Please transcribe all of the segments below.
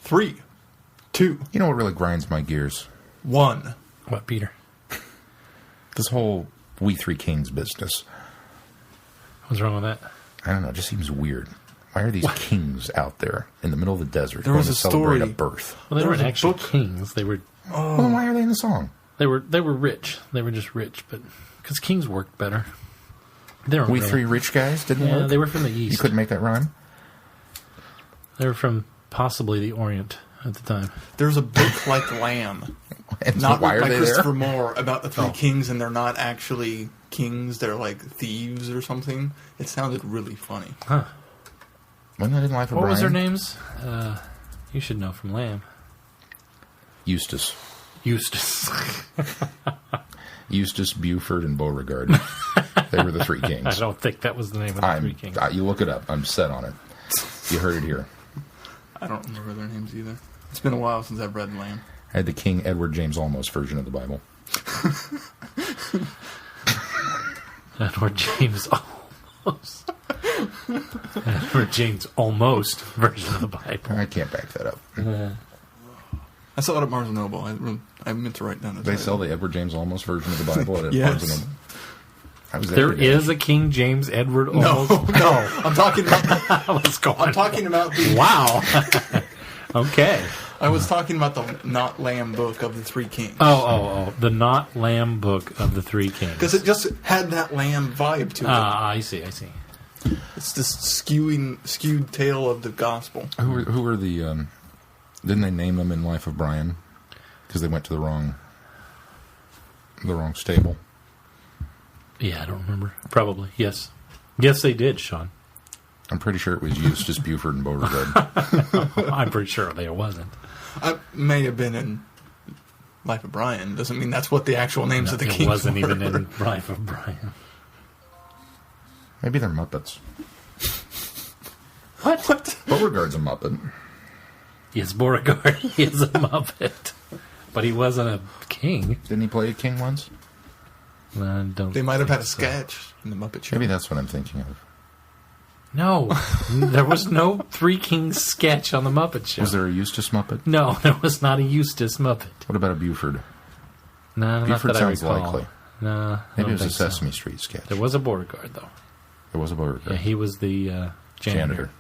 3, 2. You know what really grinds my gears? 1. What, Peter? This whole We Three Kings business. What's wrong with that? I don't know. It just seems weird. Why are these kings out there in the middle of the desert There going was to a celebrate story. a birth? Well, they There weren't was a actually book- kings. They were Well, then why are they in the song? they were rich. They were just rich, but because kings worked better. They weren't We really- Three Rich Guys didn't Yeah, work? they were from the You east. couldn't make that rhyme? They were from possibly the Orient at the time. There's a book like Lamb. And Not why are by they Christopher there? Moore about the three kings, and they're not actually kings. They're like thieves or something. It sounded really funny. Huh. Wasn't that in Life of What Brian? was their names? You should know from Lamb. Eustace. Eustace. Eustace, Buford, and Beauregard. They were the three kings. I don't think that was the name of the three kings. You look it up. I'm set on it. You heard it here. I don't remember their names either. It's been a while since I've read Lamb. I had the King Edward James Olmos version of the Bible. Edward James Almost. Edward James Almost version of the Bible. I can't back that up. I saw it at Barnes & Noble. I meant to write down the They title. sell the Edward James Olmos version of the Bible at Yes. Barnes & Noble. I was There today. is a King James Edward Almost. No, I'm talking about. What's going I'm talking about the. Wow. Okay. I was talking about the Not Lamb book of the Three Kings. Oh. The Not Lamb book of the Three Kings. Because it just had that lamb vibe to it. I see. It's this skewed tale of the gospel. Who were the... didn't they name them in Life of Brian? Because they went to the wrong stable. Yeah, I don't remember. Probably, yes. Yes, they did, Shaun. I'm pretty sure it was Eustace, Buford, and Beauregard. I'm pretty sure there wasn't. I may have been in Life of Brian. Doesn't mean that's what the actual names of the It kings wasn't were. even in Life of Brian. Maybe they're Muppets. What? Beauregard's a Muppet. Yes, Beauregard is a Muppet. But he wasn't a king. Didn't he play a king once? I don't They might have had a think so. sketch in the Muppet Show. Maybe that's what I'm thinking of. No. There was no Three Kings sketch on the Muppet Show. Was there a Eustace Muppet? No, there was not a Eustace Muppet. What about a Buford? No, Buford not that sounds I recall. likely. No, I Maybe don't it was a think so. Sesame Street sketch. There was a Beauregard, though. There was a Beauregard. Yeah, he was the janitor.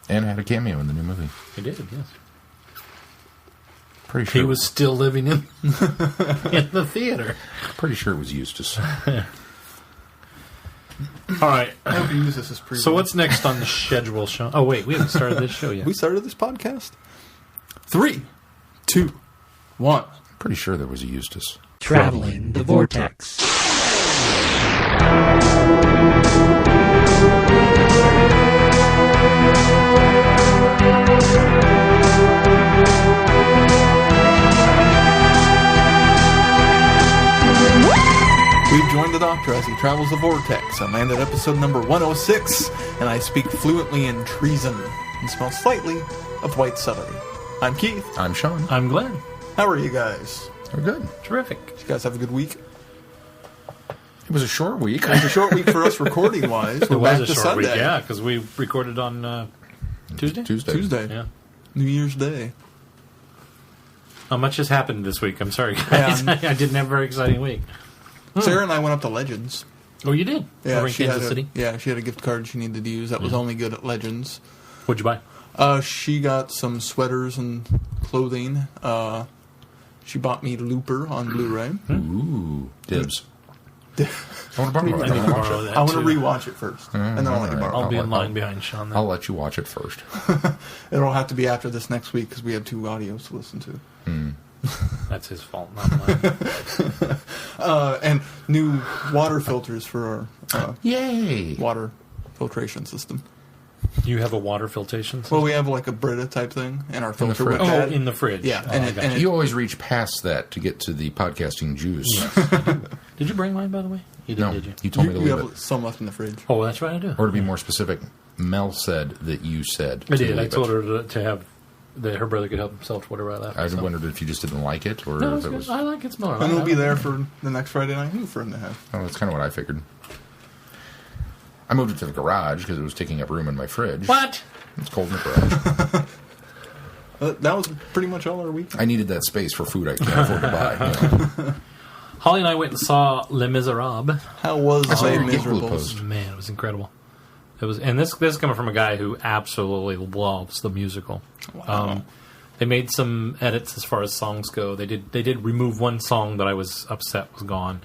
And had a cameo in the new movie. He did, yes. Pretty sure. He was still living in the theater. Pretty sure it was Eustace. All right. I hope you use this as preview. So what's next on the schedule, Shaun? Oh, wait, we haven't started this show yet. We started this podcast. 3, 2, 1. Pretty sure there was a Eustace. Traveling the Vortex. We've joined the Doctor as he travels the Vortex. I landed episode number 106, and I speak fluently in treason and smell slightly of white celery. I'm Keith. I'm Shaun. I'm Glenn. How are you guys? We're good. Terrific. Did you guys have a good week? It was a short week. It was a short week for us recording-wise. We're It back was to a short Sunday. week, yeah, because we recorded on Tuesday? Tuesday. Yeah. New Year's Day. Not much has happened this week. I'm sorry, guys. Yeah. I didn't have a very exciting week. Sarah and I went up to Legends. Oh, you did? Over in she Kansas had City? she had a gift card she needed to use that was only good at Legends. What'd you buy? She got some sweaters and clothing. She bought me Looper on Blu-ray. Ooh. Dibs. I want to borrow it. I need to borrow that, I want to too. rewatch it first, and then I'll let you borrow I'll it. be in line behind Shaun then. I'll let you watch it first. It'll have to be after this next week because we have 2 audios to listen to. That's his fault, not mine. And new water filters for our Yay! water filtration system. You have a water filtration system? Well, we have like a Brita type thing in our filter fridge. with that. in the fridge. Yeah, Oh, and I it- got and you. You always reach past that to get to the podcasting juice. Did you bring mine, by the way? You didn't, No, did you? you told me to you leave have it. some left in the fridge. Oh, that's right, I do. Or to be more specific, Mel said that you said I to did. I leave told it. her to have that her brother could help himself to whatever I left. I so. wondered if you just didn't like it, or No, if it's it good. was... I like its more. And it'll be there for the next Friday night for him to have. Oh, that's kind of what I figured. I moved it to the garage because it was taking up room in my fridge. What? It's cold in the garage. That was pretty much all our weekend. I needed that space for food I can't afford to buy. You know? Holly and I went and saw Les Miserables. How was saw Les your Gift Miserables? post. Man, it was incredible. It was, and this is coming from a guy who absolutely loves the musical. Wow. They made some edits as far as songs go. They did remove one song that I was upset was gone,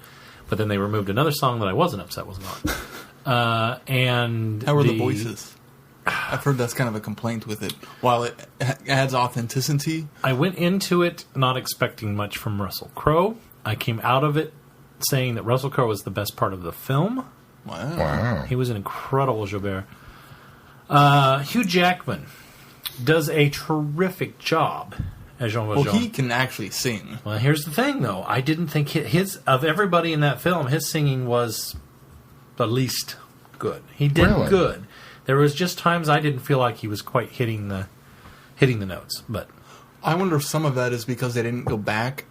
but then they removed another song that I wasn't upset was gone. And How were the voices? I've heard that's kind of a complaint with it. While it adds authenticity, I went into it not expecting much from Russell Crowe. I came out of it saying that Russell Crowe was the best part of the film. Wow. He was an incredible Joubert. Hugh Jackman does a terrific job as Jean Valjean. well, he can actually sing. Well, here's the thing, though. I didn't think his of everybody in that film, his singing was the least good. He did Really? good. There was just times I didn't feel like he was quite hitting the notes. But I wonder if some of that is because they didn't go back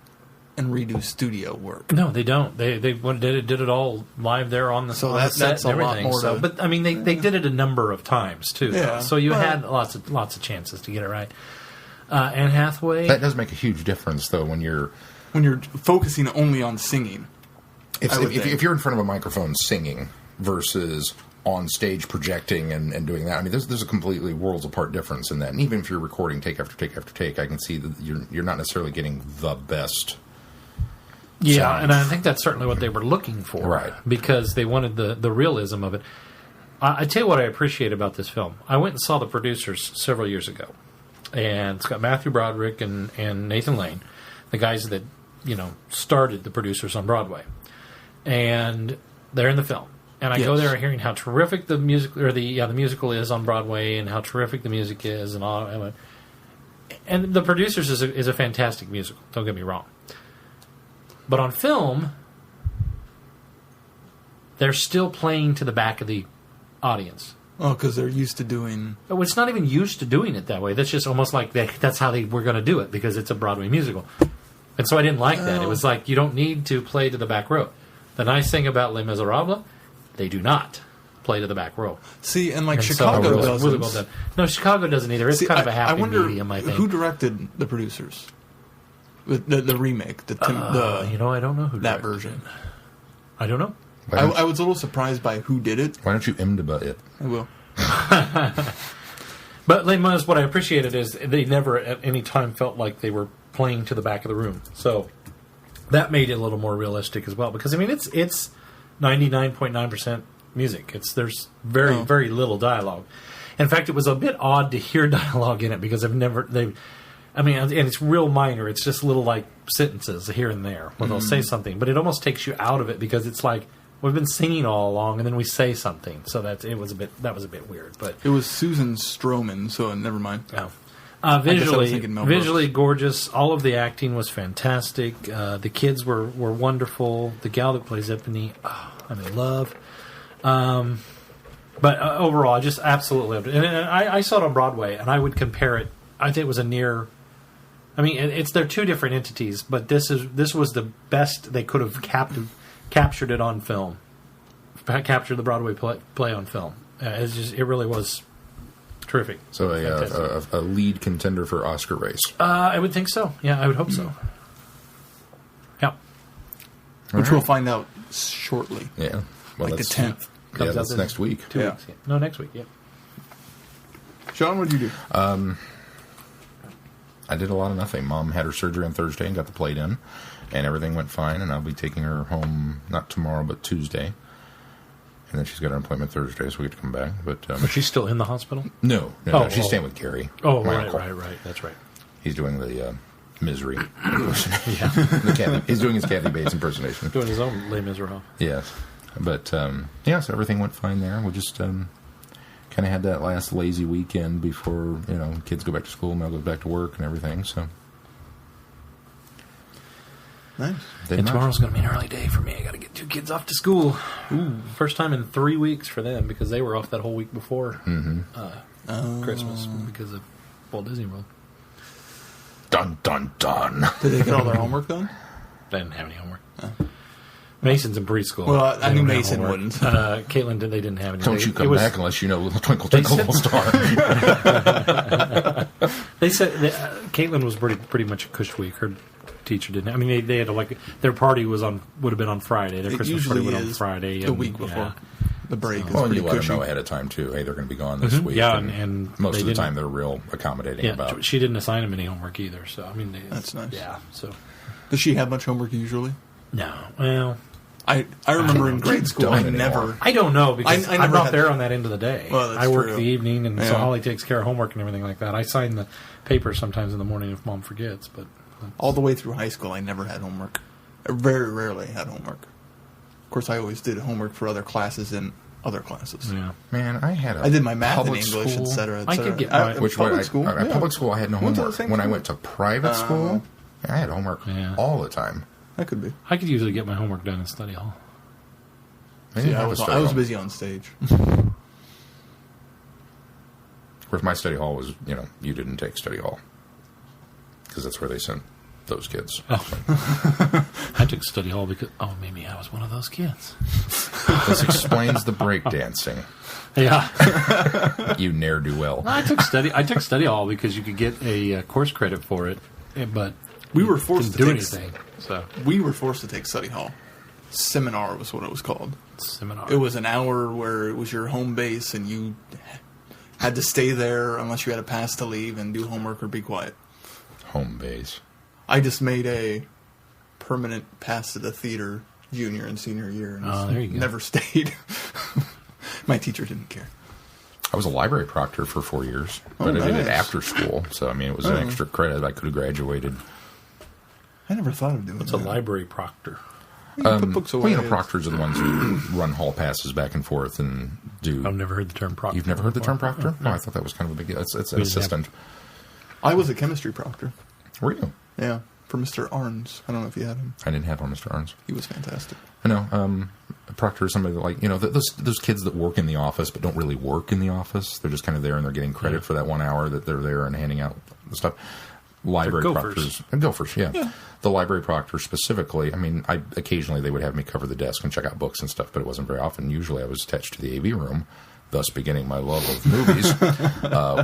and redo studio work. no, they don't. They did it all live there on the, So on the that's set and a lot everything. more So, to- but I mean, they did it a number of times too. Yeah. So you Well- had lots of chances to get it right. Anne Hathaway. That does make a huge difference, though, when you're Focusing only on singing. I would think. if you're in front of a microphone singing versus on stage projecting and doing that. I mean, there's a completely worlds apart difference in that. And even if you're recording take after take after take, I can see that you're not necessarily getting the best. Yeah, sound. and I think that's certainly what they were looking for. Right. Because they wanted the realism of it. I tell you what I appreciate about this film. I went and saw the producers several years ago. And it's got Matthew Broderick and Nathan Lane, the guys that, started the producers on Broadway. And they're in the film. And I go Yes. there hearing how terrific the music or the musical is on Broadway and how terrific the music is and all. And the producers is a fantastic musical. Don't get me wrong. But on film, they're still playing to the back of the audience. Oh, because they're used to doing... Well, it's not even used to doing it that way. That's just almost like that's how they were going to do it because it's a Broadway musical. And so I didn't like that. It was like you don't need to play to the back row. The nice thing about Les Miserables, they do not play to the back row. See, and like And so Chicago it was doesn't. really well done. No, Chicago doesn't either. It's See, kind of a happy I wonder medium, I think. who directed the producers? The remake, the I don't know who that directed version. it. I don't know. I was a little surprised by who did it. Why don't you IMDb it? I will. But Les Mis, what I appreciated is they never at any time felt like they were playing to the back of the room. So that made it a little more realistic as well. Because I mean, it's 99.9% music. There's very little dialogue. In fact, it was a bit odd to hear dialogue in it because and it's real minor. It's just little like sentences here and there where they'll say something, but it almost takes you out of it because it's like we've been singing all along, and then we say something. So that was a bit weird. But It was Susan Stroman, so never mind. no. guess I was Visually thinking Mel Brooks. gorgeous. All of the acting was fantastic. The kids were wonderful. The gal that plays Epiphany, I'm in love. But overall, I just absolutely loved it. And I saw it on Broadway, and I would compare it. I think it was a near. I mean, they're two different entities, but this was the best they could have captured it on film. Captured the Broadway play on film. It really was terrific. So Fantastic. a lead contender for Oscar race. I would think so. Yeah, I would hope so. Yeah. Which we'll find out shortly. Yeah. Well, Like the that's 10th. Yeah, Comes out that's this- next week. 2 Yeah. weeks. Yeah. No, next week. Yeah. Sean, what did you do? I did a lot of nothing. Mom had her surgery on Thursday and got the plate in, and everything went fine. And I'll be taking her home not tomorrow but Tuesday, and then she's got an appointment Thursday, so we get to come back. But But she's still in the hospital? no, she's staying with Gary. Oh, my right. uncle. That's right. He's doing the misery impersonation. He's doing his Kathy Bates impersonation. Doing his own Les Miserables. Yes, but so everything went fine there. We just kind of had that last lazy weekend before kids go back to school, Mel goes back to work, and everything. So Nice. And tomorrow's going to be an early day for me. I got to get 2 kids off to school. Ooh, first time in 3 weeks for them because they were off that whole week before Christmas because of Walt Disney World. Dun dun dun. Did they get all their homework done? They didn't have any homework. Mason's in preschool. Well, I They knew don't have Mason homework. wouldn't. Caitlin, they didn't have any. Don't you come back unless you know Twinkle Twinkle Little Star. They said Caitlin was pretty much a cush week. Her teacher didn't. I mean, they had their party would have been on Friday. Their It Christmas party usually went on is Friday. the week before the break. Is Well, and pretty you let cushy. them know ahead of time, too. Hey, they're going to be gone this week. Yeah, and most they of the didn't- time they're real accommodating Yeah, about. she didn't assign him any homework either. So I mean, That's nice. Yeah, so Does she have much homework usually? no. Well, I remember in grade Kids school, don't I anymore. never. I don't know because I never I'm not had- there on that end of the day. Well, that's I work true. the evening, and so Yeah. Holly takes care of homework and everything like that. I sign the paper sometimes in the morning if Mom forgets, but All the way through high school, I never had homework. I very rarely had homework. Of course, I always did homework for other classes in other classes. yeah. Man, I had a I did my math and public English, school. etc. I could get by- Which way? public school? At Yeah. public school, I had no Went to the homework. same When I school. went to private school, I had homework Yeah. all the time. That could be. I could usually get my homework done in study hall. I didn't Yeah, have I a study was hall. busy on stage. Of course, my study hall was, you didn't take study hall. Because that's where they sent those kids. Oh. I took study hall because maybe I was one of those kids. This explains the breakdancing. Yeah. You ne'er-do-well. I took study hall because you could get a course credit for it, but We were forced didn't to do take anything. So We were forced to take study hall. Seminar was what it was called. seminar. It was an hour where it was your home base, and you had to stay there unless you had a pass to leave and do homework or be quiet. Home base. I just made a permanent pass to the theater junior and senior year, and just there you go. never stayed. My teacher didn't care. I was a library proctor for 4 years, but I did it nice. after school. So, I mean, it was an extra credit. I could have graduated. I never thought of doing It's that. a library proctor. You can put books away. Proctors are the ones who run hall passes back and forth and do. I've never heard the term proctor. You've never heard the term before. proctor? Oh, I thought that was kind of a big. It's an We didn't assistant. I was a chemistry proctor. Were you? Yeah, for Mr. Arns. I don't know if you had him. I didn't have one, Mr. Arns. He was fantastic. I know. A proctor is somebody that, like, those kids that work in the office but don't really work in the office. They're just kind of there and they're getting credit for that 1 hour that they're there and handing out the stuff. Library They're proctors. Gophers, yeah. The library proctor specifically, I mean, occasionally they would have me cover the desk and check out books and stuff, but it wasn't very often. Usually I was attached to the AV room, thus beginning my love of movies.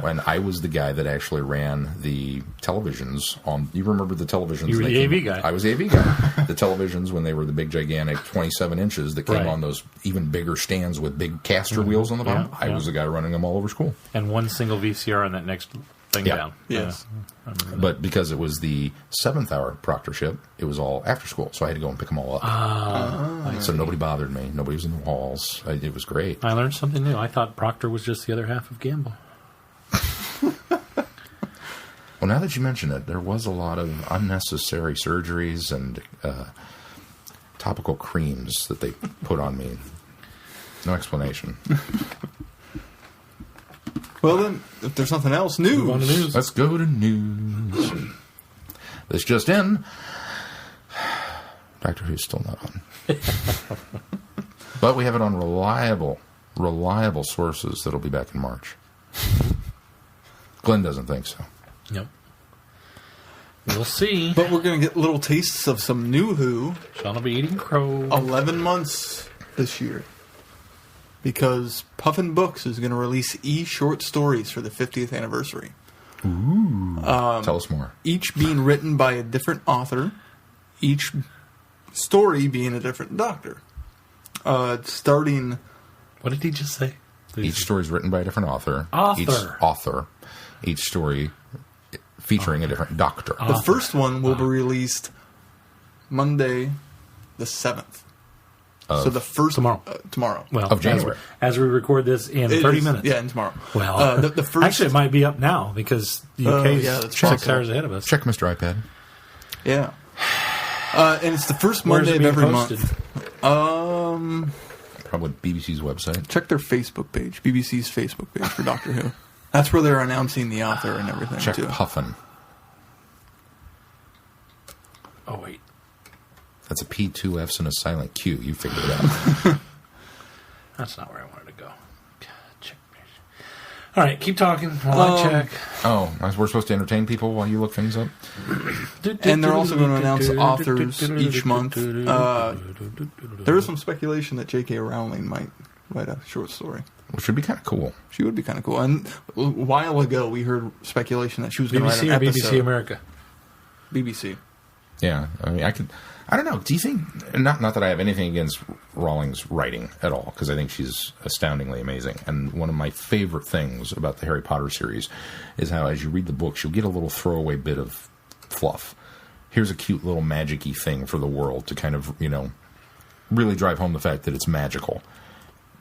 When I was the guy that actually ran the televisions on. You remember the televisions? You were the AV guy. I was the AV guy. The televisions, when they were the big, gigantic 27 inches that came Right. on those even bigger stands with big caster wheels on the bottom, Yeah, I yeah. was the guy running them all over school. And one single VCR on that next thing Yeah. down. Yes. I remember that. But because it was the 7th hour proctorship, it was all after school, so I had to go and pick them all up. So nobody bothered me. Nobody was in the halls. It was great. I learned something new. I thought proctor was just the other half of gamble. Well, now that you mention it, there was a lot of unnecessary surgeries and topical creams that they put on me. No explanation. Well, then, if there's nothing else, Move on to news. news. Let's go to news. This just in. Doctor Who's still not on. But we have it on reliable sources that'll be back in March. Glenn doesn't think so. Yep. We'll see. But we're going to get little tastes of some new Who. Shaun will be eating crow. 11 months this year. Because Puffin Books is going to release short stories for the 50th anniversary. Tell us more. Each being written by a different author. Each story being a different doctor. Starting... What did he just say? Each story is written by a different author. Author. Each story featuring a different doctor. The first one will be released Monday the 7th. So the first... Tomorrow. Tomorrow. Well, Of January. As we record this in It 30 is- minutes. Yeah, and tomorrow. Well, the first... actually, it might be up now because the UK is yeah, that's 6 possible. hours ahead of us. Check Mr. iPad. Yeah. And it's the first Where's Monday it of being every posted? month. Probably BBC's website. Check their Facebook page, BBC's Facebook page for Doctor Who. That's where they're announcing the author and everything, Check too. Puffin. Oh, wait. That's a P, 2 F's, and a silent Q. You figured it out. That's not where I wanted to go. God, check. All right, keep talking while I check. Oh, we're supposed to entertain people while you look things up? And they're also going to announce authors each month. There is some speculation that J.K. Rowling might write a short story. Which would be kind of cool. She would be kind of cool. And a while ago, we heard speculation that she was going to write an BBC or episode. BBC America? BBC. Yeah, I mean, I don't know. Do you think, not that I have anything against Rowling's writing at all, because I think she's astoundingly amazing. And one of my favorite things about the Harry Potter series is how, as you read the books, you'll get a little throwaway bit of fluff. Here's a cute little magic-y thing for the world to kind of, really drive home the fact that it's magical.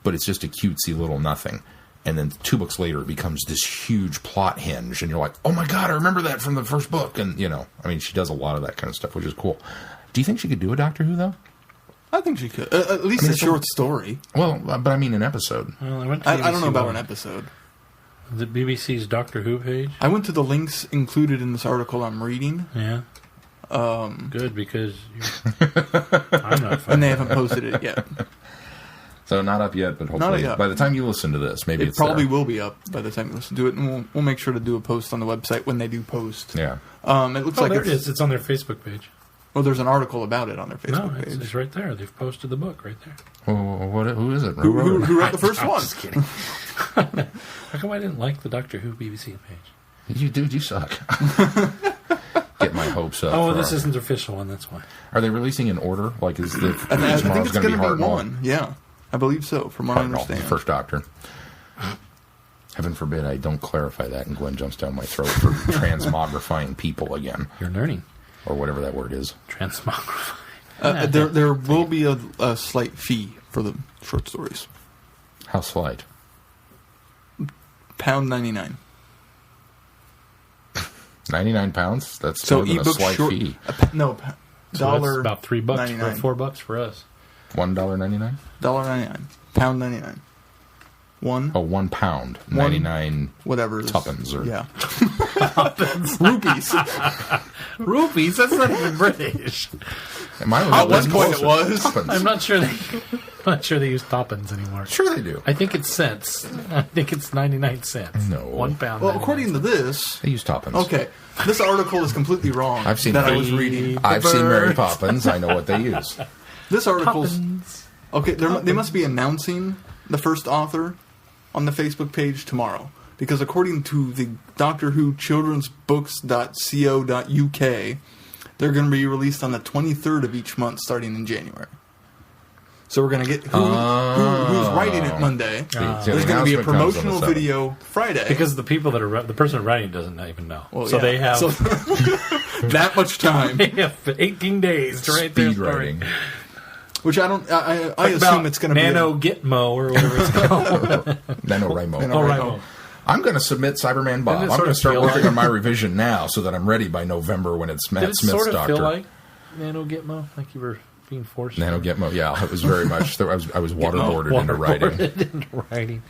But it's just a cutesy little nothing. And then 2 books later, it becomes this huge plot hinge, and you're like, oh my god, I remember that from the first book. And, I mean, she does a lot of that kind of stuff, which is cool. Do you think she could do a Doctor Who, though? I think she could. At least a short story. Well, but I mean an episode. Well, I went to I don't know BBC about One. an episode. The BBC's Doctor Who page? I went to the links included in this article I'm reading. Yeah. Good, because I'm not and they haven't posted it yet. So not up yet, but hopefully yet. by the time you listen to this, maybe It it's probably there. will be up by the time you listen to it, and we'll make sure to do a post on the website when they do post. Yeah. It looks like there it is. It's on their Facebook page. Well, there's an article about it on their No, Facebook page. it's right there. They've posted the book right there. Who is it? Who wrote the first I'm one? just kidding. How come I didn't like the Doctor Who BBC page? You suck. Get my hopes up. Oh, this isn't the official one. That's why. Are they releasing in order? Like, is the I think tomorrow's it's going to be going to Hartnell? be one. Yeah, I believe so. From what I Hartnell, understand. First Doctor. Heaven forbid I don't clarify that and Gwen jumps down my throat for transmogrifying people again, You're learning. or whatever that word is. Transmogrifying. There will be a slight fee for the short stories. How slight? £1.99. 99 pounds? That's So more than a ebook slight short. fee. So that's Dollar about $3 or 99. $4 for us. $1.99? $1.99. £1.99. One. Oh, £1. 99 Whatever. it is. tuppence or Yeah. Rupees. Rupees? That's not even British. Mine At was one point it closer. was. Tuppence. I'm not sure they use toppins anymore. Sure they do. I think it's cents. I think it's 99 cents. No. £1. Well, 99 according to this, They use tuppence. okay, this article is completely wrong. I've seen that I the- was reading. I've seen Mary Poppins. I know what they use. This article's Toppins. okay. They must be announcing the first author on the Facebook page tomorrow, because according to the Doctor Who children's books.co.uk, they're going to be released on the 23rd of each month, starting in January. So we're going to get who's writing it Monday. So There's the going to be a announcement comes on the promotional 7th. video Friday. Because the people that are the person writing doesn't even know. Well, so yeah. they have So- that much time, they have 18 days to write their Speed story. writing. which I don't. I About assume it's going to be Nano Gitmo or whatever it's called. NaNoWriMo. NaNoWriMo. Oh, right. I'm going to submit Cyberman Bob. Didn't it I'm sort going of to start feel working like- on my revision now so that I'm ready by November when it's Matt Did it Smith's sort of Doctor. feel like Nano Gitmo? Like you were being forced? Nano Gitmo, yeah, it was very much. I was waterboarded into writing. Waterboarded into writing.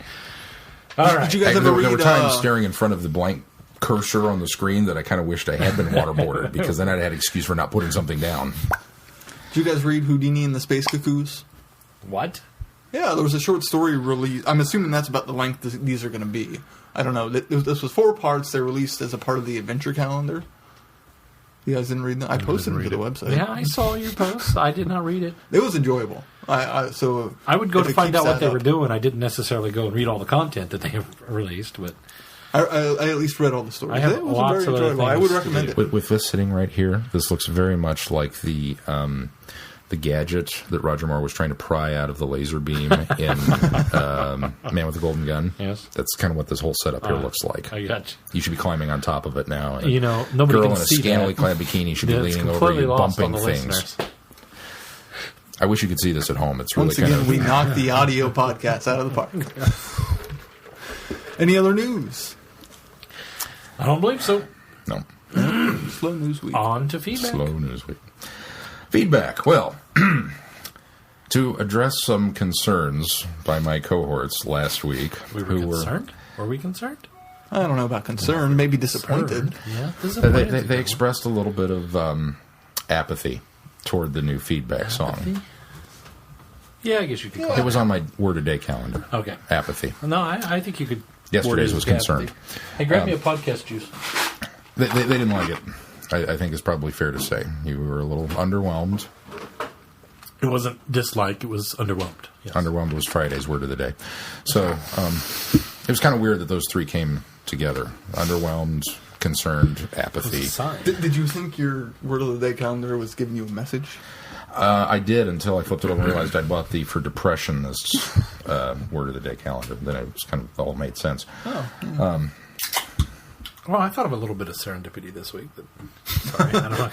All right. Did you guys There ever were read? times staring in front of the blank cursor on the screen that I kind of wished I had been waterboarded because then I'd had excuse for not putting something down. Did you guys read Houdini and the Space Cuckoos? What? Yeah, there was a short story released. I'm assuming that's about the length these are going to be. I don't know. This was 4 parts. They released as a part of the adventure calendar. You guys didn't read that? I posted them to the website. Yeah, I saw your post. I did not read it. It was enjoyable. I would go if to it find keeps out what that they up. were doing. I didn't necessarily go and read all the content that they have released, but I at least read all the stories. I have It was lots very of other enjoyable. I things would to recommend do. it. With this sitting right here, this looks very much like the gadget that Roger Moore was trying to pry out of the laser beam in Man with the Golden Gun. Yes. That's kind of what this whole setup here looks like. I got you. You should be climbing on top of it now. And You know, nobody girl can in a see scantily that. clad bikini should be Yeah, it's leaning over completely you, lost on bumping the things. listeners. I wish you could see this at home. It's really Once kind again, of we knocked the audio podcast out of the park. Any other news? I don't believe so. no Slow news week. On to feedback. slow news week. Feedback. Well, to address some concerns by my cohorts last week, We were concerned? Were we concerned? I don't know about concern. Maybe disappointed. Yeah, disappointed. they expressed a little bit of apathy toward the new feedback song. Yeah, I guess you could call It was on my word a day calendar. Okay. Apathy. No, I think you could Yesterday's was concerned. Hey, grab me a podcast juice. They didn't like it. I think it's probably fair to say. You were a little underwhelmed. It wasn't dislike, it was underwhelmed. Yes. Underwhelmed was Friday's word of the day. So it was kind of weird that those three came together. Underwhelmed, concerned, apathy. Did you think your word of the day calendar was giving you a message? I did until I flipped it over and realized I bought the For Depressionists word of the day calendar. Then it was kind of all made sense. Oh. Yeah. Well, I thought of a little bit of serendipity this week. But, sorry, I don't know.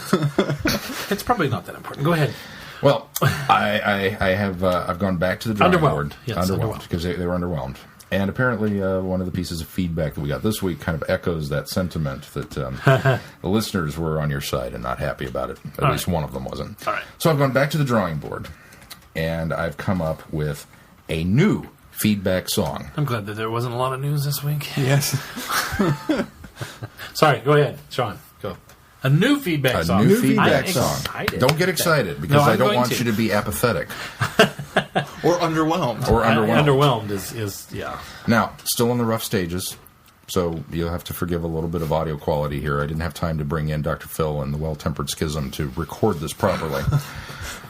It's probably not that important. Go ahead. Well, I've gone back to the drawing board. Yes, underwhelmed because they were underwhelmed. And apparently one of the pieces of feedback that we got this week kind of echoes that sentiment that the listeners were on your side and not happy about it. At least one of them wasn't. All right. So I've gone back to the drawing board, and I've come up with a new feedback song. I'm glad that there wasn't a lot of news this week. Yes. Sorry, go ahead, Shaun. Go. A new feedback song. A new feedback I'm song. excited. Don't get excited because No, I don't I'm want going you to be apathetic Or underwhelmed. or underwhelmed. Underwhelmed is yeah. Now, still in the rough stages, so you'll have to forgive a little bit of audio quality here. I didn't have time to bring in Dr. Phil and the Well-Tempered Schism to record this properly,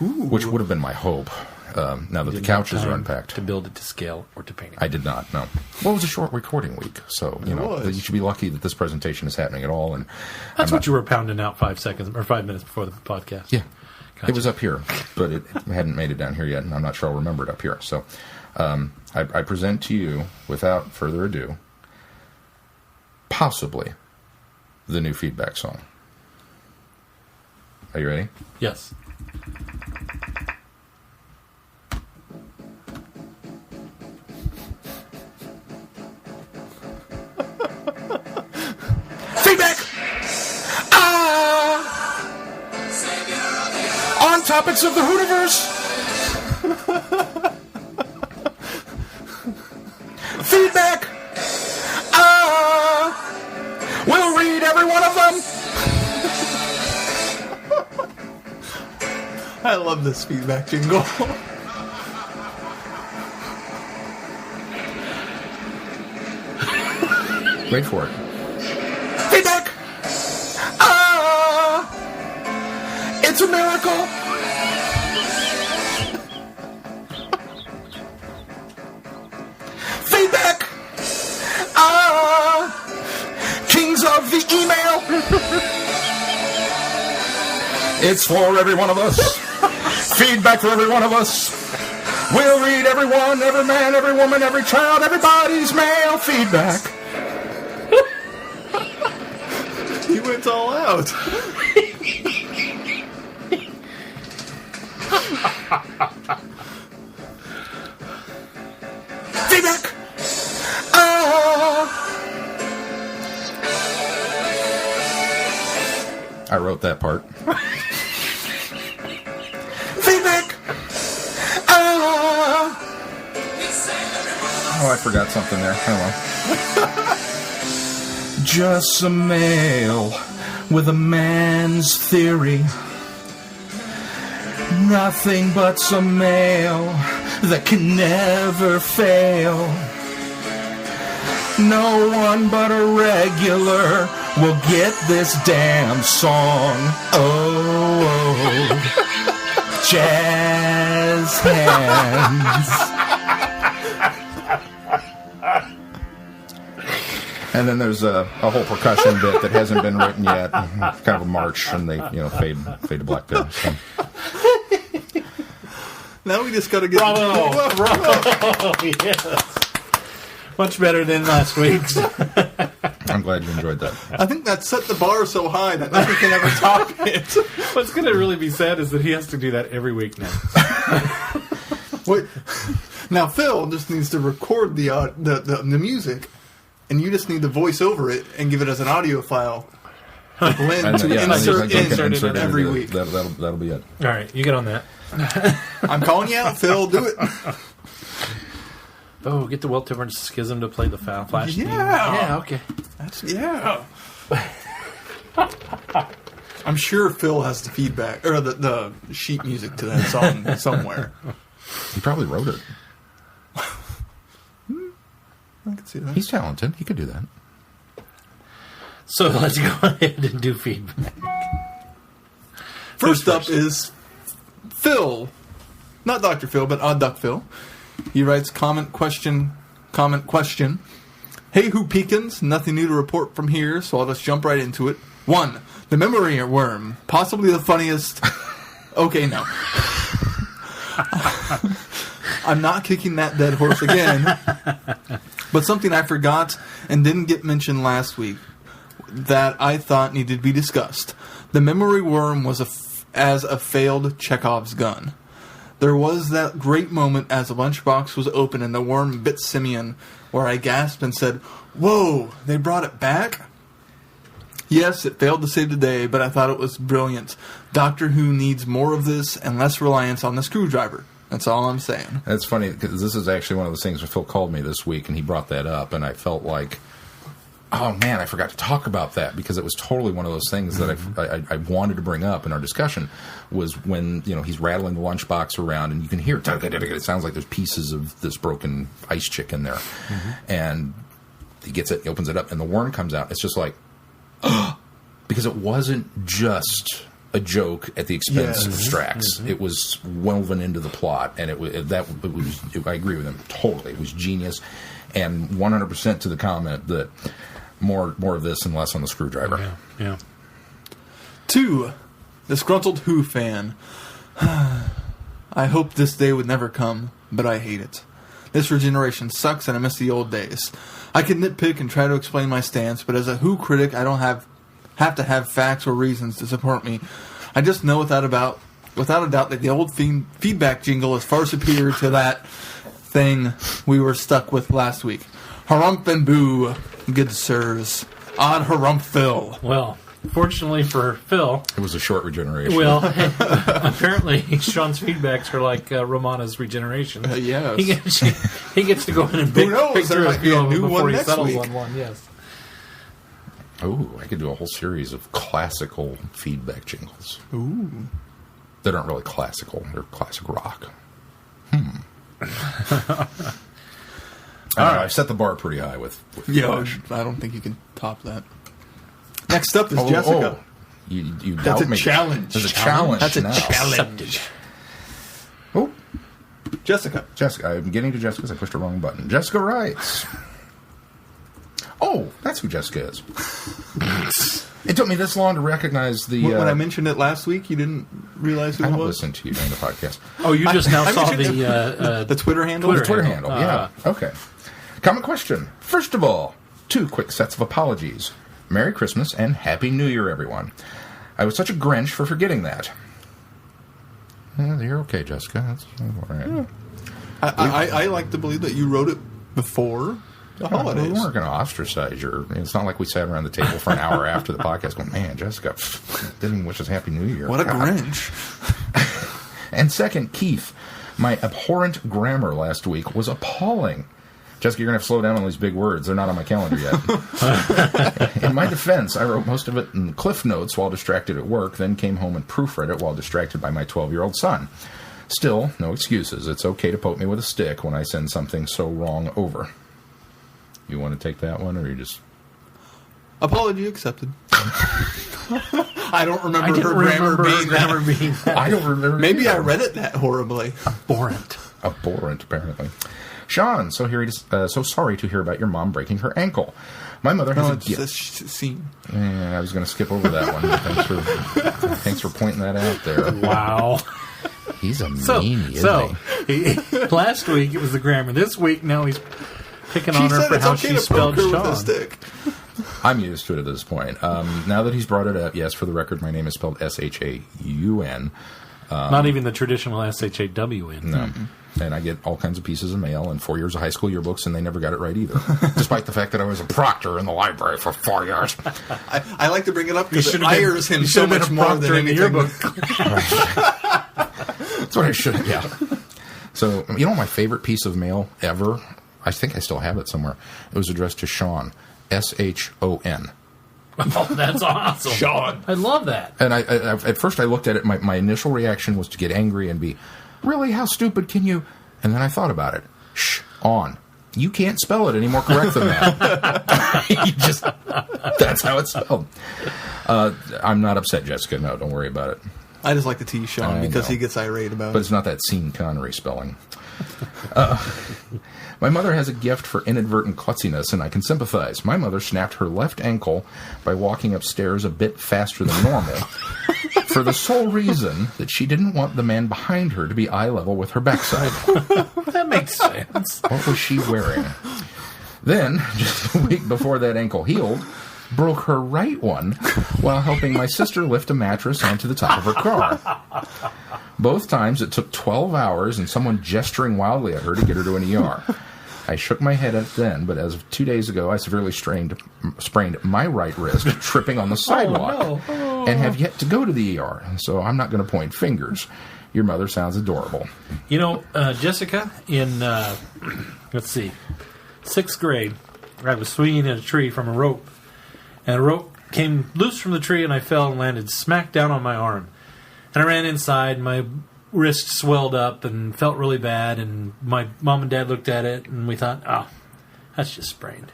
which would have been my hope. Now that the couches are unpacked. To build it to scale or to paint it. I did not, no. Well, it was a short recording week, so you should be lucky that this presentation is happening at all. And That's what you were pounding out 5 minutes before the podcast. Yeah. Gotcha. It was up here, but it hadn't made it down here yet, and I'm not sure I'll remember it up here. So I present to you, without further ado, possibly the new feedback song. Are you ready? Yes. Feedback! On topics of the Hooniverse. Feedback! We'll read every one of them. I love this feedback jingle. Wait for it. Feedback! It's a miracle! Feedback! Kings of the email! It's for every one of us. Feedback for every one of us. We'll read everyone, every man, every woman, every child, everybody's mail. Feedback. He went all out. Feedback. I wrote that part. Feedback. Oh, I forgot something there. Oh well. Just some mail with a man's theory. Nothing but some mail that can never fail. No one but a regular will get this damn song. Oh, jazz hands. And then there's a whole percussion bit that hasn't been written yet. Kind of a march, and they fade to black there. So. Now we just got to get... Bravo! Yes. Much better than last week's. I'm glad you enjoyed that. I think that set the bar so high that nothing can ever top it. What's going to really be sad is that he has to do that every week now. Wait. Now Phil just needs to record the music, and you just need to voice over it and give it as an audio file. Glenn to insert it every week. That'll be it. All right, you get on that. I'm calling you out, Phil. Do it. Oh, get the Well-Tempered Schism to play the flash theme. Yeah. Okay. I'm sure Phil has the feedback or the sheet music to that song somewhere. He probably wrote it. I could see see that. He's talented. He could do that. So let's go ahead and do feedback. First up is Phil. Not Dr. Phil, but Odd Duck Phil. He writes, comment question. Hey, Who Peekins? Nothing new to report from here, so I'll just jump right into it. 1. The memory worm. Possibly the funniest... Okay, no. I'm not kicking that dead horse again. But something I forgot and didn't get mentioned last week that I thought needed to be discussed. The memory worm was as a failed Chekhov's gun. There was that great moment as the lunchbox was open and the worm bit Simeon, where I gasped and said, "Whoa, they brought it back?" Yes, it failed to save the day, but I thought it was brilliant. Doctor Who needs more of this and less reliance on the screwdriver. That's all I'm saying. That's funny, because this is actually one of those things where Phil called me this week, and he brought that up, and I felt like, oh man, I forgot to talk about that, because it was totally one of those things that I wanted to bring up in our discussion, was when, he's rattling the lunchbox around, and you can hear, it sounds like there's pieces of this broken ice chick in there. And he gets it, he opens it up, and the worm comes out. It's just like, because it wasn't just a joke at the expense of Strax. It was woven into the plot, and it was. I agree with him totally. It was genius, and 100% to the comment that more of this and less on the screwdriver. Yeah. 2. Disgruntled Who fan. I hoped this day would never come, but I hate it. This regeneration sucks, and I miss the old days. I can nitpick and try to explain my stance, but as a Who critic, I don't have to have facts or reasons to support me. I just know without a doubt that the old feedback jingle is far superior to that thing we were stuck with last week. Harump and boo, good sirs. Odd harump Phil. Well, fortunately for Phil, it was a short regeneration. Well, apparently Shaun's feedbacks are like Romana's regeneration. Yes. He gets to go in and pick through a few of them before he settles on one. Yes. Oh, I could do a whole series of classical feedback jingles. Ooh. They aren't really classical. They're classic rock. I've set the bar pretty high with Flash. I don't think you can top that. Next up is Jessica. You That's doubt a me. challenge. There's a challenge. That's a now. challenge. Oh, Jessica. I'm getting to Jessica's. I pushed the wrong button. Jessica writes. Oh, that's who Jessica is. It took me this long to recognize the... When I mentioned it last week, you didn't realize who it was? I don't listen to you during the podcast. Oh, you just now saw the Twitter handle? The Twitter handle, yeah. Okay. Common question. First of all, 2 quick sets of apologies. Merry Christmas and Happy New Year, everyone. I was such a Grinch for forgetting that. Yeah, you're okay, Jessica. That's all right. Yeah. I like to believe that you wrote it before the holidays. We weren't going to ostracize you. It's not like we sat around the table for an hour after the podcast going, man, Jessica didn't even wish us Happy New Year. What a Grinch. And second, Keith, my abhorrent grammar last week was appalling. Jessica, you're going to have to slow down on these big words. They're not on my calendar yet. In my defense, I wrote most of it in Cliff Notes while distracted at work, then came home and proofread it while distracted by my 12-year-old son. Still, no excuses. It's okay to poke me with a stick when I send something so wrong over. You want to take that one, or you just... Apology accepted. I don't remember her grammar being that. I don't remember. Maybe I read it that horribly. abhorrent. Abhorrent, apparently. Shaun, so sorry to hear about your mom breaking her ankle. My mother has a gift. This scene. I was going to skip over that one. Thanks for pointing that out there. Wow. He's a meanie, isn't he? Last week it was the grammar. This week now he's picking on her for how she spelled Shaun. I'm used to it at this point. Now that he's brought it up, yes, for the record, my name is spelled S-H-A-U-N. Not even the traditional S-H-A-W-N. No. And I get all kinds of pieces of mail and 4 years of high school yearbooks, and they never got it right either. Despite the fact that I was a proctor in the library for 4 years. I like to bring it up because it ires him so much more than anything. Yearbook. That's what I should have, yeah. So, you know my favorite piece of mail ever? I think I still have it somewhere. It was addressed to Shaun. S-H-O-N. Oh, that's awesome. Shaun. I love that. And I at first I looked at it, my initial reaction was to get angry and be, really, how stupid can you? And then I thought about it. On. You can't spell it any more correct than that. That's how it's spelled. I'm not upset, Jessica. No, don't worry about it. I just like to tease Shaun because he gets irate about it. But it's not that Sean Connery spelling. My mother has a gift for inadvertent klutziness, and I can sympathize. My mother snapped her left ankle by walking upstairs a bit faster than normal for the sole reason that she didn't want the man behind her to be eye level with her backside. That makes sense. What was she wearing? Then, just a week before that ankle healed, broke her right one while helping my sister lift a mattress onto the top of her car. Both times it took 12 hours and someone gesturing wildly at her to get her to an ER. I shook my head at it then, but as of 2 days ago, I severely sprained my right wrist tripping on the sidewalk and have yet to go to the ER, so I'm not going to point fingers. Your mother sounds adorable. You know, Jessica, in, let's see, 6th grade, I was swinging in a tree from a rope, and a rope came loose from the tree, and I fell and landed smack down on my arm. And I ran inside, my wrist swelled up and felt really bad, and my mom and dad looked at it, and we thought, oh, that's just sprained.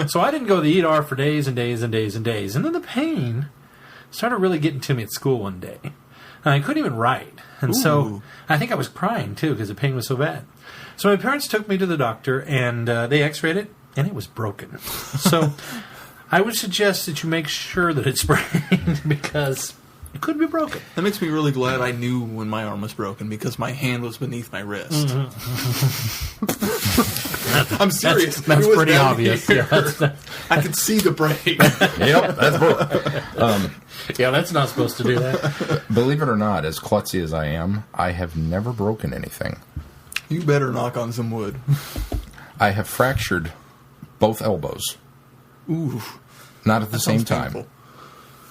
So I didn't go to the ER for days and days and days and days. And then the pain started really getting to me at school one day. And I couldn't even write. And so I think I was crying, too, because the pain was so bad. So my parents took me to the doctor, and they x-rayed it, and it was broken. So I would suggest that you make sure that it's sprained, because it could be broken. That makes me really glad I knew when my arm was broken because my hand was beneath my wrist. I'm serious. That's pretty obvious. Yeah, I could see the break. Yep, that's broken. Yeah, that's not supposed to do that. Believe it or not, as klutzy as I am, I have never broken anything. You better knock on some wood. I have fractured both elbows. Ooh. Not at the same sounds time. painful.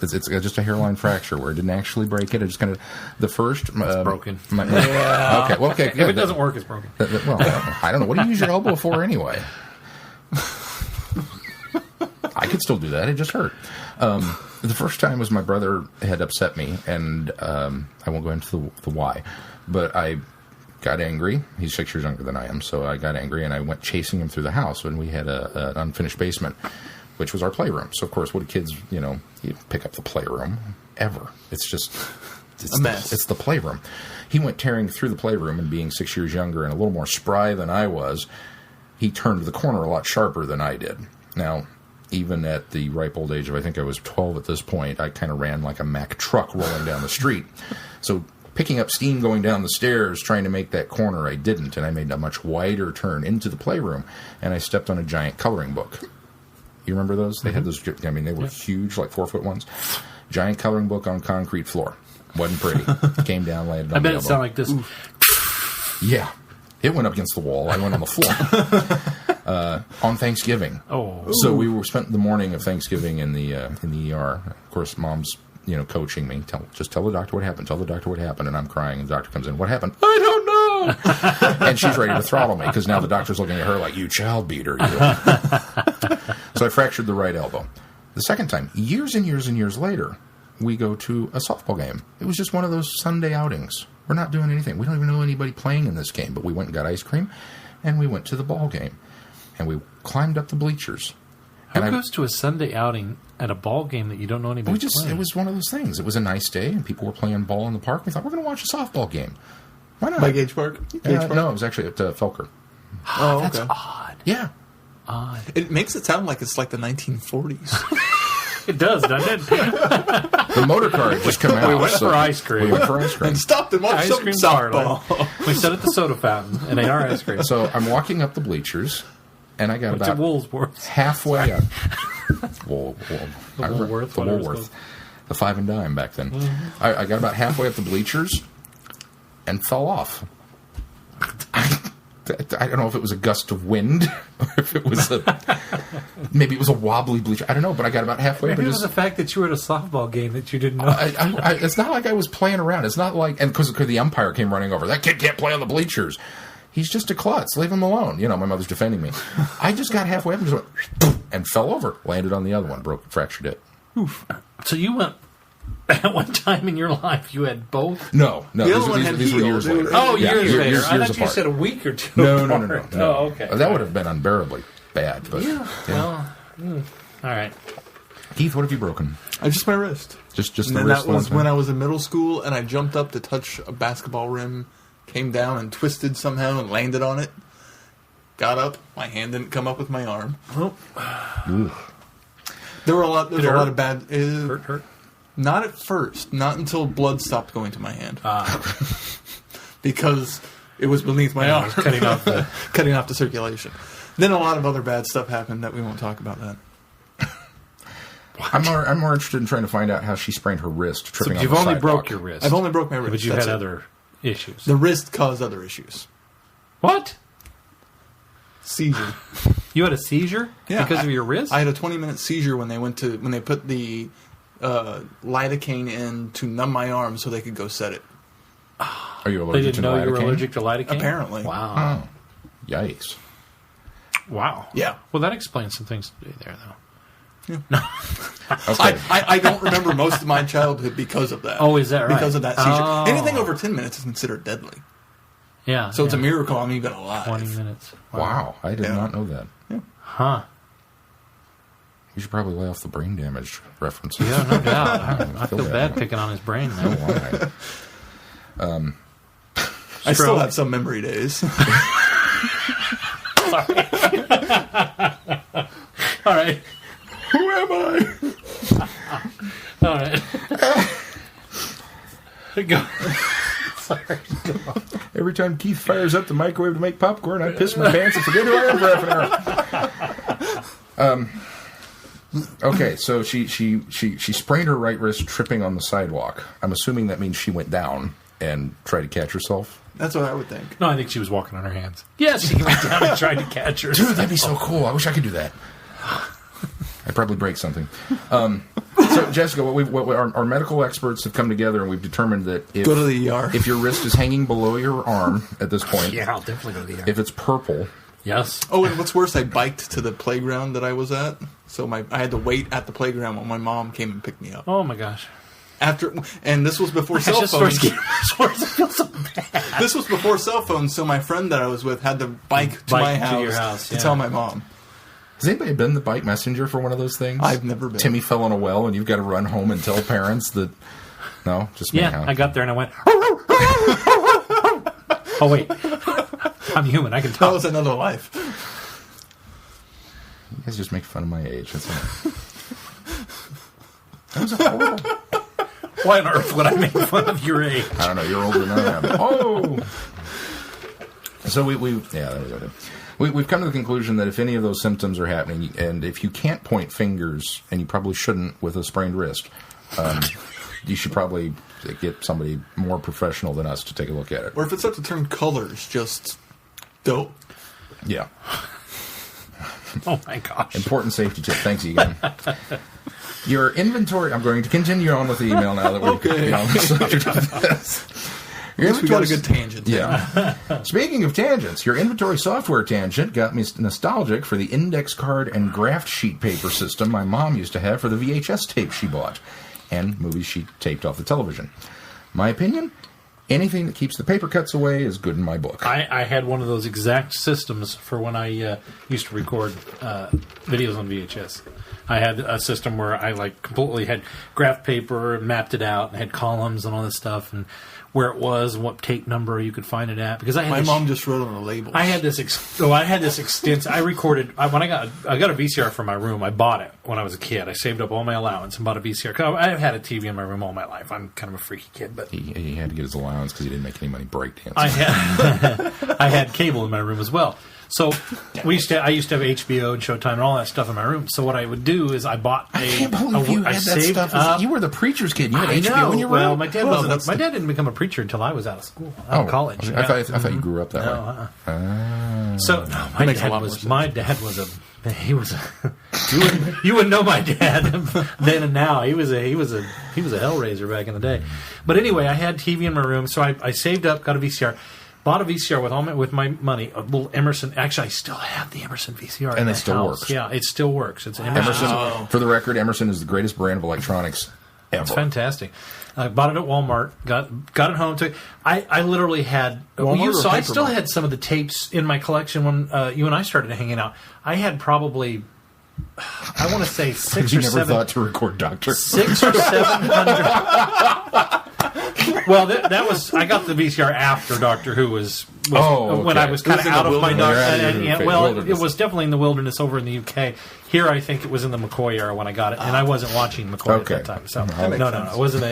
It's just a hairline fracture where it didn't actually break it. It just kind of the first. It's broken. Yeah. Okay. Well, okay. If it doesn't work, it's broken. Well, I don't know. What do you use your elbow for anyway? I could still do that. It just hurt. The first time was my brother had upset me, and I won't go into the why, but I got angry. He's 6 years younger than I am, so I got angry, and I went chasing him through the house when we had an unfinished basement, which was our playroom. So, of course, what do kids, you pick up the playroom ever. It's just a mess. It's the playroom. He went tearing through the playroom, and being 6 years younger and a little more spry than I was, he turned the corner a lot sharper than I did. Now, even at the ripe old age of, I think I was 12 at this point, I kind of ran like a Mack truck rolling down the street. So picking up steam going down the stairs, trying to make that corner, I didn't, and I made a much wider turn into the playroom, and I stepped on a giant coloring book. You remember those? They had those, they were huge, like 4-foot ones. Giant coloring book on concrete floor. Wasn't pretty. Came down, landed on the elbow. I bet it sounded like this. Yeah. It went up against the wall. I went on the floor. On Thanksgiving. Oh. So we spent the morning of Thanksgiving in the ER. Of course, Mom's, coaching me. Just tell the doctor what happened. Tell the doctor what happened. And I'm crying, and the doctor comes in. What happened? I don't know. And she's ready to throttle me, because now the doctor's looking at her like, you child beater. You. So I fractured the right elbow. The second time, years and years and years later, we go to a softball game. It was just one of those Sunday outings. We're not doing anything. We don't even know anybody playing in this game, but we went and got ice cream, and we went to the ball game, and we climbed up the bleachers. Who goes to a Sunday outing at a ball game that you don't know anybody playing? It was one of those things. It was a nice day, and people were playing ball in the park. We thought, we're going to watch a softball game. Why not? By Gage Park? No, it was actually at Felker. Oh, That's okay. odd. Yeah. Odd. It makes it sound like it's like the 1940s. It does, doesn't it? The motor car had just come out. We went for ice cream. We went for ice cream. And stopped and watched Ice some cream softball. We sat at the soda fountain and ate our ice cream. So I'm walking up the bleachers, and I got Went about to Woolworths. halfway up. Woolworth, the whatever it's Woolworth. called. The 5 and dime back then. Mm-hmm. I got about halfway up the bleachers and fell off. I don't know if it was a gust of wind or if it was maybe it was a wobbly bleacher. I don't know, but I got about halfway. Maybe it was the fact that you were at a softball game that you didn't know. It's not like I was playing around. It's not like, and because the umpire came running over, that kid can't play on the bleachers. He's just a klutz. Leave him alone. My mother's defending me. I just got halfway up and just went and fell over. Landed on the other one. Fractured it. Oof. So you went at one time in your life you had both? No. The other one had these were healed. years later. Oh, years later. Years I thought you apart. said a week or two. No. Oh, okay. That would have been unbearably bad. But Well, all right. Keith, what have you broken? Just my wrist. Just And the then wrist. that was when I was in middle school, and I jumped up to touch a basketball rim, came down and twisted somehow and landed on it. Got up, my hand didn't come up with my arm. There were a lot. There's a lot of bad. Hurt. Not at first. Not until blood stopped going to my hand. Because it was beneath my arm, Cutting off the circulation. Then a lot of other bad stuff happened that we won't talk about that. I'm more interested in trying to find out how she sprained her wrist tripping on you've the only sidewalk. broke your wrist. I've only broke my wrist. But you That's had it. other issues. The wrist caused other issues. What? Seizure. You had a seizure because of your wrist? I had a 20-minute seizure when they put the lidocaine in to numb my arm so they could go set it. Are you They allergic didn't to know you were lidocaine? allergic to lidocaine? Apparently. Wow. Oh, yikes! Wow. Yeah. Well, that explains some things there, though. Okay. I don't remember most of my childhood because of that. Oh, is that right? Because of that seizure. Oh. Anything over 10 minutes is considered deadly. Yeah. So it's a miracle I'm even alive. 20 minutes. Wow, I did not know that. Huh. You should probably lay off the brain damage references. Yeah, no doubt. I feel feel bad. bad picking on his brain Oh, now. why? I still have some memory days. All right. Who am I? All right. Go. Sorry. Every time Keith fires up the microwave to make popcorn, I piss my pants and forget who I am for half an hour. Okay, so she sprained her right wrist tripping on the sidewalk. I'm assuming that means she went down and tried to catch herself. That's what I would think. No, I think she was walking on her hands. Yes, she went down and tried to catch her. Dude, that'd be so cool. I wish I could do that. I'd probably break something. So, Jessica, our medical experts have come together and we've determined that Go to the ER. if your wrist is hanging below your arm at this point, Yeah, I'll definitely go to the ER. if it's purple, Yes. Oh, and what's worse, I biked to the playground that I was at. So I had to wait at the playground while my mom came and picked me up. Oh, my gosh. And this was before I cell just phones. I feel so bad. This was before cell phones, so my friend that I was with had to bike to my to house, your house, to yeah. tell my mom. has anybody been the bike messenger for one of those things? I've never been. Timmy fell in a well and you've got to run home and tell parents that... No, just me. Yeah, huh? I got there and I went, oh, wait. I'm human. I can That talk. was another life. You guys just make fun of my age. That's all. That was horrible. Why on earth would I make fun of your age? I don't know. You're older than I am. Oh! So there we go. We've come to the conclusion that if any of those symptoms are happening, and if you can't point fingers, and you probably shouldn't with a sprained wrist, you should probably get somebody more professional than us to take a look at it. Or if it's up to turn colors, just dope. Yeah. Oh, my gosh. Important safety tip. Thanks, Egan. Your inventory... I'm going to continue on with the email now that we're Okay. on the subject of this. Your Yes, we got a inventory- good tangent. Yeah. Speaking of tangents, your inventory software tangent got me nostalgic for the index card and graft sheet paper system my mom used to have for the VHS tape she bought and movies she taped off the television. My opinion? Anything that keeps the paper cuts away is good in my book. I had one of those exact systems for when I used to record videos on VHS. I had a system where I completely had graph paper, mapped it out, and had columns and all this stuff, and where it was and what tape number you could find it at. Because I had My mom just wrote on the labels. I had this extensive. I recorded when I got a VCR for my room. I bought it when I was a kid. I saved up all my allowance and bought a VCR. 'Cause I've had a TV in my room all my life. I'm kind of a freaky kid, but He had to get his allowance because he didn't make any money breakdancing. I had cable in my room as well. So I used to have HBO and Showtime and all that stuff in my room. So what I would do is I bought a. I can't believe you had that saved stuff. up- You were the preacher's kid. You had I HBO know. in your Well, room. my dad wasn't. My dad didn't become a preacher until I was out of school, out of college. I thought you grew up that way. So no, my makes a dad lot more was. sense. My dad was a. He was. You wouldn't know my dad then and now. He was a hellraiser back in the day. But anyway, I had TV in my room, so I saved up, got a VCR. Bought a VCR with my money, a little Emerson. Actually, I still have the Emerson VCR. And in it the still house. works. Yeah, it still works. It's an Emerson. Emerson, for the record, Emerson is the greatest brand of electronics ever. It's fantastic. I bought it at Walmart, got it home. I literally had... Walmart I still had some of the tapes in my collection when you and I started hanging out. I had probably... I want to say 6 You or never 7... thought to record Doctor. 600 or 700... Well, that was... I got the VCR after Doctor Who was when I was kind of out of my... It was definitely in the wilderness over in the UK. Here, I think it was in the McCoy era when I got it, and I wasn't watching McCoy at that time. So no, it wasn't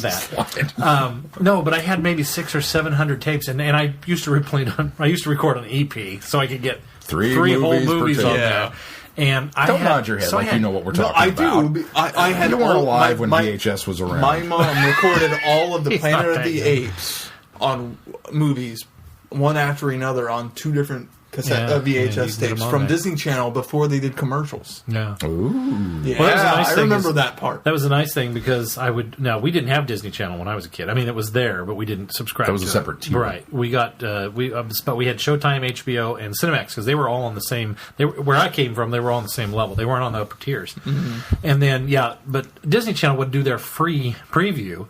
that. No, but I had maybe 600 or 700 tapes, and I used to record on EP, so I could get three whole movies on there. And Don't nod your head you know what we're talking about. I do. I had you weren't alive when VHS was around. My mom recorded all of the Planet of the Apes on movies, one after another, on 2 different VHS tapes from Disney Channel before they did commercials. Yeah. Ooh. Yeah, well, I remember that part. That was a nice thing because we didn't have Disney Channel when I was a kid. I mean, it was there, but we didn't subscribe to it. That was a separate tier. Right. We got, but we had Showtime, HBO, and Cinemax because they were all on the same, where I came from, they were all on the same level. They weren't on the upper tiers. Mm-hmm. And then, but Disney Channel would do their free preview.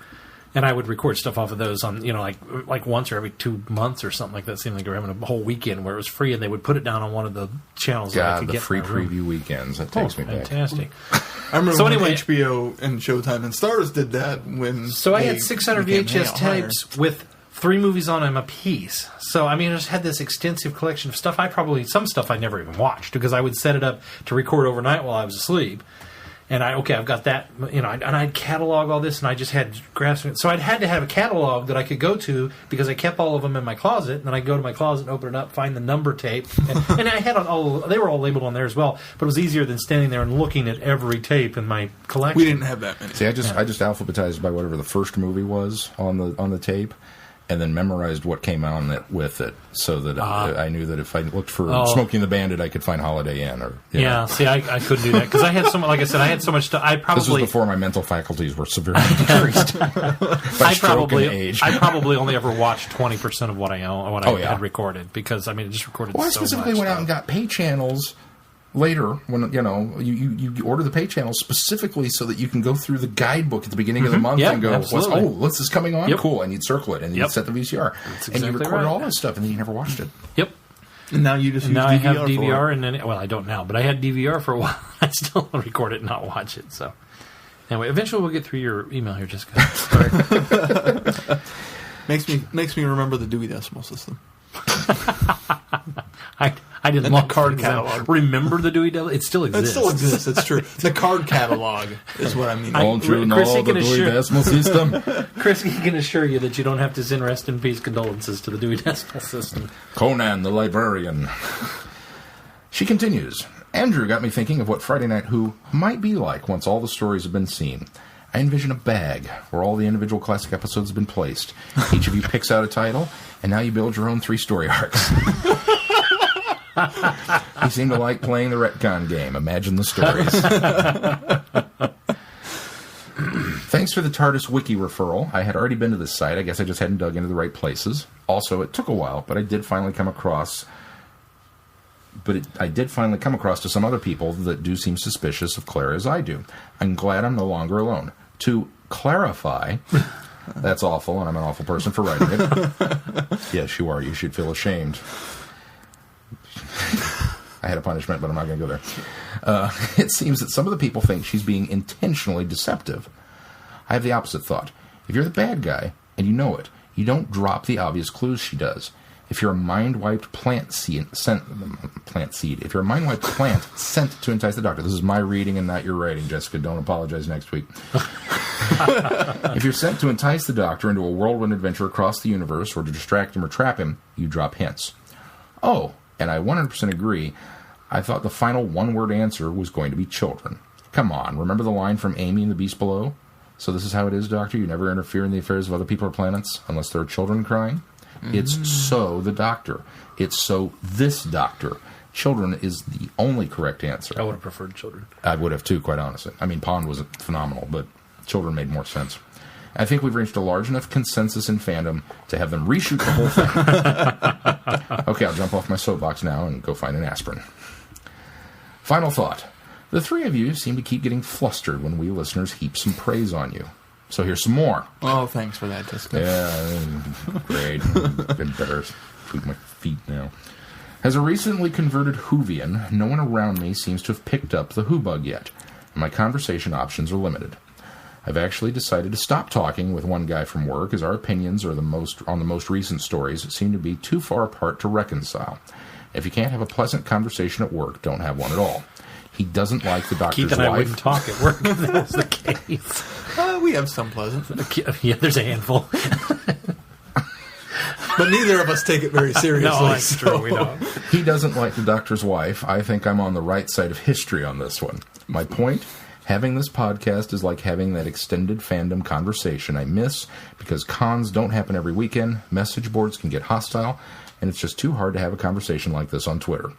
And I would record stuff off of those on, like once or every 2 months or something like that. It seemed like they were having a whole weekend where it was free, and they would put it down on one of the channels that I could get. free preview weekends. That takes me back. Fantastic. I remember when HBO and Showtime and Stars did that when... So I had 600 VHS tapes with 3 movies on them a piece. So, I mean, I just had this extensive collection of stuff. Some stuff I never even watched because I would set it up to record overnight while I was asleep. And I've got that, and I'd catalog all this, and I just had graphs. So I'd had to have a catalog that I could go to because I kept all of them in my closet. And then I'd go to my closet and open it up, find the number tape, and I had they were all labeled on there as well. But it was easier than standing there and looking at every tape in my collection. We didn't have that many. See, I just alphabetized by whatever the first movie was on the tape. And then memorized what came on it with it, so that I knew that if I looked for Smokey and the Bandit, I could find Holiday Inn. See, I couldn't do that because I had so much. Like I said, I had so much stuff. This was before my mental faculties were severely decreased by stroke and age. I probably only ever watched 20% of what I had recorded because I just recorded. Well, I specifically went out and got pay channels. Later, when you order the pay channel specifically so that you can go through the guidebook at the beginning of the month and go, what's this coming on? Yep. Cool, and you'd circle it and you'd set the VCR and you recorded all that stuff and then you never watched it. Yep. And now you just use DVR I have DVR and then I don't now, but I had DVR for a while. I still record it and not watch it. So anyway, eventually we'll get through your email here, Jessica. makes me remember the Dewey Decimal System. I didn't look card catalog. Remember the Dewey Decimal? It still exists. It still exists. It's true. The card catalog is what I mean. Don't you know the Dewey Decimal System? Chris can assure you that you don't have to send rest in peace condolences to the Dewey Decimal System. Conan the Librarian. She continues. Andrew got me thinking of what Friday Night Who might be like once all the stories have been seen. I envision a bag where all the individual classic episodes have been placed. Each of you picks out a title, and now you build your own 3 story arcs. You seem to like playing the retcon game. Imagine the stories. Thanks for the TARDIS wiki referral. I had already been to this site. I guess I just hadn't dug into the right places. Also, it took a while, but I did finally come across... to some other people that do seem suspicious of Clara as I do. I'm glad I'm no longer alone. To clarify... That's awful, and I'm an awful person for writing it. Yes, you are. You should feel ashamed. I had a punishment, but I'm not going to go there. It seems that some of the people think she's being intentionally deceptive. I have the opposite thought. If you're the bad guy, and you know it, you don't drop the obvious clues she does. If you're a mind-wiped plant seed, if you're a mind-wiped plant sent to entice the Doctor, this is my reading and not your writing, Jessica. Don't apologize next week. If you're sent to entice the Doctor into a whirlwind adventure across the universe, or to distract him or trap him, you drop hints. Oh, and I 100% agree. I thought the final one-word answer was going to be children. Come on, remember the line from Amy in The Beast Below? So this is how it is, Doctor? You never interfere in the affairs of other people or planets unless there are children crying? It's so the Doctor. It's so this Doctor. Children is the only correct answer. I would have preferred children. I would have too, quite honestly. I mean, Pond was phenomenal, but children made more sense. I think we've reached a large enough consensus in fandom to have them reshoot the whole thing. Okay, I'll jump off my soapbox now and go find an aspirin. Final thought. The 3 of you seem to keep getting flustered when we listeners heap some praise on you. So here's some more. Oh, thanks for that, Jessica. Yeah, great. Embarrassed. Tweak my feet now. As a recently converted Whovian, no one around me seems to have picked up the Who bug yet, and my conversation options are limited. I've actually decided to stop talking with one guy from work, as our opinions on the most recent stories seem to be too far apart to reconcile. If you can't have a pleasant conversation at work, don't have one at all. He doesn't like the doctor's Keith and I wife. wouldn't talk at work if that was the case. We have some pleasant. Yeah, there's a handful. But neither of us take it very seriously. No, that's true. We don't. He doesn't like the doctor's wife. I think I'm on the right side of history on this one. My point, having this podcast is like having that extended fandom conversation I miss because cons don't happen every weekend, message boards can get hostile, and it's just too hard to have a conversation like this on Twitter.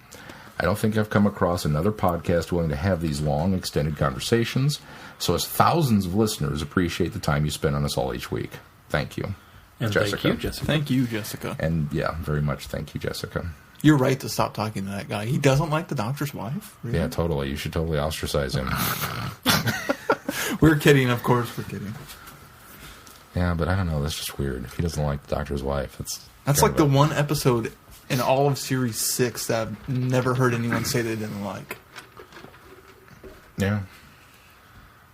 I don't think I've come across another podcast willing to have these long, extended conversations, so as thousands of listeners appreciate the time you spend on us all each week. Thank you, And Jessica. thank you, Jessica. Thank you, Jessica. And yeah, very much thank you, Jessica. You're right to stop talking to that guy. He doesn't like the doctor's wife. Really? Yeah, totally. You should totally ostracize him. We're kidding, of course. We're kidding. Yeah, but I don't know. That's just weird. If he doesn't like the doctor's wife, That's like the one episode in all of Series 6 that I've never heard anyone say they didn't like. Yeah.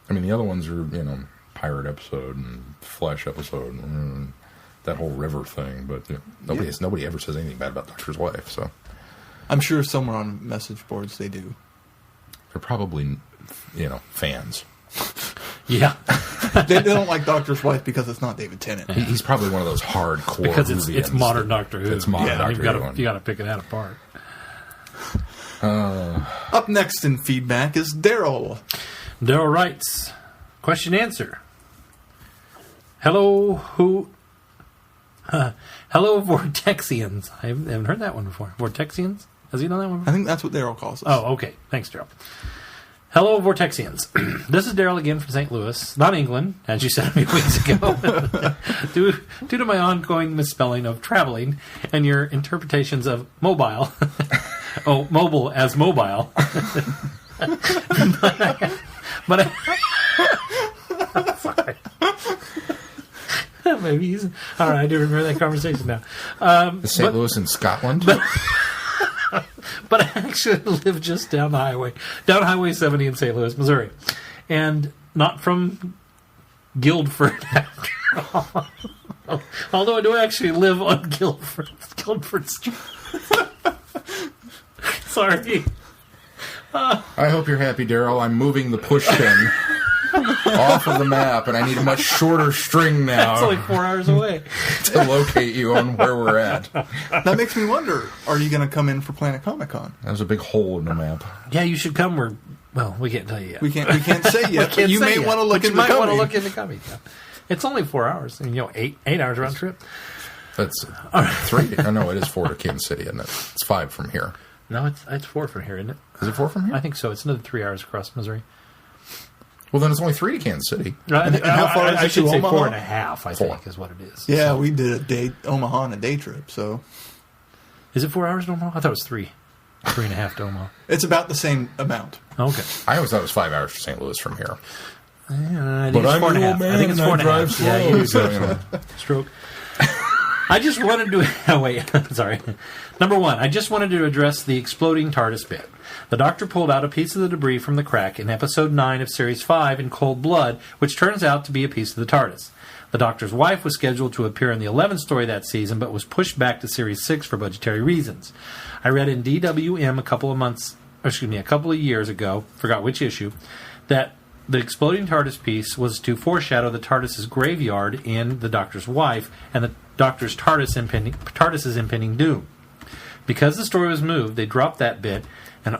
I mean, the other ones are, pirate episode and flesh episode and that whole river thing, but nobody ever says anything bad about Doctor's wife, so. I'm sure somewhere on message boards they do. They're probably, fans. Yeah. They don't like Doctor's wife because it's not David Tennant. He's probably one of those hardcore Because it's Whovians modern that- Doctor Who. It's modern Doctor Who. You got to pick that apart. Up next in feedback is Daryl. Daryl writes, question answer. Hello, hello, Vortexians. I haven't heard that one before. Vortexians? Has he done that one before? I think that's what Daryl calls us. Oh, okay. Thanks, Daryl. Hello, Vortexians. This is Daryl again from St. Louis, not England, as you said a few weeks ago. due to my ongoing misspelling of traveling and your interpretations of mobile. Mobile as mobile. but sorry. Maybe he's... All right, I do remember that conversation now. Is St. Louis in Scotland? But I actually live just down the highway, down Highway 70 in St. Louis, Missouri. And not from Guildford, after all. Although I do actually live on Guildford Street. Sorry. I hope you're happy, Daryl. I'm moving the pushpin off of the map, and I need a much shorter string now It's only 4 hours away. to locate you on where we're at. That makes me wonder, are you going to come in for Planet Comic-Con? There's a big hole in the map. Yeah, you should come. Well, we can't tell you yet. We can't say yet, but you may want to look into coming. You might want to coming. look into coming. Yeah. It's only 4 hours. 8 hours round trip. That's 3. Oh, no, it is 4 to Kansas City, isn't it? It's 5 from here. No, it's 4 from here, isn't it? Is it 4 from here? I think so. It's another 3 hours across Missouri. Well, then it's only 3 to Kansas City. And how far is I it should to say Omaha? 4.5, I 4. think, is what it is. Yeah, So- we did Omaha on a day trip, so Is it 4 hours to Omaha? I thought it was 3. 3.5 to Omaha. it's about the same amount. Okay. I always thought it was 5 hours to St. Louis from here. I think it's 4.5. I think it's 4.5. Yeah, you do. So, Stroke. I just wanted to... Oh, wait. Sorry. Number 1, I just wanted to address the exploding TARDIS bit. The Doctor pulled out a piece of the debris from the crack in Episode 9 of Series 5 in Cold Blood, which turns out to be a piece of the TARDIS. The Doctor's wife was scheduled to appear in the 11th story that season, but was pushed back to Series 6 for budgetary reasons. I read in DWM a couple of years ago, forgot which issue, that the exploding TARDIS piece was to foreshadow the TARDIS's graveyard in The Doctor's Wife and the Doctor's TARDIS's impending doom. Because the story was moved, they dropped that bit, and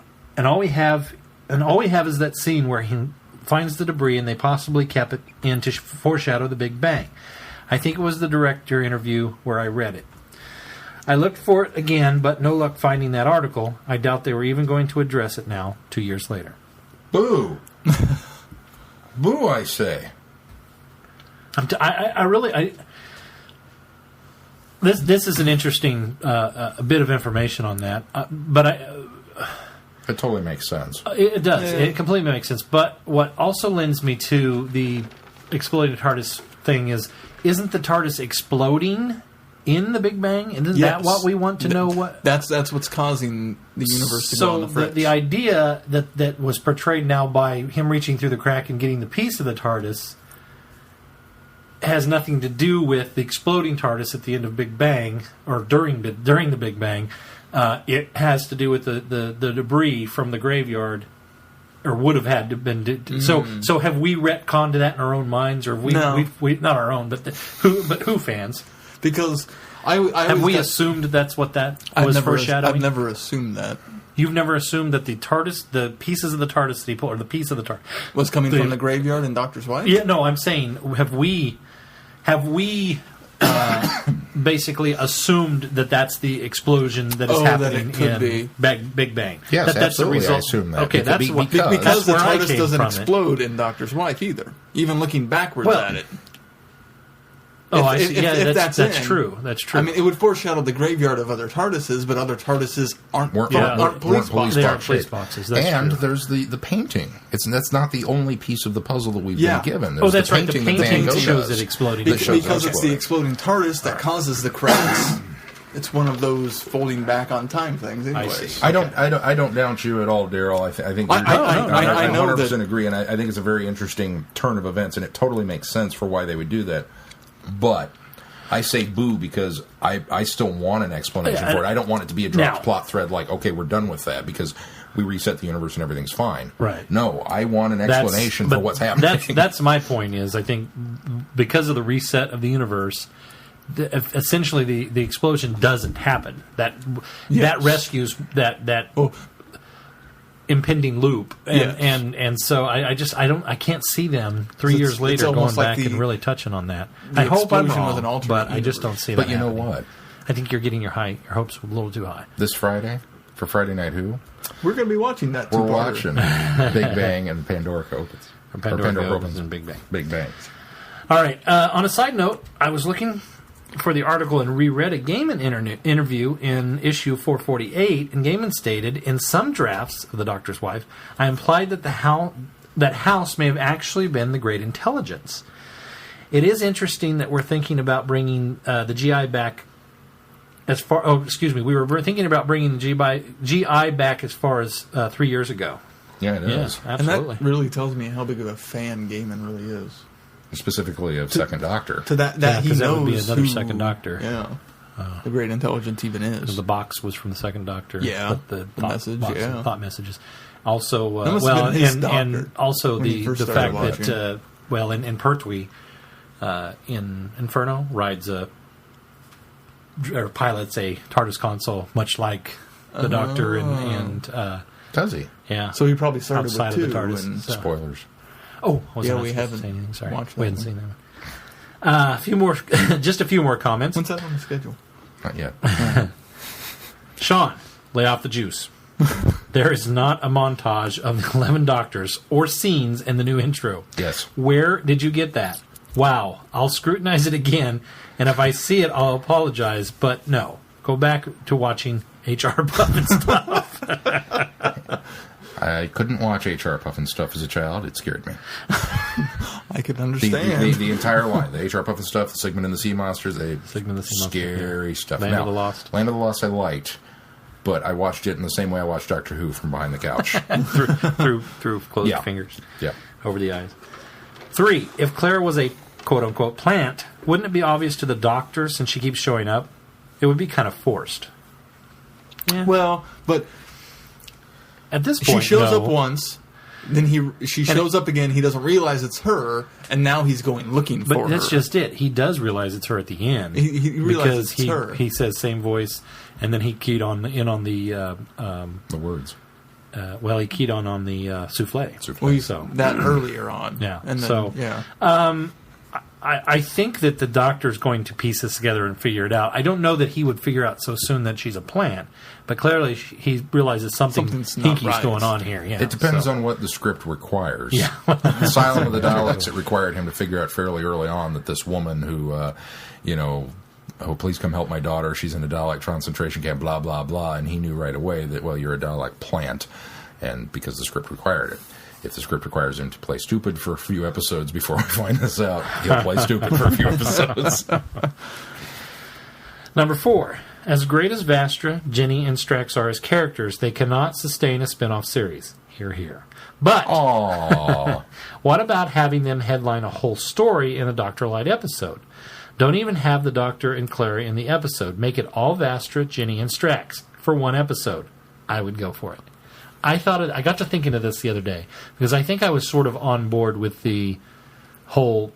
all we have is that scene where he finds the debris, and they possibly kept it in to foreshadow the Big Bang. I think it was the director interview where I read it. I looked for it again, but no luck finding that article. I doubt they were even going to address it now, 2 years later. boo. Boo, I say. This is an interesting bit of information on that, but It totally makes sense. it does. It completely makes sense. But what also lends me to the exploding TARDIS thing isn't the TARDIS exploding in the Big Bang? Isn't that what we want to know? What that's what's causing the universe to go on the fritz. So the idea that was portrayed now by him reaching through the crack and getting the piece of the TARDIS has nothing to do with the exploding TARDIS at the end of Big Bang or during the Big Bang. It has to do with the debris from the graveyard, or would have had to been. So have we retconned that in our own minds, or we not our own, but who fans? Because I have we assumed that's what that was foreshadowing? I've never assumed that. You've never assumed that the TARDIS, the pieces of the TARDIS that he pulled, or the piece of the TARDIS was coming from the graveyard in Doctor's Wife? Yeah, no, I'm saying have we basically assumed that that's the explosion that is happening in Big Bang? Yes, that's absolutely. the result. I assume that. Okay, because the TARDIS doesn't explode in Doctor's Wife either. Even looking backwards at it. Oh, I see. Yeah, that's true. That's true. I mean, it would foreshadow the graveyard of other TARDISes, but other TARDIses aren't police boxes. They aren't police boxes. And there's the painting. That's not the only piece of the puzzle that we've been given. There's that's right. The painting shows it exploding. Because it's the exploding TARDIS that causes the cracks. It's one of those folding back on time things. Anyways, I don't doubt you at all, Daryl. I think I 100% agree, and I think it's a very interesting turn of events, and it totally makes sense for why they would do that. But I say boo because I still want an explanation for it. I don't want it to be a dropped plot thread like, okay, we're done with that because we reset the universe and everything's fine. Right. No, I want an explanation for what's happening. That's my point is I think because of the reset of the universe, essentially the explosion doesn't happen. That rescues that impending loop, and so I can't see them 3 years later going back and really touching on that. I hope I'm wrong, but I just don't see that. But you know what? I think you're getting your hopes a little too high. This Friday for Friday Night Who? We're going to be watching that. We're watching Big Bang and Pandora opens. Pandora opens and Big Bang. Big Bang. All right. On a side note, I was looking for the article and reread a Gaiman interview in issue 448, and Gaiman stated, in some drafts of The Doctor's Wife, I implied that that House may have actually been the Great Intelligence. It is interesting that we're thinking about bringing the GI back as far... Oh, excuse me. We were thinking about bringing the GI back as far as 3 years ago. Yeah, it is. Absolutely. And that really tells me how big of a fan Gaiman really is. Specifically of Second Doctor. To that he knows that would be another Second Doctor. Yeah. The Great Intelligence even is. The box was from the Second Doctor. Yeah. The thought messages. Also, and also the fact that, in Pertwee, in Inferno, rides or pilots a TARDIS console, much like the Doctor and does he? Yeah. So he probably started outside with of the TARDIS. And spoilers. Oh, we haven't seen anything. Sorry, watched we hadn't seen that. A few more, just a few more comments. When's that on the schedule? Not yet. Shaun, lay off the juice. There is not a montage of the 11 Doctors or scenes in the new intro. Yes. Where did you get that? Wow. I'll scrutinize it again, and if I see it, I'll apologize. But no, go back to watching H.R. Puffin stuff. I couldn't watch H.R. Puffin stuff as a child. It scared me. I could understand. The entire line. The H.R. Puffin stuff, the Sigmund and the Sea Monsters, scary stuff. Land of the Lost. Land of the Lost I liked, but I watched it in the same way I watched Doctor Who from behind the couch. through closed fingers. Yeah. Over the eyes. 3. If Clara was a quote-unquote plant, wouldn't it be obvious to the Doctor since she keeps showing up? It would be kind of forced. Yeah. Well, but... At this point, she shows up once, then she shows up again, he doesn't realize it's her, and now he's going looking for her. But that's just it. He does realize it's her at the end. He realizes it's her. He says same voice, and then he keyed on the words. He keyed on the souffle. Well, that earlier on. Yeah. And then, I think that the Doctor's going to piece this together and figure it out. I don't know that he would figure out so soon that she's a plant, but clearly he realizes something's hinky's going on here. Yeah, it depends on what the script requires. Yeah. Asylum of the Daleks, it required him to figure out fairly early on that this woman who, oh, please come help my daughter, she's in a Dalek concentration camp, blah, blah, blah, and he knew right away that, well, you're a Dalek plant, and because the script required it. if the script requires him to play stupid for a few episodes before we find this out, he'll play stupid for a few episodes. Number 4. As great as Vastra, Ginny, and Strax are as characters, they cannot sustain a spin-off series. Hear, hear. But what about having them headline a whole story in a Dr. Light episode? Don't even have the Doctor and Clara in the episode. Make it all Vastra, Ginny, and Strax for one episode. I would go for it. I got to thinking of this the other day because I think I was sort of on board with the whole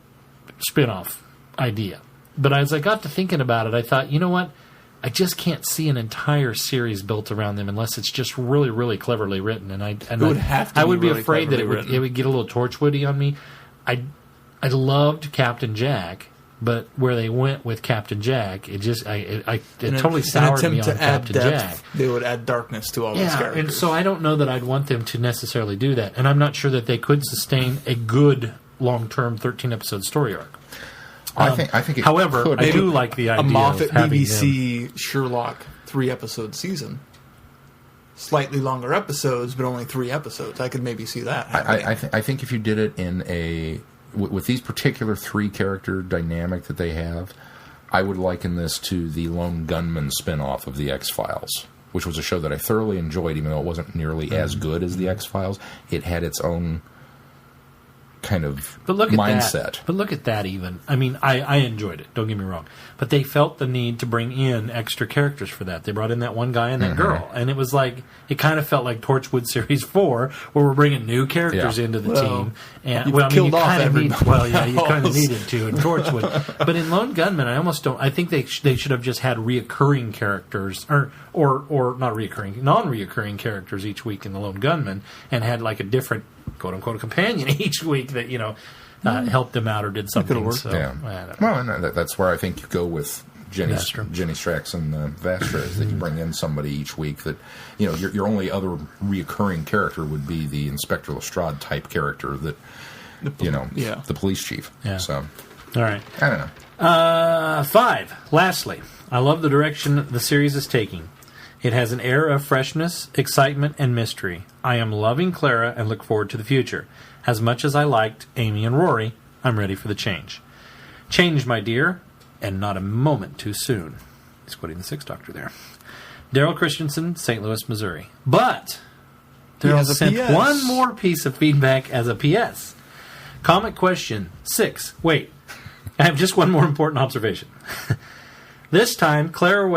spin-off idea. But as I got to thinking about it, I thought, you know what? I just can't see an entire series built around them unless it's just really, really cleverly written. And I would be afraid that it would get a little Torchwoody on me. I loved Captain Jack, but where they went with Captain Jack, it totally soured me on Captain Jack. They would add darkness to all those characters. And so I don't know that I'd want them to necessarily do that. And I'm not sure that they could sustain a good long-term 13-episode story arc. I think. However, I do like the idea a Moffat of having BBC Sherlock 3-episode season. Slightly longer episodes, but only 3 episodes. I could maybe see that happening. I think if you did it in with these particular 3-character dynamic that they have, I would liken this to the Lone Gunman spinoff of the X-Files, which was a show that I thoroughly enjoyed, even though it wasn't nearly as good as the X-Files. It had its own kind of mindset. But look at that even. I mean, I enjoyed it, don't get me wrong. But they felt the need to bring in extra characters for that. They brought in that one guy and that girl. And it was like, it kind of felt like Torchwood Series 4, where we're bringing new characters into the team. And you kind of needed to in Torchwood. But in Lone Gunman, I almost don't. I think they should have just had reoccurring characters, or not reoccurring, non-reoccurring characters each week in the Lone Gunman, and had like a different quote-unquote companion each week that, helped them out or did something. So, well, and that's where I think you go with Jenny Strax and Vastra, is that you bring in somebody each week that, your only other reoccurring character would be the Inspector Lestrade type character that, the police chief. Yeah. So, all right. I don't know. 5. Lastly, I love the direction the series is taking. It has an air of freshness, excitement, and mystery. I am loving Clara and look forward to the future. As much as I liked Amy and Rory, I'm ready for the change. Change, my dear, and not a moment too soon. He's quoting the 6th Doctor there. Daryl Christensen, St. Louis, Missouri. But Daryl sent one more piece of feedback as a PS. Comment question 6. Wait, I have just one more important observation. This time, Clara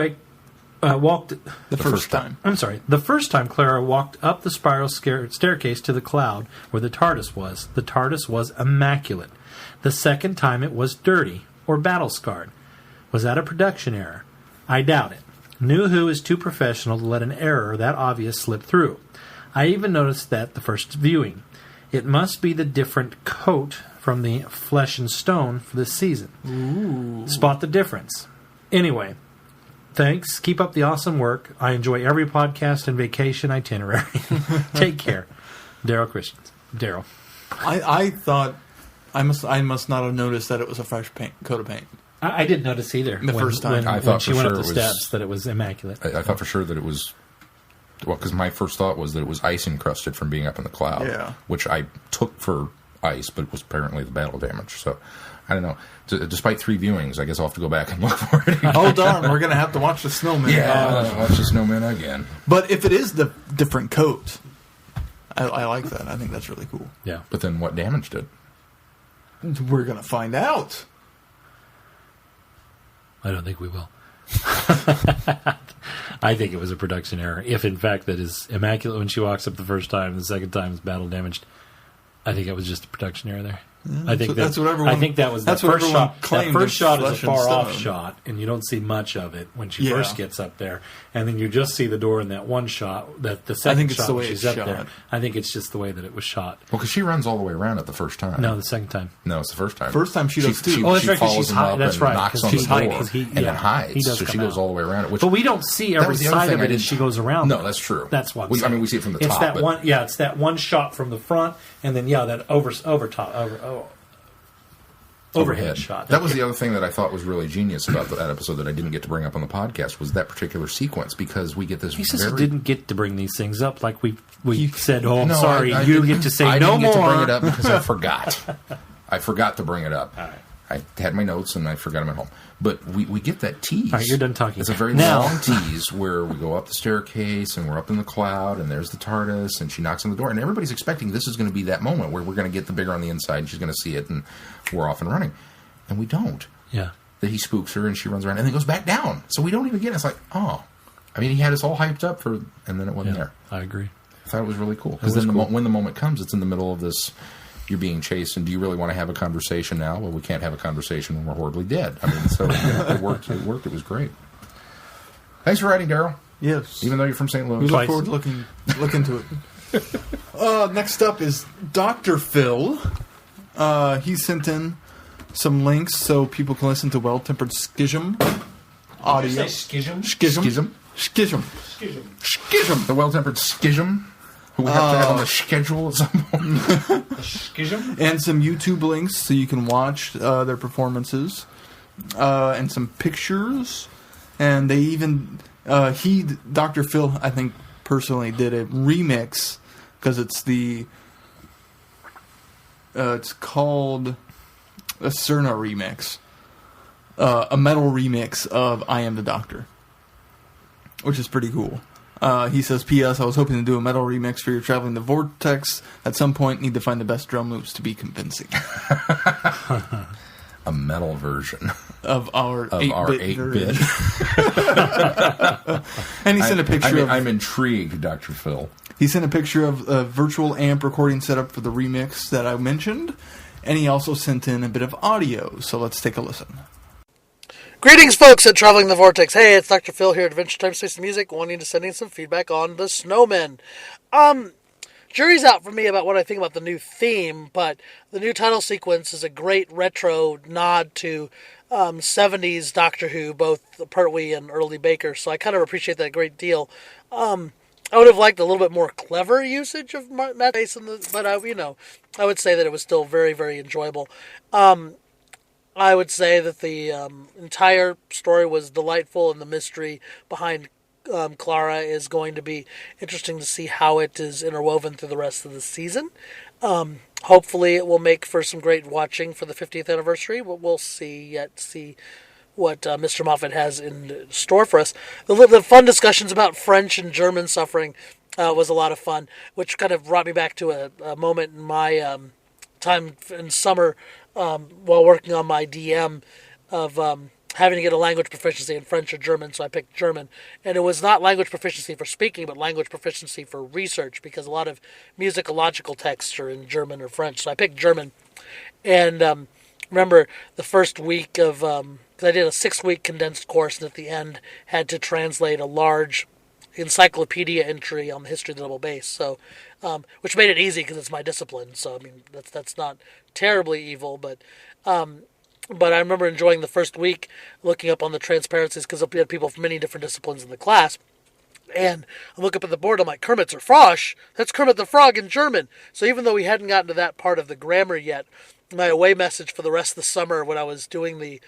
walked the first time. I'm sorry. The first time Clara walked up the spiral staircase to the cloud where the TARDIS was immaculate. The second time it was dirty or battle-scarred. Was that a production error? I doubt it. New Who is too professional to let an error that obvious slip through. I even noticed that the first viewing. It must be the different coat from the Flesh and Stone for this season. Ooh. Spot the difference. Anyway, thanks. Keep up the awesome work. I enjoy every podcast and vacation itinerary. Take care. Daryl Christians. Daryl. I thought I must not have noticed that it was a fresh coat of paint. I didn't notice either. The first time. When she went up the steps, that it was immaculate. I thought for sure that it was... Well, because my first thought was that it was ice encrusted from being up in the cloud, which I took for ice, but it was apparently the battle damage. So, I don't know. Despite 3 viewings, I guess I'll have to go back and look for it again. Oh, darn. We're going to have to watch the Snowman. Yeah, watch the Snowman again. But if it is the different coat, I like that. I think that's really cool. Yeah. But then what damaged it? We're going to find out. I don't think we will. I think it was a production error. If, in fact, that is immaculate when she walks up the first time, the second time is battle damaged, I think it was just a production error there. I think that's what everyone. I think that was that's the first shot. That first shot is a far off shot, and you don't see much of it when she first gets up there, and then you just see the door in that one shot. That the second shot when she's up there. I think it's just the way that it was shot. Well, because she runs all the way around it the first time. No, the second time. No, it's the first time. First time she does too. Oh, that's right. Because she's high. That's right. Knocks on the door and then hides. So she goes all the way around it. But we don't see every side of it as she goes around. No, that's true. That's what I mean, we see it from the top. It's that one. Yeah, it's that one shot from the front, and then that over overhead shot. That was the other thing that I thought was really genius about that episode that I didn't get to bring up on the podcast was that particular sequence, because we get this He says he didn't get to bring these things up, like we said, oh, I'm No, sorry, I you didn't- get to say I no didn't more. get to bring it up because I forgot. I forgot to bring it up. All right. I had my notes and I forgot them at home. But we get that tease. All right, you're done talking. It's a very Now. long tease where we go up the staircase and we're up in the cloud and there's the TARDIS and she knocks on the door and everybody's expecting this is going to be that moment where we're going to get the bigger on the inside and she's going to see it and we're off and running. And we don't. Yeah. That he spooks her and she runs around and then goes back down. So we don't even get it. It's like, oh. I mean, he had us all hyped up for, and then it wasn't there. I agree. I thought it was really cool. Because then when the moment comes, it's in the middle of this, you're being chased, and do you really want to have a conversation now? Well, we can't have a conversation when we're horribly dead. I mean, so it worked. It worked. It was great. Thanks for writing, Daryl. Yes. Even though you're from St. Louis. We look Twice. forward to look into it. Next up is Dr. Phil. He sent in some links so people can listen to Well-Tempered Schism audio. Schism? Schism. Schism. Schism. The Well-Tempered Schism, who we have to have on the schedule at some point. Schism? And some YouTube links so you can watch their performances. And some pictures. And they even... Dr. Phil, I think, personally did a remix because it's the... it's called a Cerna remix. A metal remix of I Am the Doctor. Which is pretty cool. He says, P.S. I was hoping to do a metal remix for your Traveling the Vortex. At some point, need to find the best drum moves to be convincing. A metal version Of our 8-bit 8-bit. version. And he sent a picture of... I'm intrigued, Dr. Phil. He sent a picture of a virtual amp recording setup for the remix that I mentioned. And he also sent in a bit of audio. So let's take a listen. Greetings, folks at Traveling the Vortex. Hey, it's Dr. Phil here at Adventure Time Space and Music, wanting to send in some feedback on the Snowmen. Jury's out for me about what I think about the new theme, but the new title sequence is a great retro nod to 70s Doctor Who, both Pertwee and Early Baker, so I kind of appreciate that a great deal. I would have liked a little bit more clever usage of Matt Mason, but I would say that it was still very, very enjoyable. I would say that the entire story was delightful, and the mystery behind Clara is going to be interesting to see how it is interwoven through the rest of the season. Hopefully it will make for some great watching for the 50th anniversary, but we'll see what Mr. Moffat has in store for us. The fun discussions about French and German suffering was a lot of fun, which kind of brought me back to a moment in my time in summer while working on my DM of having to get a language proficiency in French or German, so I picked German. And it was not language proficiency for speaking, but language proficiency for research, because a lot of musicological texts are in German or French, so I picked German. And remember the first week of... I did a 6-week condensed course, and at the end had to translate a large encyclopedia entry on the history of the double bass, so which made it easy because it's my discipline. So I mean that's not terribly evil, but I remember enjoying the first week looking up on the transparencies because we had people from many different disciplines in the class. And I look up at the board, I'm like, Kermit's or Frosch? That's Kermit the Frog in German. So even though we hadn't gotten to that part of the grammar yet, my away message for the rest of the summer when I was doing the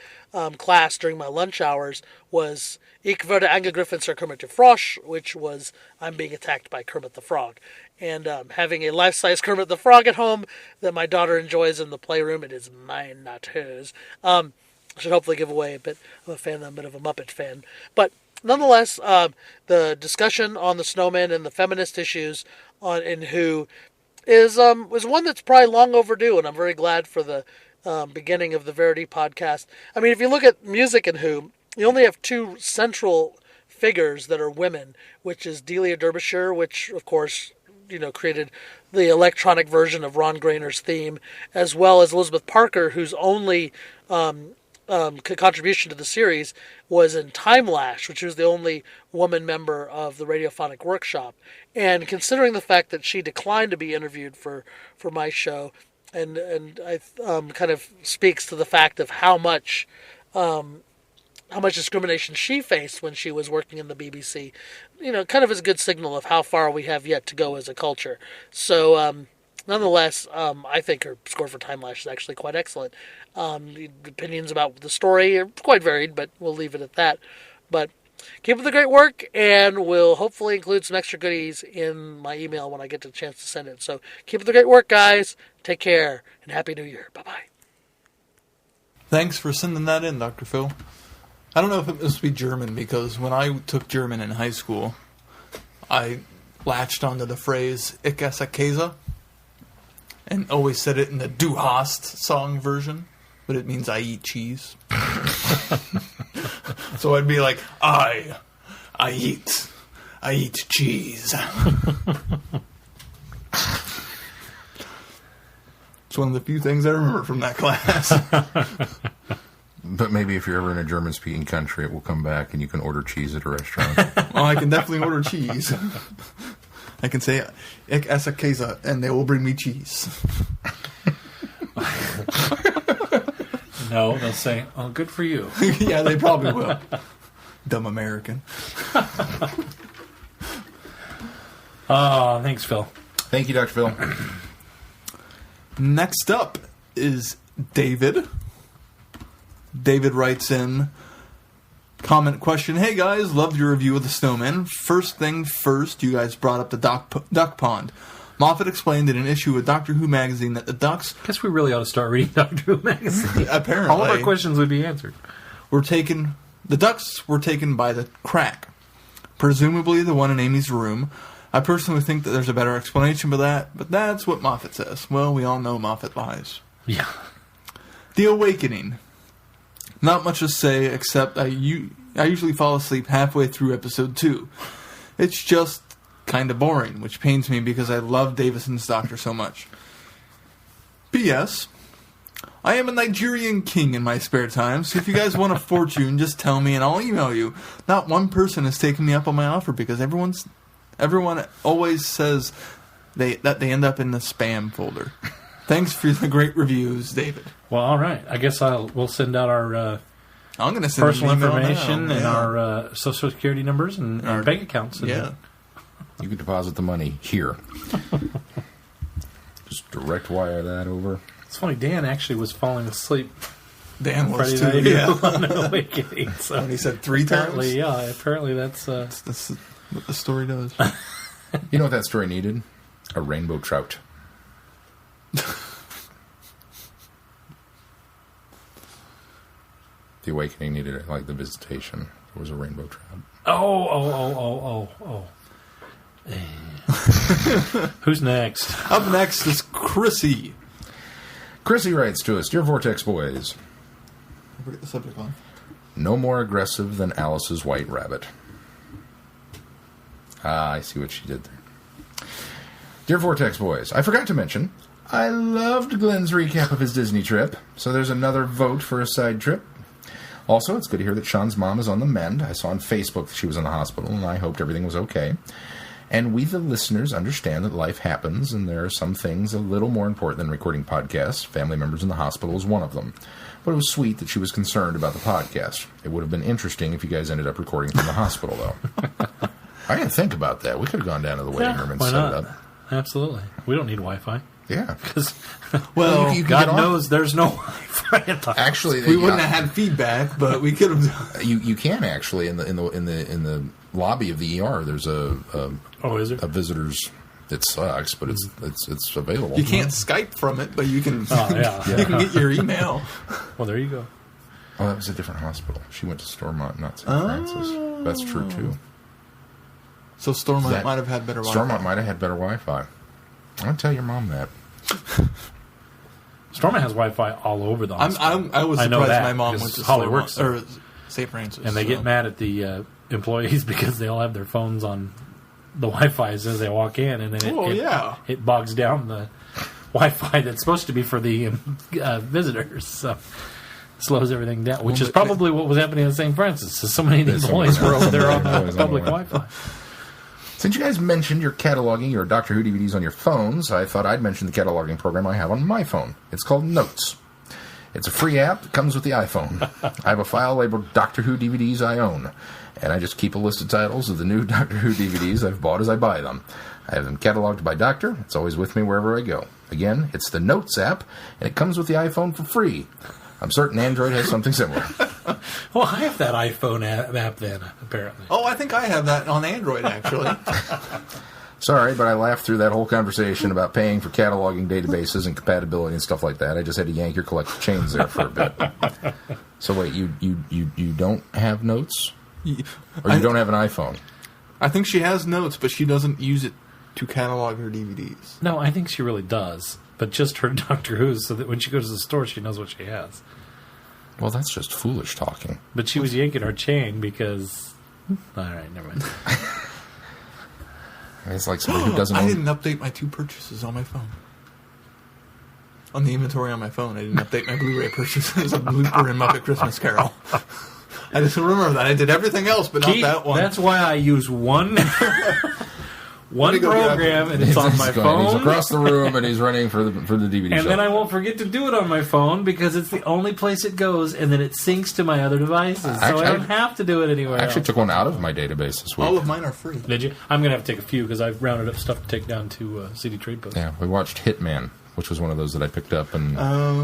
class during my lunch hours was Ich werde angegriffen, Sir Kermit der Frosch, which was I'm being attacked by Kermit the Frog. And having a life-size Kermit the Frog at home that my daughter enjoys in the playroom, it is mine, not hers. Should hopefully give away a bit. I'm a bit of a Muppet fan. But nonetheless, the discussion on the snowman and the feminist issues in Who was one that's probably long overdue, and I'm very glad for the beginning of the Verity podcast. I mean, if you look at music in Who, you only have two central figures that are women, which is Delia Derbyshire, which, of course, created the electronic version of Ron Grainer's theme, as well as Elizabeth Parker, whose only contribution to the series was in Time Lash, which was the only woman member of the Radiophonic Workshop. And considering the fact that she declined to be interviewed for my show, and I kind of speaks to the fact of how much discrimination she faced when she was working in the BBC, kind of is a good signal of how far we have yet to go as a culture. So nonetheless, I think her score for Time Lash is actually quite excellent. The opinions about the story are quite varied, but we'll leave it at that. But keep up the great work, and we'll hopefully include some extra goodies in my email when I get the chance to send it. So keep up the great work, guys. Take care, and Happy New Year. Bye-bye. Thanks for sending that in, Dr. Phil. I don't know if it must be German, because when I took German in high school, I latched onto the phrase Ich esse Käse and always said it in the Du hast song version, but it means I eat cheese. So I'd be like, I eat cheese. It's one of the few things I remember from that class. But maybe if you're ever in a German-speaking country, it will come back and you can order cheese at a restaurant. Well, I can definitely order cheese. I can say, Ich esse Käse, and they will bring me cheese. No, they'll say, oh, good for you. Yeah, they probably will. Dumb American. Oh, thanks, Phil. Thank you, Dr. Phil. Next up is David. David writes in, comment question, hey guys, loved your review of The Snowman. First thing first, you guys brought up the duck pond. Moffat explained in an issue of Doctor Who magazine that the ducks... I guess we really ought to start reading Doctor Who magazine. Apparently. All of our questions would be answered. The ducks were taken by the crack. Presumably the one in Amy's room. I personally think that there's a better explanation for that, but that's what Moffat says. Well, we all know Moffat lies. Yeah. The Awakening. Not much to say, except I usually fall asleep halfway through episode 2. It's just kind of boring, which pains me because I love Davison's Doctor so much. P.S. I am a Nigerian king in my spare time, so if you guys want a fortune, just tell me and I'll email you. Not one person has taken me up on my offer because everyone always says that they end up in the spam folder. Thanks for the great reviews, David. Well, all right. I guess we'll send out our I'm gonna send personal an email information now. and Yeah. our social security numbers and our bank accounts. Yeah. You can deposit the money here. Just direct wire that over. It's funny, Dan actually was falling asleep Dan was Friday too. night Yeah. on Awakening. So And he said 3 apparently, times. yeah, apparently that's... That's what the story does. You know what that story needed? A rainbow trout. The Awakening needed it, like the Visitation. There was a rainbow trout. Oh. Who's next? Up next is Chrissy. Chrissy writes to us, Dear Vortex Boys, I forget the subject line. no more aggressive than Alice's white rabbit. Ah, I see what she did there. Dear Vortex Boys, I forgot to mention, I loved Glenn's recap of his Disney trip, so there's another vote for a side trip. Also, it's good to hear that Shaun's mom is on the mend. I saw on Facebook that she was in the hospital, and I hoped everything was okay. And we, the listeners, understand that life happens, and there are some things a little more important than recording podcasts. Family members in the hospital is one of them. But it was sweet that she was concerned about the podcast. It would have been interesting if you guys ended up recording from the hospital, though. I didn't think about that. We could have gone down to the waiting room and why set not? it up. Absolutely. We don't need Wi-Fi. Yeah. Because, Well, you can God get on. knows there's no Wi-Fi at the Actually, we wouldn't have had feedback, but we could have. You can actually in the lobby of the ER. There's a Oh, is it? a visitor's. It sucks, but it's available. You can't Skype from it, but you can. Oh, yeah. You can get your email. Well, there you go. Oh, that was a different hospital. She went to Stormont, not St. Francis. That's true too. So Stormont might have had better Wi-Fi. Stormont might have had better Wi-Fi. I'll tell your mom that. Stormont has Wi-Fi all over the hospital. I was I know surprised that, my mom because went to Holly Stormont, works there. or St. Francis. And they get mad at the employees because they all have their phones on the Wi-Fi as they walk in, and then it bogs down the Wi-Fi that's supposed to be for the visitors. So slows everything down, which is probably what was happening in St. Francis. So many employees were over there on the public Wi-Fi. Since you guys mentioned you're cataloging your Doctor Who DVDs on your phones, I thought I'd mention the cataloging program I have on my phone. It's called Notes. It's a free app that comes with the iPhone. I have a file labeled Doctor Who DVDs I own, and I just keep a list of titles of the new Doctor Who DVDs I've bought as I buy them. I have them cataloged by Doctor. It's always with me wherever I go. Again, it's the Notes app, and it comes with the iPhone for free. I'm certain Android has something similar. Well, I have that iPhone app then, apparently. Oh, I think I have that on Android, actually. Sorry, but I laughed through that whole conversation about paying for cataloging databases and compatibility and stuff like that. I just had to yank your collective chains there for a bit. So wait, you don't have Notes? Or you don't have an iPhone? I think she has Notes, but she doesn't use it to catalog her DVDs. No, I think she really does. But just her Doctor Who's, so that when she goes to the store, she knows what she has. Well, that's just foolish talking. But she was yanking her chain because... All right, never mind. It's like somebody who doesn't I own... didn't update my 2 purchases on my phone. On the inventory on my phone, I didn't update my Blu-ray purchases of Blooper and Muppet Christmas Carol. I just remember that. I did everything else, but not that one. That's why I use one program, and it's on my phone. He's across the room, and he's running for the DVD and show. then I won't forget to do it on my phone, because it's the only place it goes, and then it syncs to my other devices, so I don't have to do it anywhere I actually else. took one out of my database this week. All of mine are free. Did you? I'm going to have to take a few, because I've rounded up stuff to take down to CD Trade Post. Yeah, we watched Hitman, which was one of those that I picked up and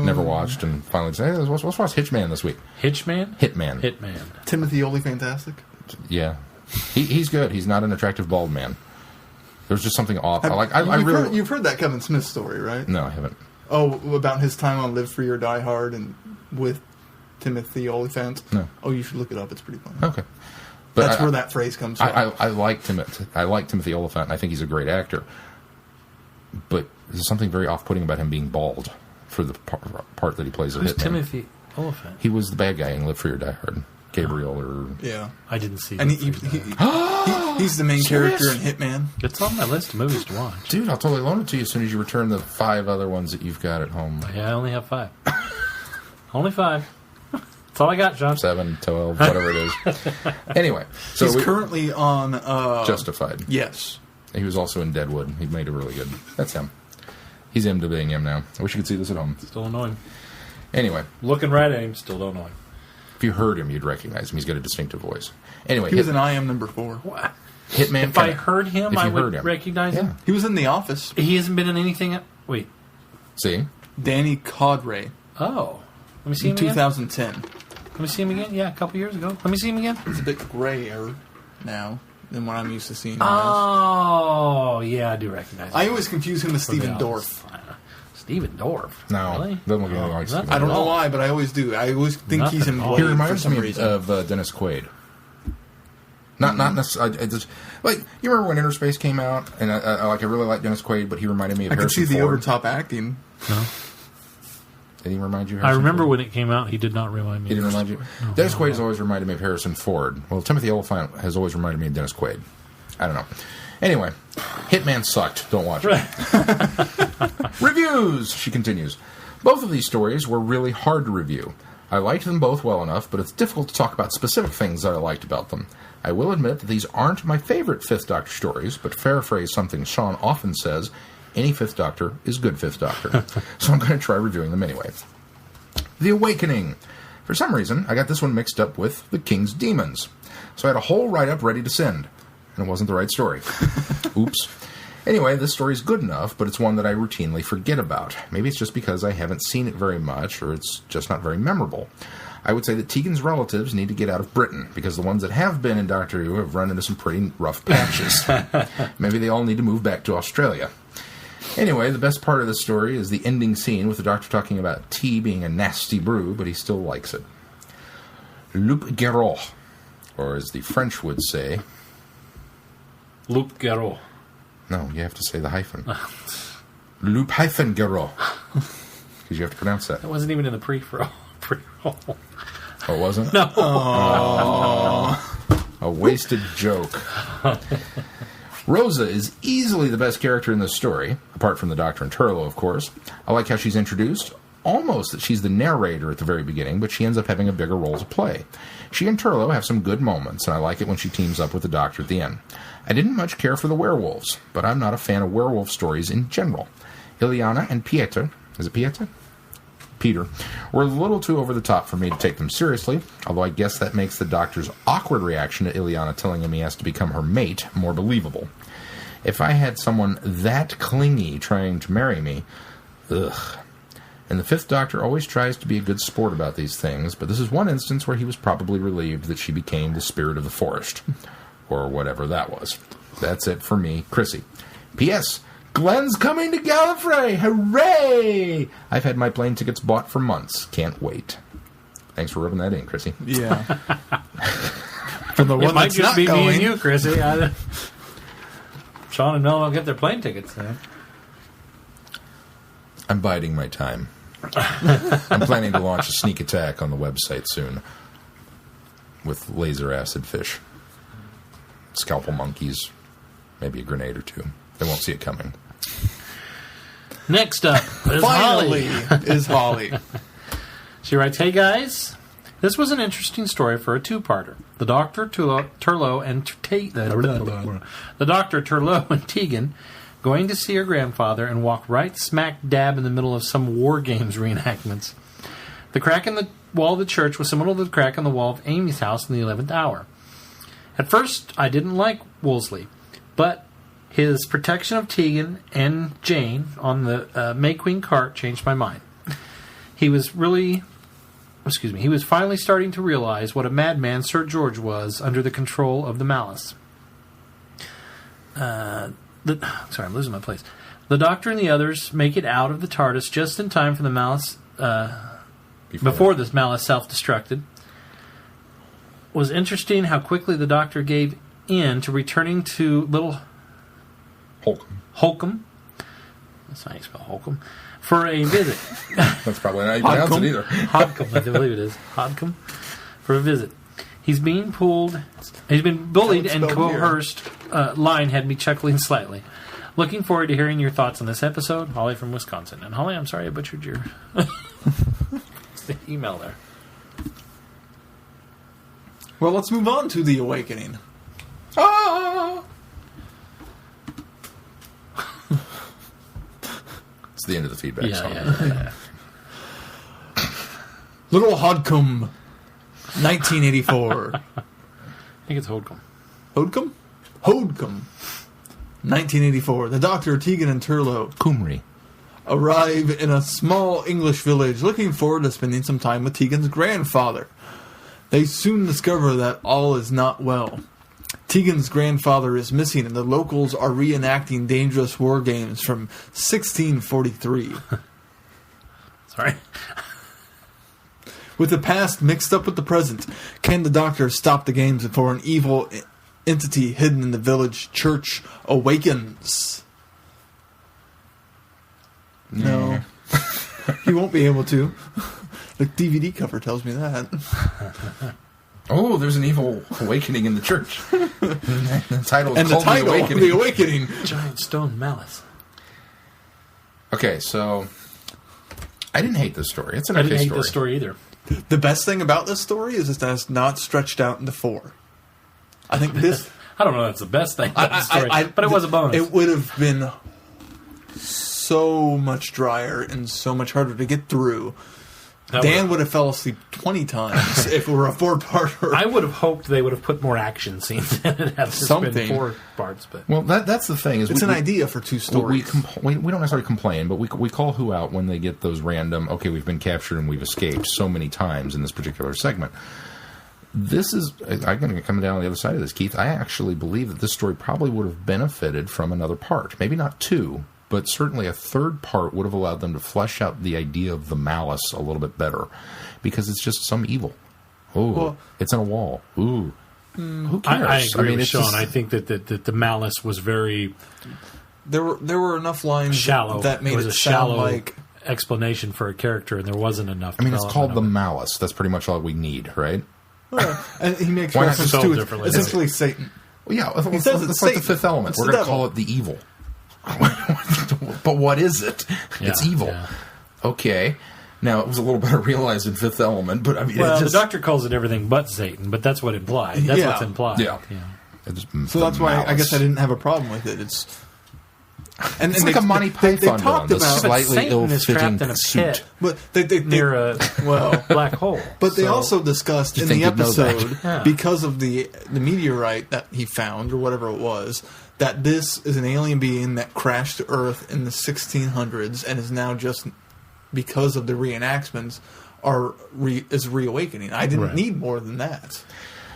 never watched, and finally said, hey, let's watch Hitman this week. Hitman? Hitman. Timothy Fantastic. Yeah. He's good. He's not an attractive bald man. There's just something off. You've heard that Kevin Smith story, right? No, I haven't. Oh, about his time on Live Free or Die Hard and with Timothy Olyphant? No. Oh, you should look it up. It's pretty funny. Okay. But That's where that phrase comes from. I like Timothy Olyphant, and I think he's a great actor. But there's something very off-putting about him being bald for the part that he plays. Who's Hitman. Timothy Olyphant? He was the bad guy in Live Free or Die Hard. Gabriel or... Yeah. I didn't see And it. he's the main character in Hitman. It's on my list of movies to watch. Dude, I'll totally loan it to you as soon as you return the 5 other ones that you've got at home. Yeah, I only have 5. Only 5. That's all I got, John. 7, 12, whatever it is. Anyway. So He's currently on... Justified. Yes. He was also in Deadwood. He made it really good. That's him. He's him to being him now. I wish you could see this at home. Still annoying. Anyway. Looking right at him, still don't know him. If you heard him, you'd recognize him. He's got a distinctive voice. Anyway. He was in I Am Number 4. What? Hitman. If I heard him, I would recognize him. He was in The Office. He hasn't been in anything... Wait. See? Danny Codray. Oh. Let me see him in again. 2010. Let me see him again. Yeah, a couple years ago. Let me see him again. It's a bit grayer now than what I'm used to seeing him as. Oh, yeah, I do recognize him. I always confuse him with Stephen Dorff. Stephen Dorff? No. Really? Doesn't look anything like Stephen I don't know Dorff. why, but I always do. I always think Nothing he's in at all. Blade He for reminds some me reason. of Dennis Quaid. Not necessarily. Like, you remember when Interspace came out, and I really liked Dennis Quaid, but he reminded me of I could Harrison see the Ford. over-top acting. No. Did he remind you of I Harrison remember Ford? when it came out, he did not remind me. He didn't remind you? No, Dennis Quaid has always reminded me of Harrison Ford. Well, Timothy Olyphant has always reminded me of Dennis Quaid. I don't know. Anyway, Hitman sucked. Don't watch it. Reviews, she continues. Both of these stories were really hard to review. I liked them both well enough, but it's difficult to talk about specific things that I liked about them. I will admit that these aren't my favorite Fifth Doctor stories, but to paraphrase something Shaun often says, any Fifth Doctor is good Fifth Doctor. So I'm going to try reviewing them anyway. The Awakening. For some reason, I got this one mixed up with The King's Demons. So I had a whole write-up ready to send. And it wasn't the right story. Oops. Anyway, this story is good enough, but it's one that I routinely forget about. Maybe it's just because I haven't seen it very much, or it's just not very memorable. I would say that Tegan's relatives need to get out of Britain, because the ones that have been in Doctor Who have run into some pretty rough patches. Maybe they all need to move back to Australia. Anyway, the best part of the story is the ending scene with the Doctor talking about tea being a nasty brew, but he still likes it. Loup Garou, or as the French would say... Loup Garou. No, you have to say the hyphen. Loup hyphen Garou. Because you have to pronounce that. That wasn't even in the pre-roll. Oh, it wasn't? No. A wasted joke. Rosa is easily the best character in this story, apart from the Doctor and Turlough, of course. I like how she's introduced. Almost that she's the narrator at the very beginning, but she ends up having a bigger role to play. She and Turlough have some good moments, and I like it when she teams up with the Doctor at the end. I didn't much care for the werewolves, but I'm not a fan of werewolf stories in general. Ileana and Pieter, is it Pieter? Peter, were a little too over the top for me to take them seriously, although I guess that makes the Doctor's awkward reaction to Ileana telling him he has to become her mate more believable. If I had someone that clingy trying to marry me, Ugh. And the Fifth Doctor always tries to be a good sport about these things, but this is one instance where he was probably relieved that she became the spirit of the forest. Or whatever that was. That's it for me, Chrissy. P.S. Glenn's coming to Gallifrey! Hooray! I've had my plane tickets bought for months. Can't wait. Thanks for rubbing that in, Chrissy. Yeah. For the one It might that's just not be going. me and you, Chrissy. Shaun and Mel don't get their plane tickets then. I'm biding my time. I'm planning to launch a sneak attack on the website soon. With laser acid fish. Scalpel monkeys. Maybe a grenade or two. They won't see it coming. Next up is Finally Holly. is Holly. She writes, "Hey guys, this was an interesting story for a two-parter. The Doctor, Turlough, and the Doctor, Turlough, and Tegan going to see her grandfather and walk right smack dab in the middle of some War Games reenactments. The crack in the wall of the church was similar to the crack in the wall of Amy's house in the 11th hour. At first, I didn't like Wolseley, but his protection of Tegan and Jane on the May Queen cart changed my mind. He was finally starting to realize what a madman Sir George was under the control of the Malice. Sorry, I'm losing my place. The Doctor and the others make it out of the TARDIS just in time for the Malice, before this Malice self-destructed. Was interesting how quickly the Doctor gave in to returning to Little Holcomb. That's how you spell Holcomb. For a visit. That's probably not how you pronounce it either. Hodcomb, I believe it is. Hodcomb. For a visit. He's been bullied and coerced. Line had me chuckling slightly. Looking forward to hearing your thoughts on this episode. Holly from Wisconsin. And Holly, I'm sorry I butchered your the email there. Well, let's move on to The Awakening. Ah! It's the end of the feedback song. Yeah. Little Hodcomb, 1984. I think it's Hodcomb. Hodcomb? Hodcomb. 1984. The Doctor, Tegan, and Turlough Cumry. arrive in a small English village looking forward to spending some time with Tegan's grandfather. They soon discover that all is not well. Tegan's grandfather is missing and the locals are reenacting dangerous war games from 1643. Sorry. With the past mixed up with the present, can the Doctor stop the games before an evil entity hidden in the village church awakens? No. He won't be able to. The DVD cover tells me that. Oh, there's an evil awakening in the church. The title And is the called title, The Awakening. The Awakening. Giant stone malice. Okay, so I didn't hate this story. It's an I okay didn't hate story. this story either. The best thing about this story is that it's not stretched out into 4. I think this... I don't know if that's the best thing about the story, but it was a bonus. It would have been so much drier and so much harder to get through. Dan would have fell asleep 20 times if it were a 4-parter. I would have hoped they would have put more action scenes in it had this been 4 parts. But Well, that's the thing. Is It's an idea for 2 stories. we don't necessarily complain, but we call who out when they get those random, okay, we've been captured and we've escaped so many times in this particular segment. This is, I'm going to come down on the other side of this, Keith. I actually believe that this story probably would have benefited from another part. Maybe not 2, but certainly a 3rd part would have allowed them to flesh out the idea of the malice a little bit better. Because it's just some evil. Oh, Well, it's in a wall. Ooh. Who cares? I agree with it's Shaun. just- I think that the malice was very There were enough lines shallow. that made it was it a sound shallow like... explanation for a character, and there wasn't enough. I mean, it's called the development malice. That's pretty much all we need, right? And he makes Why not reference just to spell it. differently? Essentially Satan. Well, yeah, He says that's it's like the Satan. 5th element. It's We're the going to devil. call it the evil. But what is it? It's Yeah, evil. yeah. Okay. Now, it was a little better realized in 5th element, but I mean, Well, it just... the Doctor calls it everything but Satan, but that's what implied. That's Yeah. what's implied. Yeah. So that's why I guess I didn't have a problem with it. It's It's like a Monty Python they talked villain, the about But slightly Satan is trapped ill-fitting in a suit. pit but they near a well, black hole. but they So- also discussed You in the think you'd know that. episode Yeah. because of the meteorite that he found or whatever it was that this is an alien being that crashed to Earth in the 1600s and is now just, because of the reenactments, is reawakening. I didn't need more than that.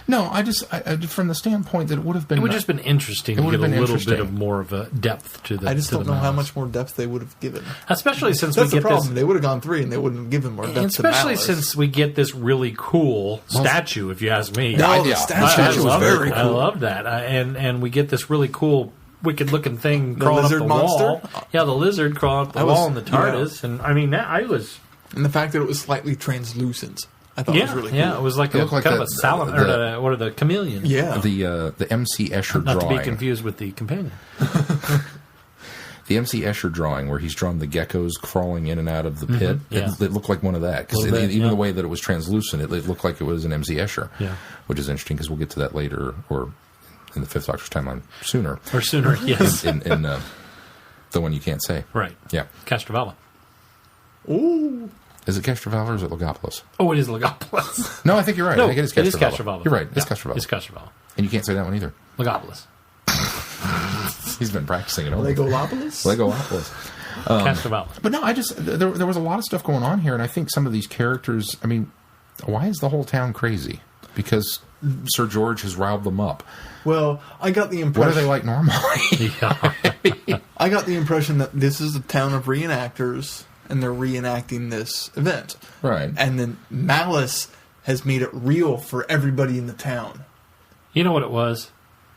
No, I from the standpoint that it would have been... It would have just been interesting to get a little bit of more of a depth to the... I just don't know how much more depth they would have given. Especially since That's we get the problem. this... They would have gone 3 and they wouldn't have given more depth especially to Malice. since we get this really cool statue, if you ask me. No, the statue was very cool. I love that. And we get this really cool... wicked-looking thing the crawling up lizard the monster? wall. Yeah, the lizard crawling up the wall in the TARDIS. And, I mean, I was... And the fact that it was slightly translucent, I thought was really cool. Yeah, it was like kind of a salamander, what are the chameleon? Yeah. The M.C. Escher Not drawing. to be confused with the companion. The M.C. Escher drawing, where he's drawn the geckos crawling in and out of the pit, it looked like one of that. Because even the way that it was translucent, it looked like it was an M.C. Escher, which is interesting because we'll get to that later, or in the Fifth Doctor's timeline sooner. Or sooner, yes. in the one you can't say. Right. Yeah. Castrovalva. Ooh. Is it Castrovalva or is it Logopolis? Oh, it is Logopolis. No, I think you're right. No, I think it is Castrovalva. It is Castrovalva. You're right. It's Castrovalva. It's Castrovalva. And you can't say that one either. Logopolis. He's been practicing it all. Legolopolis? Legolopolis. Castrovalva. But no, there was a lot of stuff going on here, and I think some of these characters, I mean, why is the whole town crazy? Because Sir George has riled them up. Well, I got the impression... What are they like normally? I got the impression that this is a town of reenactors, and they're reenacting this event. Right. And then Malice has made it real for everybody in the town. You know what it was?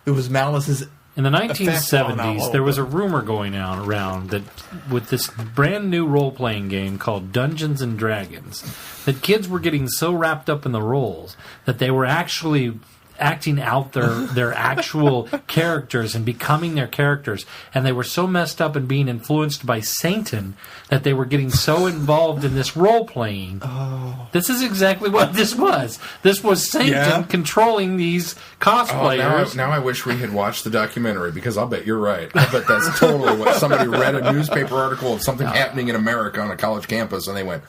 It was Malice's... In the 1970s, there was a rumor going around that with this brand new role-playing game called Dungeons and Dragons, that kids were getting so wrapped up in the roles that they were actually acting out their actual characters and becoming their characters, and they were so messed up and being influenced by Satan that they were getting so involved in this role-playing. Oh. This is exactly what this was. This was Satan controlling these cosplayers. Now I wish we had watched the documentary, because I'll bet you're right. I bet that's totally what somebody read a newspaper article of something happening in America on a college campus, and they went,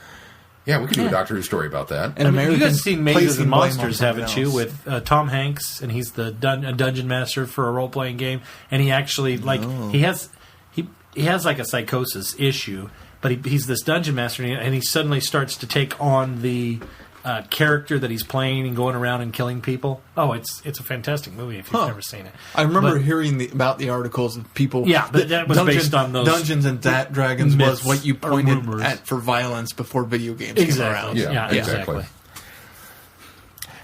yeah, we could do a Doctor Who story about that. And you guys seen Mazes and Monsters, haven't else. you? With Tom Hanks, and he's the dungeon master for a role playing game, and he actually he has like a psychosis issue, but he's this dungeon master, and he suddenly starts to take on the character that he's playing and going around and killing people. Oh, it's a fantastic movie if you've never seen it. I remember hearing about the articles of people. Yeah, but that was based on those Dungeons and Dragons myths was what you pointed rumors. at for violence before video games came around. Yeah, exactly.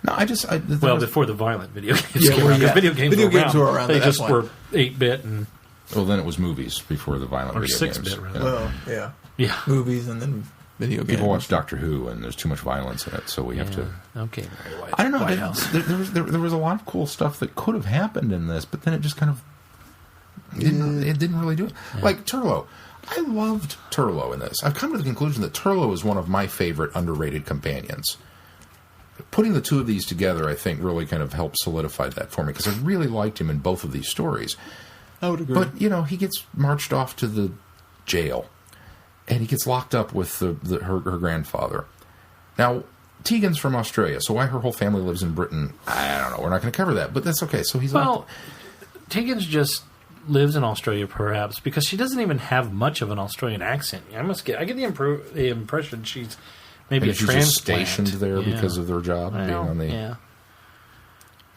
No, Before the violent video games Yeah, came around. yeah. Video games were around. They at that just point. were 8-bit and... Well, then it was movies before the violent Or video 6-bit, games. rather. Well, yeah. Movies and then video games. People watch Doctor Who, and there's too much violence in it, so we have to... Okay, I don't know. White House. There was a lot of cool stuff that could have happened in this, but then it just kind of... It didn't really do it. Yeah. Like Turlo. I loved Turlo in this. I've come to the conclusion that Turlo is one of my favorite underrated companions. Putting the two of these together, I think, really kind of helped solidify that for me, because I really liked him in both of these stories. I would agree. But, he gets marched off to the jail, and he gets locked up with her grandfather. Now, Tegan's from Australia, so why her whole family lives in Britain, I don't know. We're not going to cover that, but that's okay. So he's Tegan's just lives in Australia, perhaps, because she doesn't even have much of an Australian accent. I get the impression she's maybe she's just stationed there because of their job, being on the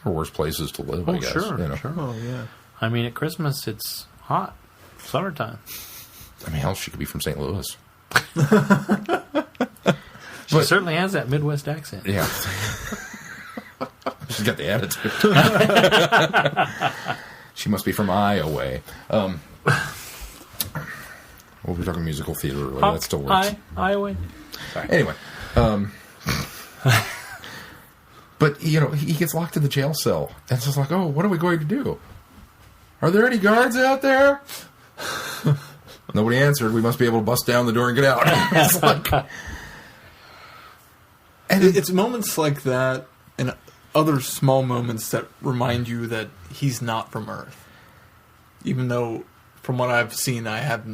or worst places to live. I guess. Sure. Oh, yeah. I mean, at Christmas it's hot, summertime. I mean, hell, she could be from St. Louis. She certainly has that Midwest accent. Yeah. She's got the attitude. She must be from Iowa. We'll be talking musical theater earlier. That still works. Iowa. Anyway. But, he gets locked in the jail cell. And it's just like, oh, what are we going to do? Are there any guards out there? Nobody answered. We must be able to bust down the door and get out. It's like... And it's moments like that and other small moments that remind you that he's not from Earth. Even though, from what I've seen, I have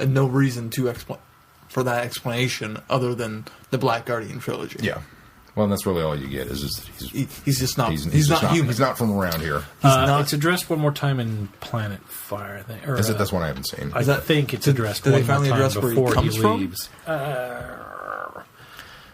no reason for that explanation other than the Black Guardian trilogy. Yeah. Well, and that's really all you get is just He's just not. he's He's just not human. He's not from around here. It's addressed one more time in Planet Fire, I think. Or, Is it? That's one I haven't seen. I think it's addressed did they one more finally time address where he before comes from? leaves.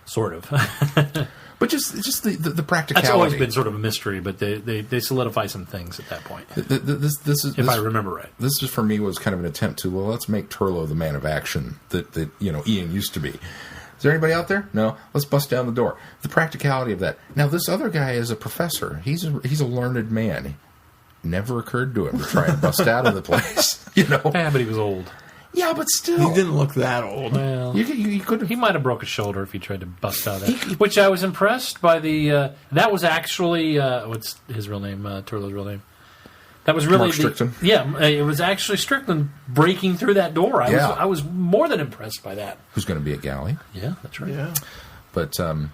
Sort of. But just the practicality. That's always been sort of a mystery, but they solidify some things at that point. This is If I remember right. This just for me was kind of an attempt to let's make Turlough the man of action that Ian used to be. Is there anybody out there? No. Let's bust down the door. The practicality of that. Now this other guy is a professor. He's a learned man. Never occurred to him to try and bust out of the place. Yeah, but he was old. Yeah, but still, He didn't look that old. Well, you could have. he might have broke a shoulder if he tried to bust out of that. Which I was impressed by the. That was actually what's his real name? Turlough's real name. That was really Mark Strickland. It was actually Strickland breaking through that door. I was more than impressed by that. Who's going to be at Galley? Yeah, that's right. Yeah. But I'm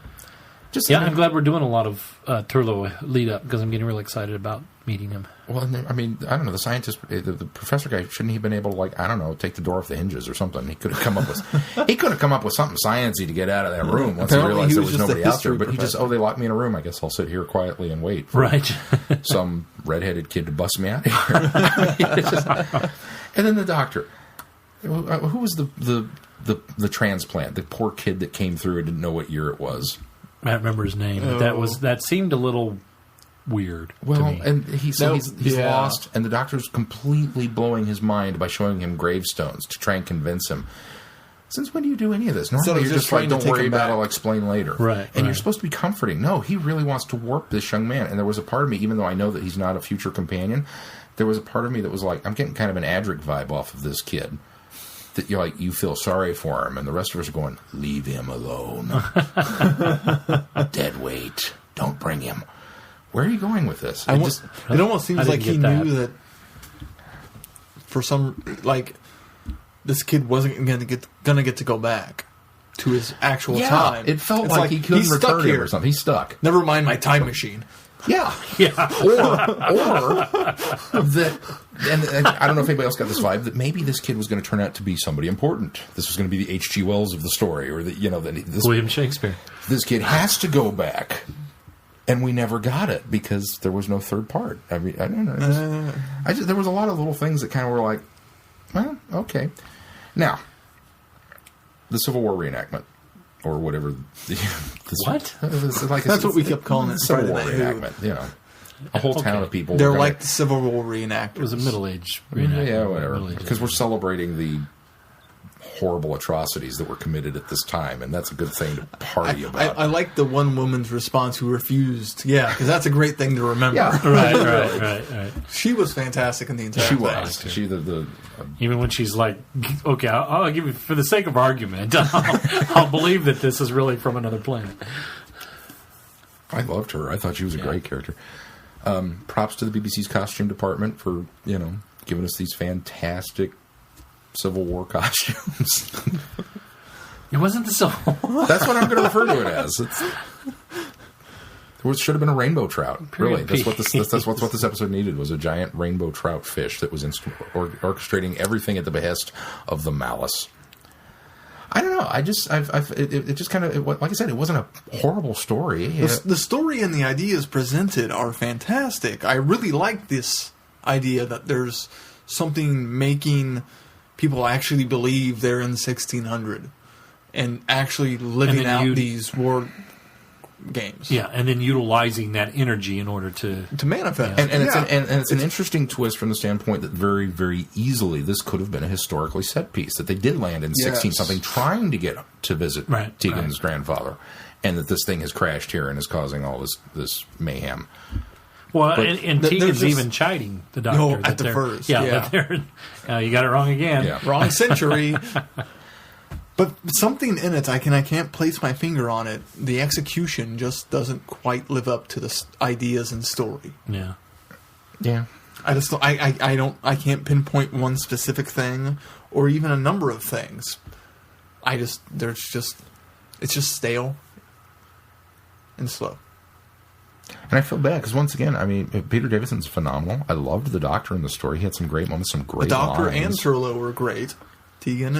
glad we're doing a lot of Turlough lead up because I'm getting really excited about meeting him. Well, I mean, I don't know. The scientist, the professor guy, shouldn't he have been able to, take the door off the hinges or something? He could have come up with something sciencey to get out of that room once Apparently he realized he there was was just a nobody out there. history But he just, professor. they locked me in a room. I guess I'll sit here quietly and wait for Right. some redheaded kid to bust me out of here. And then the doctor, who was the transplant, the poor kid that came through and didn't know what year it was. I don't remember his name, but that seemed a little weird to Well, me. and he's lost, and the doctor's completely blowing his mind by showing him gravestones to try and convince him. Since when do you do any of this? Normally, you're just like, trying to don't take worry him about it, back. I'll explain later. Right, And you're right. supposed to be comforting. No, he really wants to warp this young man. And there was a part of me, even though I know that he's not a future companion, there was a part of me that was like, I'm getting kind of an Adric vibe off of this kid. That you feel sorry for him, and the rest of us are going, leave him alone. Dead weight. Don't bring him. Where are you going with this? It almost seems I like didn't he get knew that for some this kid wasn't gonna get to go back to his actual time. It felt It's like he couldn't he's stuck return him here. or something. He's stuck. Never mind my time machine. Yeah. Yeah. Or that, and I don't know if anybody else got this vibe, that maybe this kid was going to turn out to be somebody important. This was going to be the H.G. Wells of the story, or that William Shakespeare. this kid has to go back, and we never got it because there was no third part. I mean, I don't know. There was a lot of little things that kind of were like, well, okay. Now, the Civil War reenactment. Or whatever. What? That's what we kept calling it. Civil War Friday Night reenactment. A whole town of people. They're were like the Civil War reenactors. It was a middle-age reenactment. yeah, whatever. Middle-age Because we're celebrating the horrible atrocities that were committed at this time, and that's a good thing to party about. I like the one woman's response who refused. Yeah, because that's a great thing to remember. Yeah. Right. She was fantastic in the entire She thing. was. She Even when she's like, okay, I'll give you, for the sake of argument, I'll believe that this is really from another planet. I loved her. I thought she was a great character. Props to the BBC's costume department for giving us these fantastic Civil War costumes. It wasn't the Civil War. That's what I'm going to refer to it as. It should have been a rainbow trout. Period. Really, that's what this episode needed, was a giant rainbow trout fish that was orchestrating everything at the behest of the malice. I don't know. It just kind of, like I said, it wasn't a horrible story. The story and the ideas presented are fantastic. I really like this idea that there's something making people actually believe they're in 1600 and actually living out these war games. Yeah, and then utilizing that energy in order to manifest. And it's an interesting twist from the standpoint that very, very easily this could have been a historically set piece, that they did land in 16-something trying to get to visit Tegan's grandfather, and that this thing has crashed here and is causing all this mayhem. Well, But and Tegan's even chiding the doctor. No, at the first. Yeah. You got it wrong again. Yeah. Wrong century. But something in it, I can't place my finger on it. The execution just doesn't quite live up to the ideas and story. Yeah. Yeah. I can't pinpoint one specific thing or even a number of things. It's just stale and slow. And I feel bad because, once again, I mean, Peter Davison's phenomenal. I loved the Doctor in the story. He had some great moments, some great The Doctor lines. and Turlough were great. Tegan.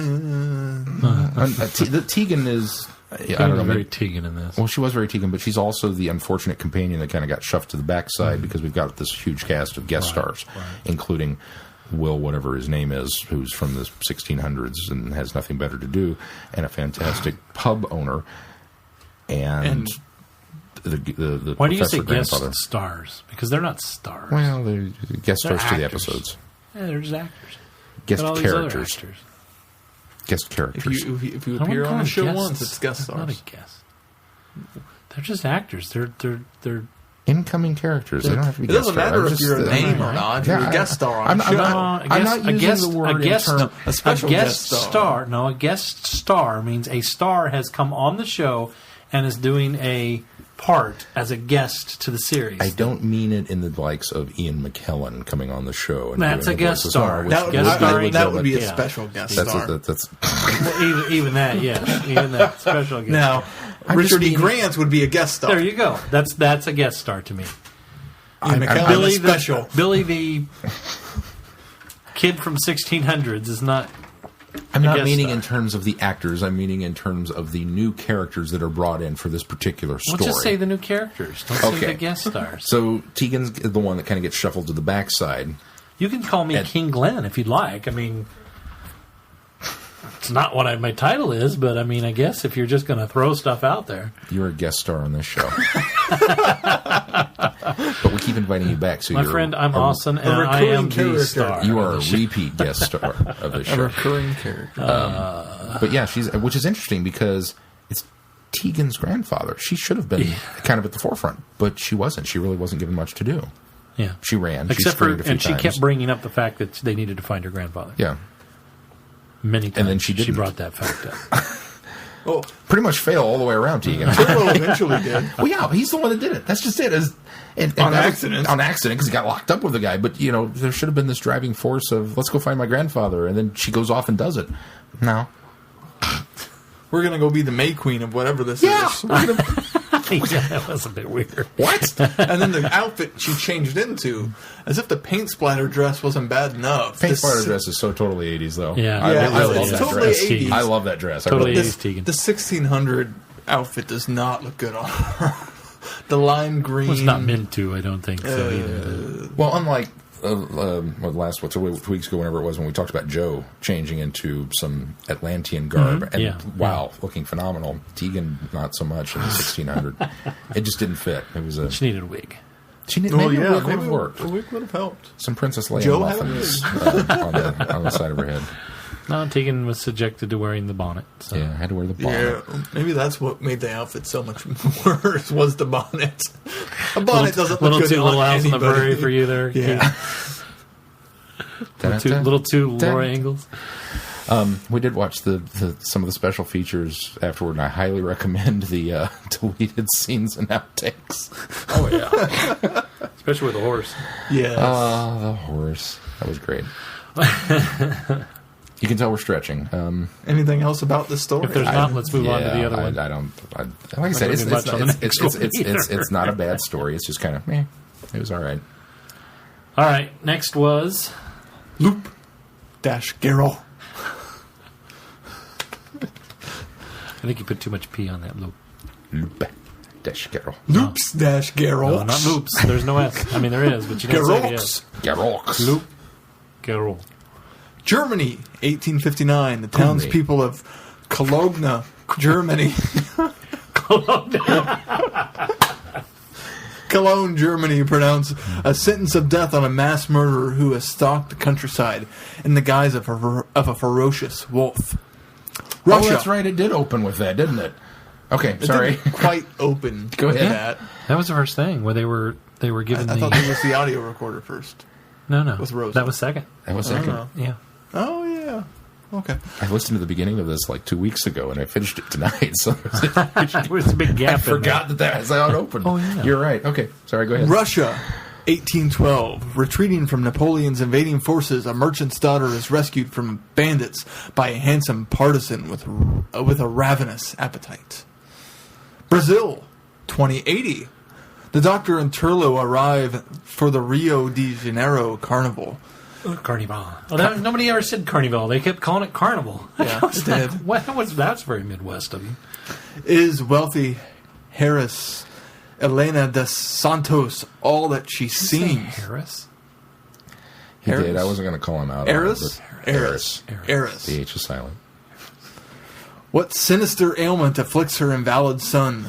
Tegan is... I don't know. Very Tegan in this. Well, she was very Tegan, but she's also the unfortunate companion that kind of got shoved to the backside because we've got this huge cast of guest stars, including Will, whatever his name is, who's from the 1600s and has nothing better to do, and a fantastic pub owner, and the why do you say grandfather. guest stars? Because they're not stars. Well, they're guest They're stars to the actors. episodes. Yeah, they're just actors. Guest But all these other characters. actors. Guest characters. If you I appear wouldn't on call a them show guests. once, it's guest That's not stars. a guest. They're just actors. They're Incoming characters. They don't have to be It guest doesn't stars. matter I'm if just- you're a name or right. not. Yeah, You're a guest star on I'm a not- show. I'm not using the word in terms- a special guest star. No, a guest star means a star has come on the show and is doing a part as a guest to the series. I don't mean it in the likes of Ian McKellen coming on the show. And That's doing a the guest voices. star. No, That which- guest starring- that would be a yeah. special guest That's star. that's Well, even that, yes, even that special guest. Now, I'm Richard just E. being- Grant would be a guest star. There you go. That's a guest star to me. Ian McKellen Billy is special. Billy the kid from 1600s is not. I'm a not guest meaning star. in terms of the actors. I'm meaning in terms of the new characters that are brought in for this particular story. Let's just say the new characters. Don't say the guest stars. So Tegan's the one that kind of gets shuffled to the backside. You can call me King Glenn if you'd like. I mean, it's not what my title is, but I mean, I guess if you're just going to throw stuff out there. You're a guest star on this show. But we keep inviting you back. So My you're friend, I'm a, awesome, and I recurring am the character. star. You are a repeat guest star of this A show. recurring character. But yeah, which is interesting because it's Tegan's grandfather. She should have been kind of at the forefront, but she wasn't. She really wasn't given much to do. Yeah. She ran. Except she for, screamed a few and she times. kept bringing up the fact that they needed to find her grandfather. Yeah. Many times. And then she didn't. brought that fact up. Well, Pretty much fail all the way around, Tegan. Turlo eventually did. Well, yeah, he's the one that did it. That's just it. On accident. On accident, because he got locked up with the guy. But, you know, there should have been this driving force of, let's go find my grandfather. And then she goes off and does it. No. We're going to go be the May Queen of whatever this Yeah. is. Yeah, that was a bit weird. What? And then the outfit she changed into, as if the paint splatter dress wasn't bad enough. Paint This- splatter dress is so totally 80s, though. Yeah. I Yeah, really it's love that totally dress. 80s. I love that dress. Totally I really, 80s. Tegan. The 1600 outfit does not look good on her. The lime green. Well, it's not meant to, I don't think so either. Well, unlike two weeks ago, whenever it was, when we talked about Joe changing into some Atlantean garb, and Yeah. wow, looking phenomenal. Tegan, not so much in the 1600. It just didn't fit. It was a. She needed a wig. She did, Well, maybe yeah, a wig would maybe have worked. a wig would have helped. Some Princess Leia Joe had a muffins on the side of her head. No, Tegan was subjected to wearing the bonnet. So. Yeah, I had to wear the bonnet. Yeah, maybe that's what made the outfit so much worse, was the bonnet. A bonnet doesn't look good too on little house on the anybody. prairie for you there. Yeah. Little too Laura Ingalls. We did watch some of the special features afterward, and I highly recommend the deleted scenes and outtakes. Oh yeah, especially with the horse. Yes. Oh, the horse. That was great. You can tell we're stretching. Anything else about the story? If there's not, let's move on to the other one. I don't. Like I said, Not gonna be much on the next one either. it's not a bad story. It's just kind of meh. It was all right. All right, next was Loop dash Garrel. I think you put too much P on that loop. Loop dash Garrel. Loops dash Garrel. No, not loops. There's no S. I mean, there is, but you don't say the S. Garrox. Garrox. Garrel. Germany, 1859. The townspeople of Cologne, Germany. Cologne, Germany, pronounce a sentence of death on a mass murderer who has stalked the countryside in the guise of a ferocious wolf. Russia. Oh, that's right. It did open with that, didn't it? Okay, It sorry. didn't quite open. Go ahead. with that. That was the first thing where they were given I thought that was the audio recorder first. no with Rosa. that was second. That was second. Oh. Yeah. Oh yeah. Okay. I listened to the beginning of this like 2 weeks ago, and I finished it tonight. So There was a big gap. I in forgot that was how it opened. Oh, yeah. You're right. Okay, sorry. Go ahead. Russia, 1812. Retreating from Napoleon's invading forces, a merchant's daughter is rescued from bandits by a handsome partisan with a ravenous appetite. Brazil, 2080. The Doctor and Turlo arrive for the Rio de Janeiro Carnival. Carnival. Oh, nobody ever said Carnival. They kept calling it Carnival. Yeah, it did. That's very Midwest of you. Is wealthy Harris Elena dos Santos all that she seems? Harris? He Harris? did. I wasn't going to call him out. Eris? Eris. Eris. The H is silent. What sinister ailment afflicts her invalid son,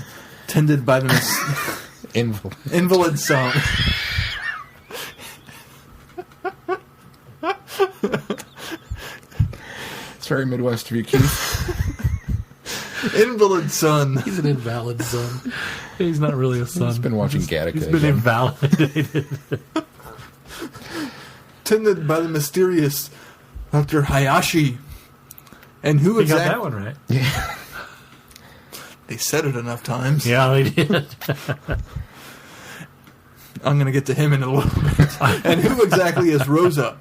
tended by the invalid son? It's very Midwest of you, Keith. Invalid son. He's an invalid son. He's not really a son. He's been watching Gattaca. He's been again. invalidated. Tended by the mysterious Dr. Hayashi. And who He got exactly... that one right. Yeah. They said it enough times. Yeah, they did. I'm going to get to him in a little bit. And who exactly is Rosa,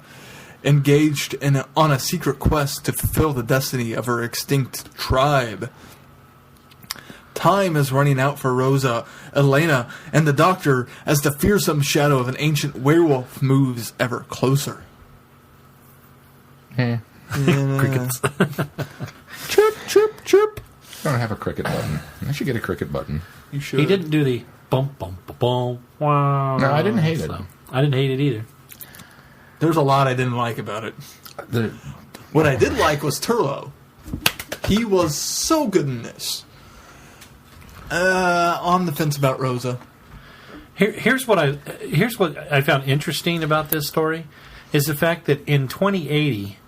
engaged on a secret quest to fulfill the destiny of her extinct tribe? Time is running out for Rosa, Elena, and the Doctor as the fearsome shadow of an ancient werewolf moves ever closer. Crickets. Chirp, chirp, chirp. I don't have a cricket button. I should get a cricket button. You should. He didn't do the bump, bump, bump, wow. No, I didn't hate it. I didn't hate it either. There's a lot I didn't like about it. What I did like was Turlo. He was so good in this. On the fence about Rosa. Here's what I found interesting about this story is the fact that in 2080,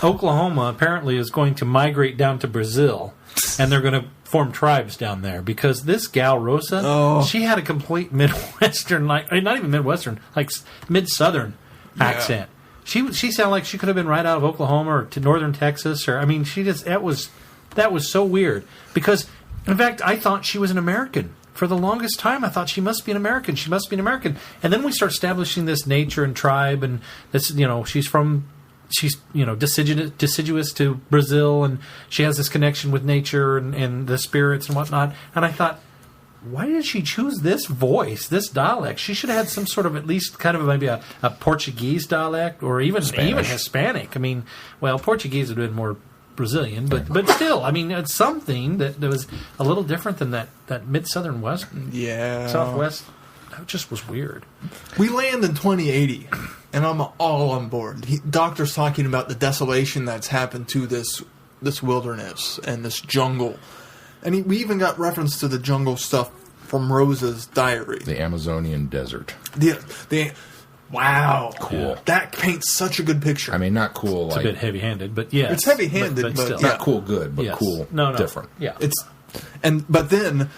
Oklahoma apparently is going to migrate down to Brazil, and they're going to form tribes down there because this gal Rosa, she had a complete Midwestern, not even Midwestern, like mid-Southern accent. She sounded like she could have been right out of Oklahoma or to northern Texas, or that was so weird because. In fact, I thought she was an American. For the longest time, I thought she must be an American. She must be an American. And then we start establishing this nature and tribe, and this, she's deciduous to Brazil, and she has this connection with nature and the spirits and whatnot. And I thought, why did she choose this voice, this dialect? She should have had some sort of at least kind of maybe a Portuguese dialect or even Hispanic. I mean, well, Portuguese would have been more Brazilian, but still, I mean, it's something that was a little different than that mid-southern west, southwest. That just was weird. We land in 2080, and I'm all on board. Doctor's talking about the desolation that's happened to this wilderness and this jungle, and we even got reference to the jungle stuff from Rosa's diary. The Amazonian desert. Wow. Cool. That paints such a good picture. I mean, not cool. It's a bit heavy-handed, but yeah. It's heavy-handed, but still. Not cool good, but Yes. cool No. different. Yeah. But then,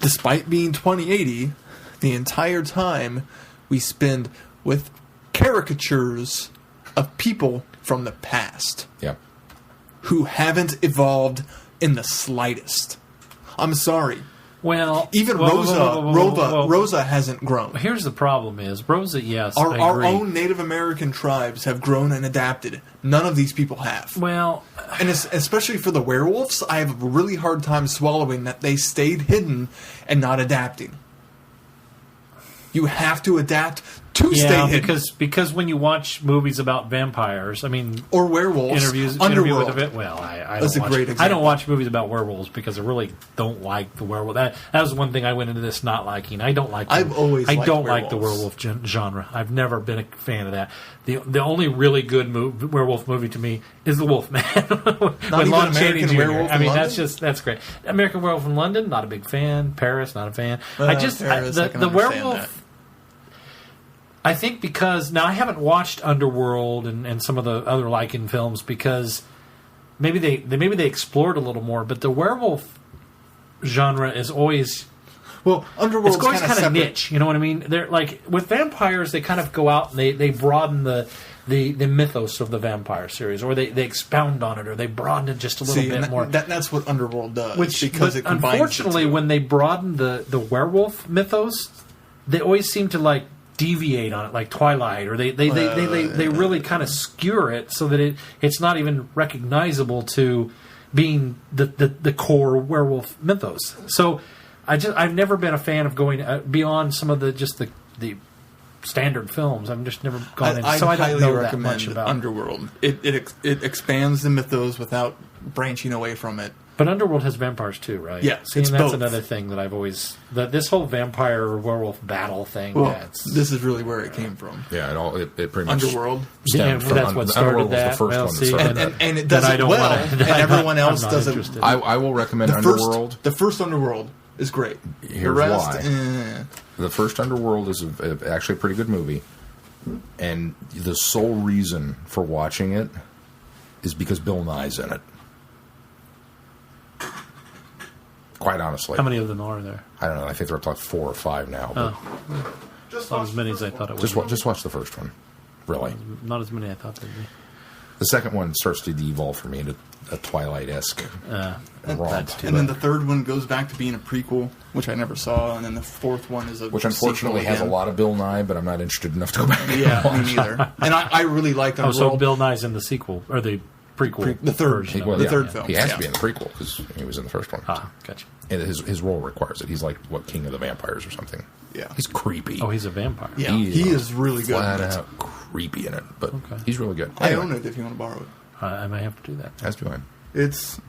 despite being 2080, the entire time we spend with caricatures of people from the past Yeah. who haven't evolved in the slightest. I'm sorry. Well, Even whoa. Rosa hasn't grown. Here's the problem: is Rosa? Yes, I Our agree. own Native American tribes have grown and adapted. None of these people have. Well, And especially for the werewolves, I have a really hard time swallowing that they stayed hidden and not adapting. You have to adapt to stay hidden. because when you watch movies about vampires, I mean, Or werewolves. interview with Underworld. a well, I That's don't a watch, great example. I don't watch movies about werewolves because I really don't like the werewolf. That was one thing I went into this not liking. I don't like. I've always I liked don't like the werewolves. werewolf genre. I've never been a fan of that. The only really good werewolf movie to me is The Wolfman. With even Lon American Chaney Jr. Werewolf I in mean, London? that's great. American Werewolf in London, not a big fan. Paris, not a fan. Paris, I can the understand werewolf. that. I think because now I haven't watched Underworld and some of the other Lycan films because maybe they explored a little more, but the werewolf genre is always Well, Underworld's it's always kind of kind of separate. niche. You know what I mean? They're like with vampires, they kind of go out and they broaden the mythos of the vampire series, or they expound on it, or they broaden it just a little bit more. That's what Underworld does. But it combines unfortunately, the two. when they broaden the werewolf mythos, they always seem to like deviate on it, like Twilight, or they really kind of skewer it so that it's not even recognizable to being the core werewolf mythos. So I've never been a fan of going beyond some of the standard films. I've just never gone in, I so I don't highly know that recommend much about Underworld. It expands the mythos without branching away from it. But Underworld has vampires too, right? Yeah, See, it's and that's both. another thing that I've always this whole vampire or werewolf battle thing. Well, this is really where it came from. Yeah, it pretty much Underworld. stemmed from that's what started Underworld was that. the first Well, one that see, started And it Then does I it don't well, wanna- and I'm everyone not- else I'm not doesn't. interested. I will recommend Underworld. The first Underworld is great. Here's the rest, why. The first Underworld is actually a pretty good movie, and the sole reason for watching it is because Bill Nye's in it. Quite honestly. How many of them are there? I don't know. I think they're up to like 4 or 5 now. But Just Not as many as I thought it would. just watch the first one. Really. Not as many I thought there'd be. The second one starts to devolve for me into a Twilight-esque romp. That's too And then bad. the third one goes back to being a prequel, which I never saw, and then the fourth one is a Which unfortunately sequel has a again. lot of Bill Nye, but I'm not interested enough to go back. Yeah, me neither. And I really liked Oh, Underworld. so Bill Nye's in the sequel or the prequel? The third. version Well, of it. The third film. He has yeah. to be in the prequel because he was in the first one. Ah, gotcha. And his role requires it. He's like, King of the Vampires or something. Yeah. He's creepy. Oh, he's a vampire. Yeah, he is really good. Flat in it. out creepy in it, but Okay. he's really good. I Anyway, own it if you want to borrow it. I may have to do that. As do I. It's.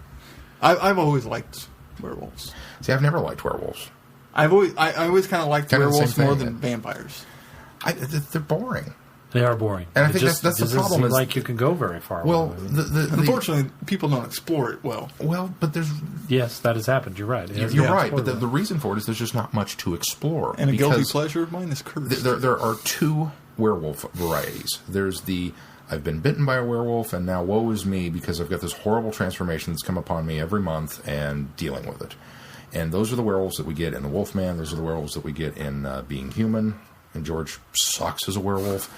I've always liked werewolves. See, I've never liked werewolves. I always kind of liked Kinda the werewolves same more thing. than vampires. They're boring. They are boring. And I It think just that's the doesn't problem seem is- like you can go very far. Well, with it. the Unfortunately, people don't explore it well. well, but there's Yes, that has happened. You're right. It has you're been right, but explored. the reason for it is there's just not much to explore. And a guilty because pleasure of mine is cursed. There are 2 werewolf varieties. There's the I've been bitten by a werewolf and now woe is me because I've got this horrible transformation that's come upon me every month and dealing with it. And those are the werewolves that we get in The Wolfman. Those are the werewolves that we get in Being Human. And George sucks as a werewolf.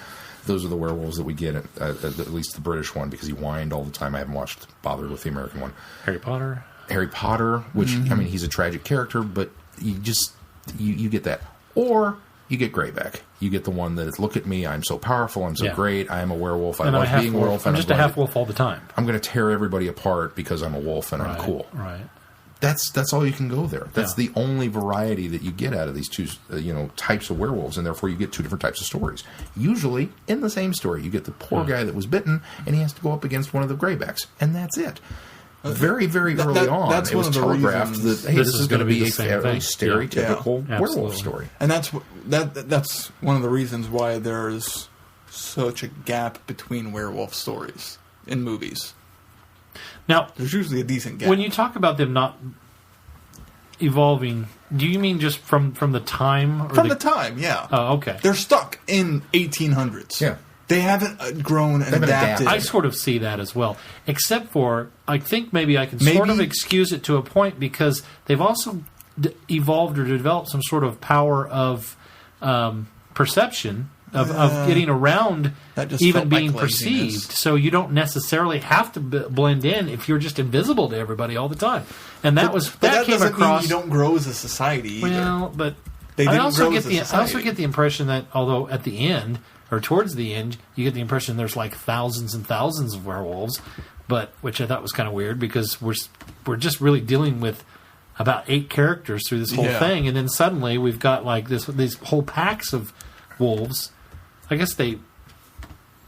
Those are the werewolves that we get, at least the British one, because he whined all the time. I haven't bothered with the American one. Harry Potter. Harry Potter, which, I mean, he's a tragic character, but you just, you get that. Or you get Greyback. You get the one that is, look at me, I'm so powerful, I'm so Yeah. great, I am a werewolf, I And I'm a love half being a wolf. werewolf. I'm and just a half wolf all the time. I'm going to tear everybody apart because I'm a wolf and I'm Right, cool. Right. That's all you can go there. That's Yeah. the only variety that you get out of these 2 types of werewolves, and therefore you get 2 different types of stories. Usually in the same story, you get the poor guy that was bitten, and he has to go up against one of the Greybacks, and that's it. Very, very early on, that's it one was of the telegraphed reasons that hey, this this is is going to gonna be be the a same fairly thing. stereotypical Yeah, werewolf absolutely. story. And that's one of the reasons why there's such a gap between werewolf stories in movies. Now, There's usually a decent gap. when you talk about them not evolving, do you mean just from the time? Or From the time, yeah. Oh, okay. They're stuck in 1800s. Yeah. They haven't grown and haven't adapted. I sort of see that as well, except for I think maybe I can sort of Maybe- excuse it to a point because they've also evolved or developed some sort of power of perception of getting around That just even felt like being laziness. perceived. So you don't necessarily have to blend in if you're just invisible to everybody all the time. And that but that came doesn't across. mean you don't grow as a society either. Well, but They I didn't also grow get as a the I also society. get the impression that although at the end or towards the end, you get the impression there's like thousands and thousands of werewolves, but which I thought was kind of weird because we're just really dealing with about 8 characters through this whole Yeah. thing, and then suddenly we've got like these whole packs of wolves. I guess they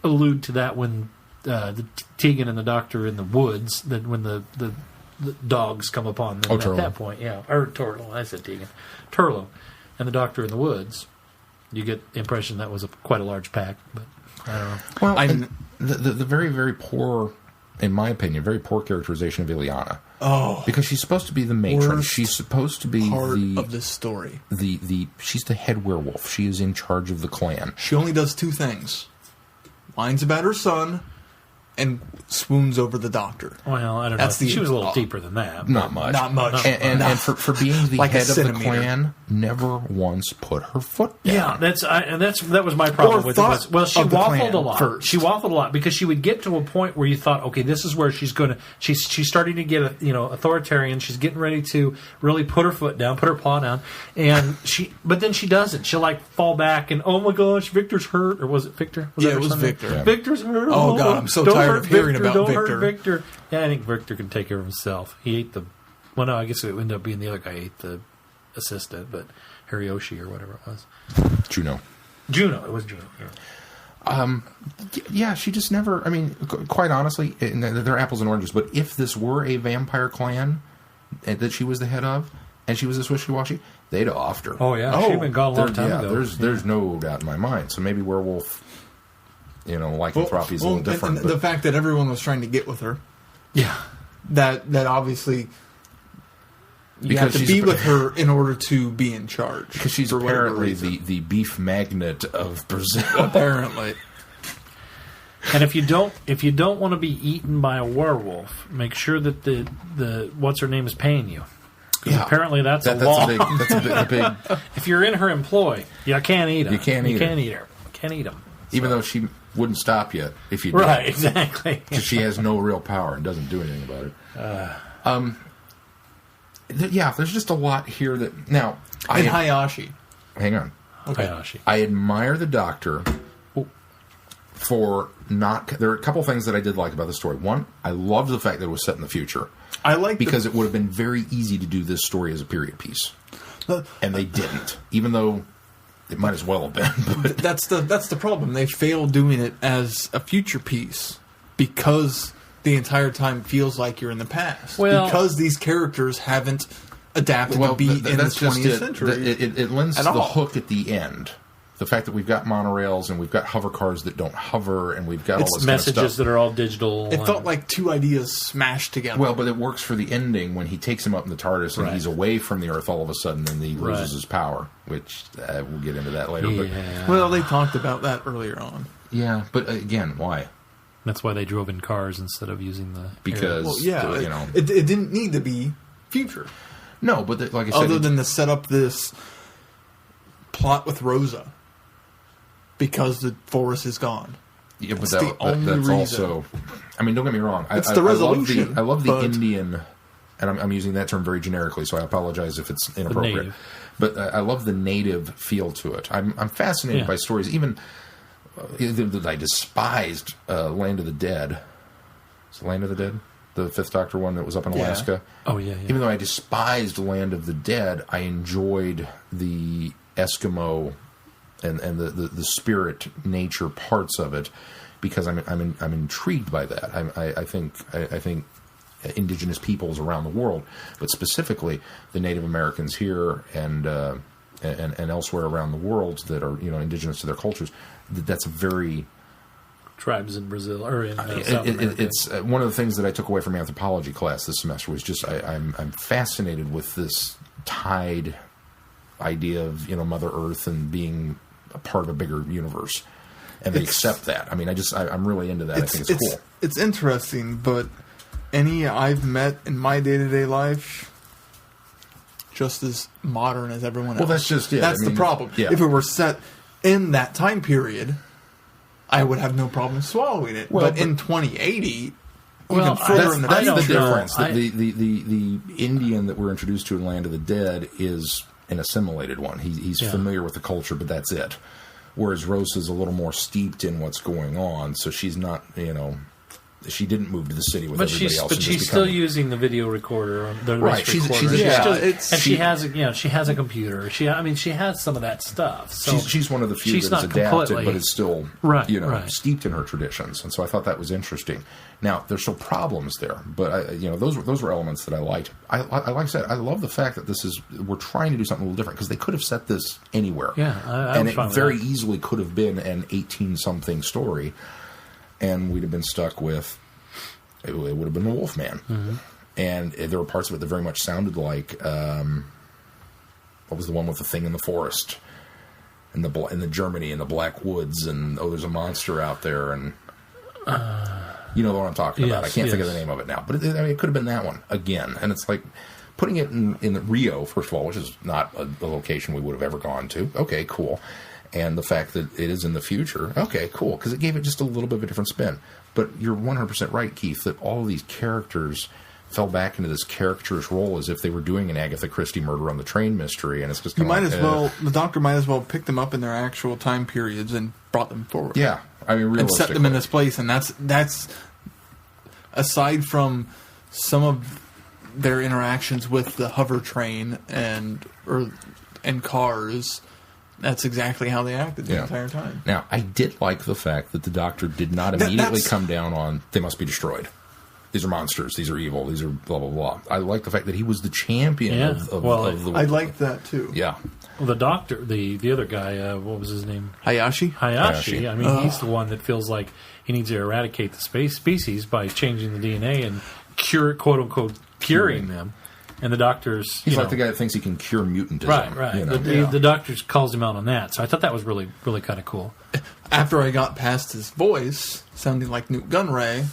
allude to that when the Tegan and the Doctor in the woods, that when the dogs come upon them Oh, at Turlo. that point, yeah, or Turlo. I said Tegan, Turlo, and the Doctor in the woods. You get the impression that was quite a large pack, but I don't know. Well, I'm- and the very, very poor, in my opinion, very poor characterization of Ileana. Oh, Because she's supposed to be the matron. Worst She's supposed to be part the of this story. she's the head werewolf. She is in charge of the clan. She only does 2 things: whines about her son, and swoons over the Doctor. Well, I don't That's know. the- She was a little deeper than that. Not much. Not much. And for being the Like a head of the centimeter. clan, never once put her foot down. Yeah, that was my problem Or with it. thought Well, she of the waffled clan a lot. first. She waffled a lot because she would get to a point where you thought, okay, this is where she's going to. She's starting to get authoritarian. She's getting ready to really put her foot down, put her paw down, and but then she doesn't. She'll like fall back and oh my gosh, Victor's hurt, or was it Victor? Yeah, that it her was son's name? Victor. Yeah. Victor's hurt. Oh, God, I'm so don't tired hurt of hearing about don't Victor. Hurt Victor. Yeah, I think Victor can take care of himself. He ate the. Well, no, I guess it ended up being the other guy ate the assistant, but Hariyoshi or whatever it was. Juno. Juno. It was Juno. Yeah. Yeah, she just never. I mean, quite honestly, they're apples and oranges. But if this were a vampire clan that she was the head of, and she was this wishy-washy, they'd have offed her. Oh yeah, she'd been gone a long time ago. There's no doubt in my mind. So maybe werewolf, lycanthropy is a little different. And the fact that everyone was trying to get with her, yeah, that obviously. You have to be with her in order to be in charge. Because she's apparently the beef magnet of Brazil. Apparently. And if you don't want to be eaten by a werewolf, make sure that the what's her name is paying you. Yeah. Apparently that's a law. That's a big. If you're in her employ, you can't eat them. You can't eat her. Can't eat them. Even though she wouldn't stop you if you did. Right, exactly. Because she has no real power and doesn't do anything about it. There's just a lot here that... Now, Hayashi. Hang on. Okay. Hayashi. I admire the Doctor for not... There are a couple things that I did like about the story. One, I loved the fact that it was set in the future. Because it would have been very easy to do this story as a period piece. And they didn't. Even though it might as well have been. But that's the problem. They failed doing it as a future piece because... the entire time feels like you're in the past. Because these characters haven't adapted to be in the 20th century. It lends to the hook at the end. The fact that we've got monorails and we've got hover cars that don't hover and we've got all this messages kind of stuff. That are all digital. It felt like two ideas smashed together. Well, but it works for the ending when he takes him up in the TARDIS and he's away from the Earth all of a sudden and he loses his power, which we'll get into that later. Yeah. But, they talked about that earlier on. Yeah, but again, why? That's why they drove in cars instead of using the... Because, it didn't need to be future. No, but like I said... Other than to set up this plot with Rosa. Because the forest is gone. Yeah, but that's also... I mean, don't get me wrong. It's the resolution. I love the Indian... And I'm using that term very generically, so I apologize if it's inappropriate. But I love the native feel to it. I'm fascinated by stories, even... I despised Land of the Dead. Is it Land of the Dead? The Fifth Doctor one that was up in Alaska? Oh, yeah. Even though I despised Land of the Dead, I enjoyed the Eskimo and the spirit nature parts of it because I'm intrigued by that. I think indigenous peoples around the world, but specifically the Native Americans here and elsewhere around the world that are indigenous to their cultures. That's a very tribes in Brazil or in South America. It's one of the things that I took away from anthropology class this semester was just I'm fascinated with this tide idea of Mother Earth and being a part of a bigger universe, and they accept that. I mean, I'm really into that. I think it's cool. It's interesting, but any I've met in my day-to-day life. Just as modern as everyone else. Well, that's just it. That's the problem. Yeah. If it were set in that time period, I would have no problem swallowing it. But in 2080, even further in the future, that's the difference. The Indian that we're introduced to in Land of the Dead is an assimilated one. He's familiar with the culture, but that's it. Whereas Rosa's a little more steeped in what's going on, so she's not, she didn't move to the city with everybody else. But she's still using the video recorder, the right? She's she has a computer. She has some of that stuff. So she's one of the few that's adapted, but is still steeped in her traditions. And so I thought that was interesting. Now there's still problems there, but those were elements that I liked. Like I said, I love the fact that we're trying to do something a little different because they could have set this anywhere. Yeah, and it very easily could have been an 18-something story. And we'd have been stuck with, it would have been the Wolfman. Mm-hmm. And there were parts of it that very much sounded like, what was the one with the thing in the forest? In the Germany, in the Black Woods, and there's a monster out there, and you know what I'm talking about. I can't think of the name of it now. But it could have been that one again. And it's like, putting it in Rio, first of all, which is not a location we would have ever gone to. Okay, cool. And the fact that it is in the future, okay, cool, because it gave it just a little bit of a different spin. But you're 100% right, Keith, that all of these characters fell back into this caricaturous role as if they were doing an Agatha Christie murder on the train mystery, and it's just kind of the Doctor might as well pick them up in their actual time periods and brought them forward. Yeah, I mean, realistically. And set them in this place, and that's aside from some of their interactions with the hover train and cars. That's exactly how they acted the entire time. Now, I did like the fact that the Doctor did not immediately come down on, they must be destroyed. These are monsters. These are evil. These are blah, blah, blah. I like the fact that he was the champion of the... I like that, too. Yeah. Well, the Doctor, the other guy, what was his name? Hayashi. I mean, he's the one that feels like he needs to eradicate the species by changing the DNA and quote-unquote, curing them. And the Doctor's... He's like the guy that thinks he can cure mutantism. Right. You know? The Doctor calls him out on that. So I thought that was really, really kind of cool. After I got past his voice, sounding like Newt Gunray...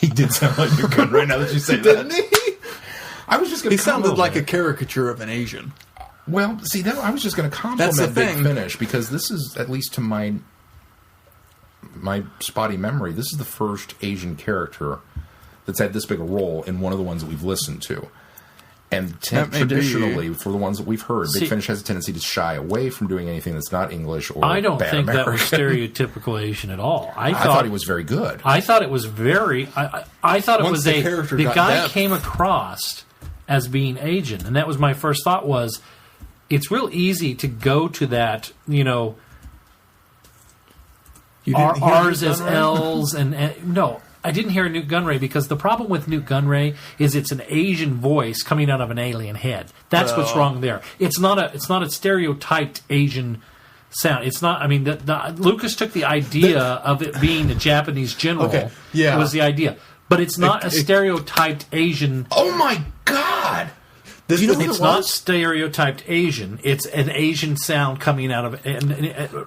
He did sound like Newt Gunray, now that you say that. Didn't he? I was just going to... He sounded like a caricature of an Asian. Well, see, I was just going to compliment Big Finish, because this is, at least to my spotty memory, this is the first Asian character that's had this big a role in one of the ones that we've listened to. And traditionally, for the ones that we've heard, Big Finish has a tendency to shy away from doing anything that's not English or I don't bad think American. that was stereotypical Asian at all. I thought he was very good. I thought it was very... I thought it was the guy depth. came across as being Asian. And that was my first thought was, it's real easy to go to that, you know... R's as L's and no, I didn't hear Newt Gunray because the problem with Newt Gunray is it's an Asian voice coming out of an alien head. That's what's wrong there. It's not a stereotyped Asian sound. It's not. I mean, Lucas took the idea of it being a Japanese general. Okay, yeah, was the idea, but it's not a stereotyped Asian. Oh my God! It's not stereotyped Asian. It's an Asian sound coming out of.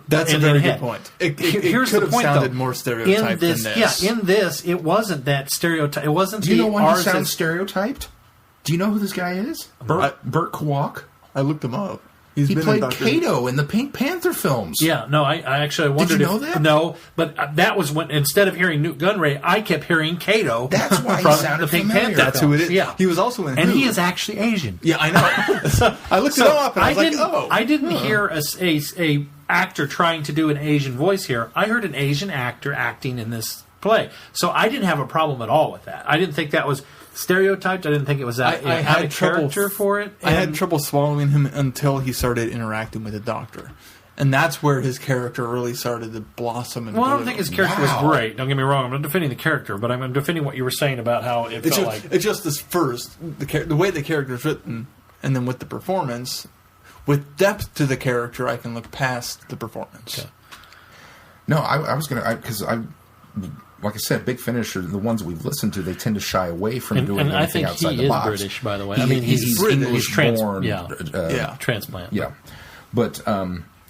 That's a very good point. Here's the point, sounded though. more stereotyped than this. Yeah, in this, it wasn't that stereotype. It wasn't. Do you know why he sounds stereotyped? Do you know who this guy is? Burt Kwok. I looked him up. He played Kato in the Pink Panther films. Yeah, no, I actually wondered. Did you know that? No, but that was when instead of hearing Newt Gunray, I kept hearing Kato. That's why from he sounded the Pink familiar. Panther. That's who it is. Yeah, he was also in. And Who? he is actually Asian. Yeah, I know. I looked it up and I was like, oh. I didn't hear a actor trying to do an Asian voice here. I heard an Asian actor acting in this play, so I didn't have a problem at all with that. I didn't think that was stereotyped. I didn't think it was that I had a character for it. I had trouble swallowing him until he started interacting with the Doctor, and that's where his character really started to blossom. And I don't think his character was great. Don't get me wrong. I'm not defending the character, but I'm defending what you were saying about how it felt like. It's just this first the way the character is written, and then with the performance, with depth to the character, I can look past the performance. Okay. No, I was gonna because like I said, Big Finish are the ones we've listened to. They tend to shy away from doing anything outside the box. And I think he is British, by the way. I mean, he's English-born. Transplant. Yeah, but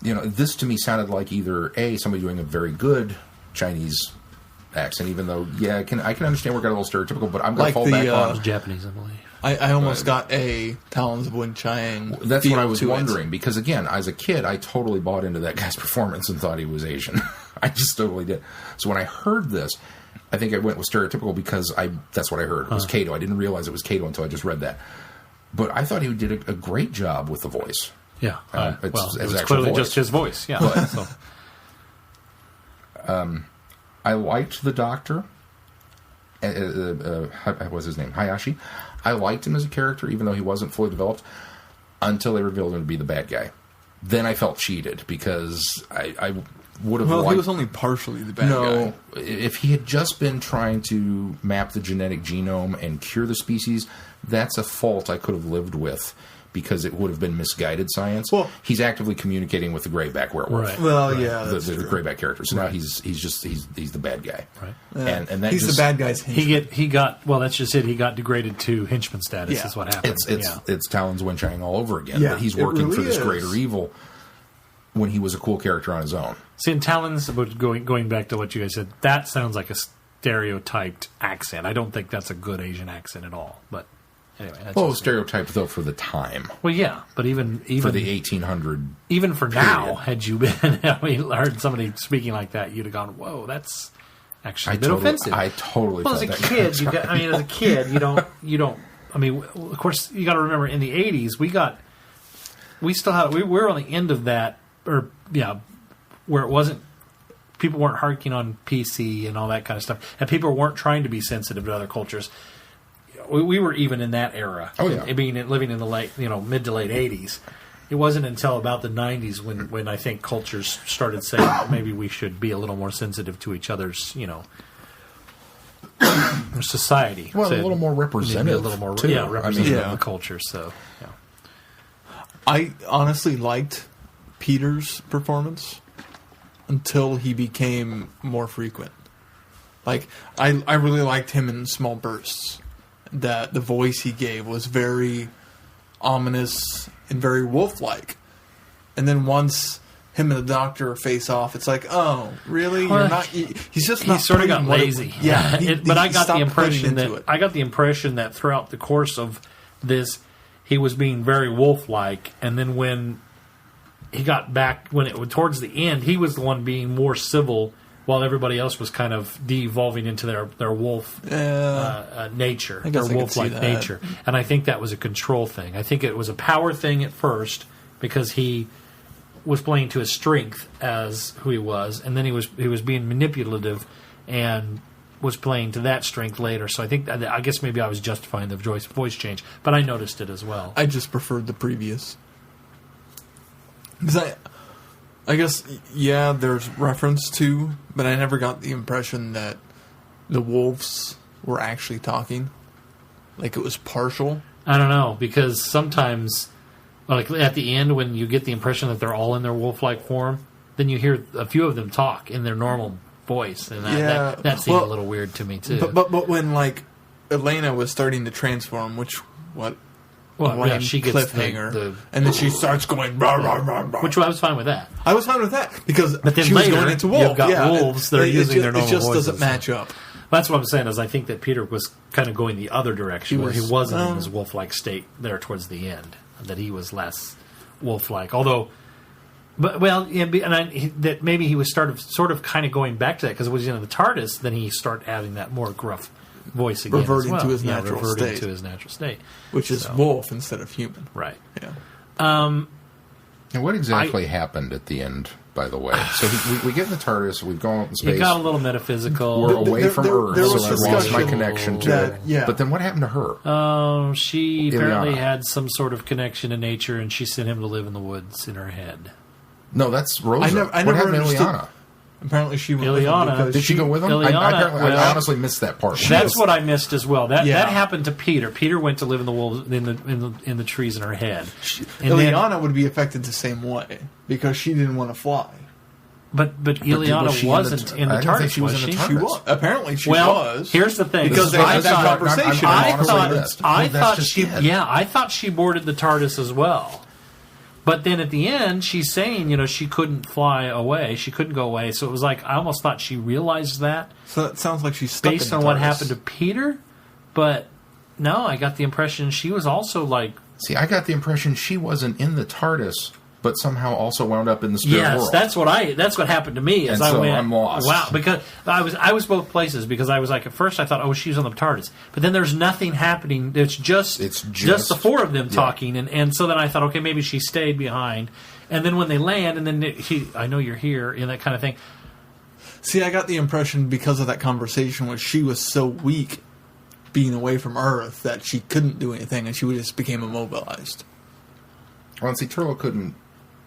this to me sounded like either somebody doing a very good Chinese accent, even though I can understand we're getting a little stereotypical, but I'm going to fall back on Japanese, I believe. I almost got a Talons of Wen Chiang. That's what I was wondering, because again, as a kid, I totally bought into that guy's performance and thought he was Asian. I just totally did. So when I heard this, I think I went with stereotypical because that's what I heard. It was Kato. I didn't realize it was Kato until I just read that. But I thought he did a great job with the voice. Yeah. It was clearly just his voice. Yeah. I liked the Doctor. What was his name? Hayashi. I liked him as a character, even though he wasn't fully developed, until they revealed him to be the bad guy. Then I felt cheated because I would have. Well, he was only partially the bad guy. No, if he had just been trying to map the genetic genome and cure the species, that's a fault I could have lived with, because it would have been misguided science. Well, he's actively communicating with the grayback werewolf. Right. Well, yeah, the grayback character. So now he's the bad guy. Right. And that he's the bad guy's henchman. He got that's just it. He got degraded to henchman status. Yeah. Is what happened. It's Talons Wen Chiang all over again. Yeah, but he's working really for this is. greater evil when he was a cool character on his own. See, in Talons, going back to what you guys said, that sounds like a stereotyped accent. I don't think that's a good Asian accent at all. But anyway, that's stereotyped though for the time. Well, yeah, but even for the 1800, even for period. now, had you been, heard somebody speaking like that, you'd have gone, "Whoa, that's actually a bit offensive." I totally. Well, as a kid, as a kid, you don't. I mean, of course, you got to remember in the '80s, we were on the end of that, where it wasn't. People weren't harking on PC and all that kind of stuff, and people weren't trying to be sensitive to other cultures. We were even in that era. Oh yeah, living in the late, mid to late '80s, it wasn't until about the 90s when I think cultures started saying maybe we should be a little more sensitive to each other's, society. Well, so a little more representative, a little more, too. representative Yeah. of the culture. So, yeah. I honestly liked Peter's performance until he became more frequent. Like, I really liked him in small bursts. That the voice he gave was very ominous and very wolf-like. And then once him and the Doctor face off, it's like, oh, really? Well, You're not. He's just not. He sort of got putting what it- lazy. Yeah, but I got the stopped impression putting into that throughout the course of this, he was being very wolf-like, and then when he got back towards the end, he was the one being more civil, while everybody else was kind of de-evolving into their wolf nature, I their guess I could see wolf-like that. nature. And I think that was a control thing. I think it was a power thing at first because he was playing to his strength as who he was, and then he was being manipulative and was playing to that strength later. So I guess maybe I was justifying the voice change, but I noticed it as well. I just preferred the previous. Because I guess, yeah, there's reference to, but I never got the impression that the wolves were actually talking. Like it was partial. I don't know, because sometimes, like at the end, when you get the impression that they're all in their wolf-like form, then you hear a few of them talk in their normal voice, and that seemed a little weird to me too. But when like Elena was starting to transform, She gets cliffhanger, and then she starts going rah, rah, rah, rah. Which I was fine with that. I was fine with that because But then she later, was going into wolf. you've got wolves that are using their normal It just voices. doesn't match up. That's what I'm saying. Is I think that Peter was kind of going the other direction, where he wasn't in his wolf-like state there towards the end. That he was less wolf-like, although. That maybe he was sort of kind of going back to that because it was the TARDIS. Then he started adding that more gruff voice again, reverting as well. to his natural reverting state, to his natural state, which is wolf instead of human. right? Yeah. And what exactly happened at the end, by the way? So we get in the TARDIS, we've gone up in space. It got a little metaphysical. We're away from Earth, there so was I lost discussion my connection to that- it. yeah. But then what happened to her? She apparently Ileana. had some sort of connection to nature, and she sent him to live in the woods in her head. No, that's Rosa. I what never happened to understood- Ileana? Apparently she went with him Ileana- because Did she go with him? Ileana, I honestly missed that part. That's what I missed as well. That Yeah. happened to Peter. Peter went to live in the wolves in the trees in her head. And Ileana would be affected the same way because she didn't want to fly. but was Ileana she in the wasn't in the I didn't think TARDIS, she was was in the she? TARDIS. She was. Apparently she Well, was. here's the thing. Because they I had that thought- conversation. I honestly thought missed. I Well, that's thought just she it. I thought she boarded the TARDIS as well. But then at the end, she's saying, she couldn't fly away. She couldn't go away. So it was like, I almost thought she realized that So it sounds like she's stuck based in the on what TARDIS. happened to Peter. But no, I got the impression she was also like, See, I got the impression she wasn't in the TARDIS, but somehow also wound up in the spirit yes, world. that's what happened to me. As And I so went, I'm lost. Wow, because I was both places because I was like at first I thought, oh, she's on the TARDIS, but then there's nothing happening. It's just the four of them talking, and so then I thought, okay, maybe she stayed behind, and then when they land, and then I know you're here, and that kind of thing. See, I got the impression because of that conversation where she was so weak being away from Earth that she couldn't do anything and she just became immobilized. Well, and see, Turlo couldn't.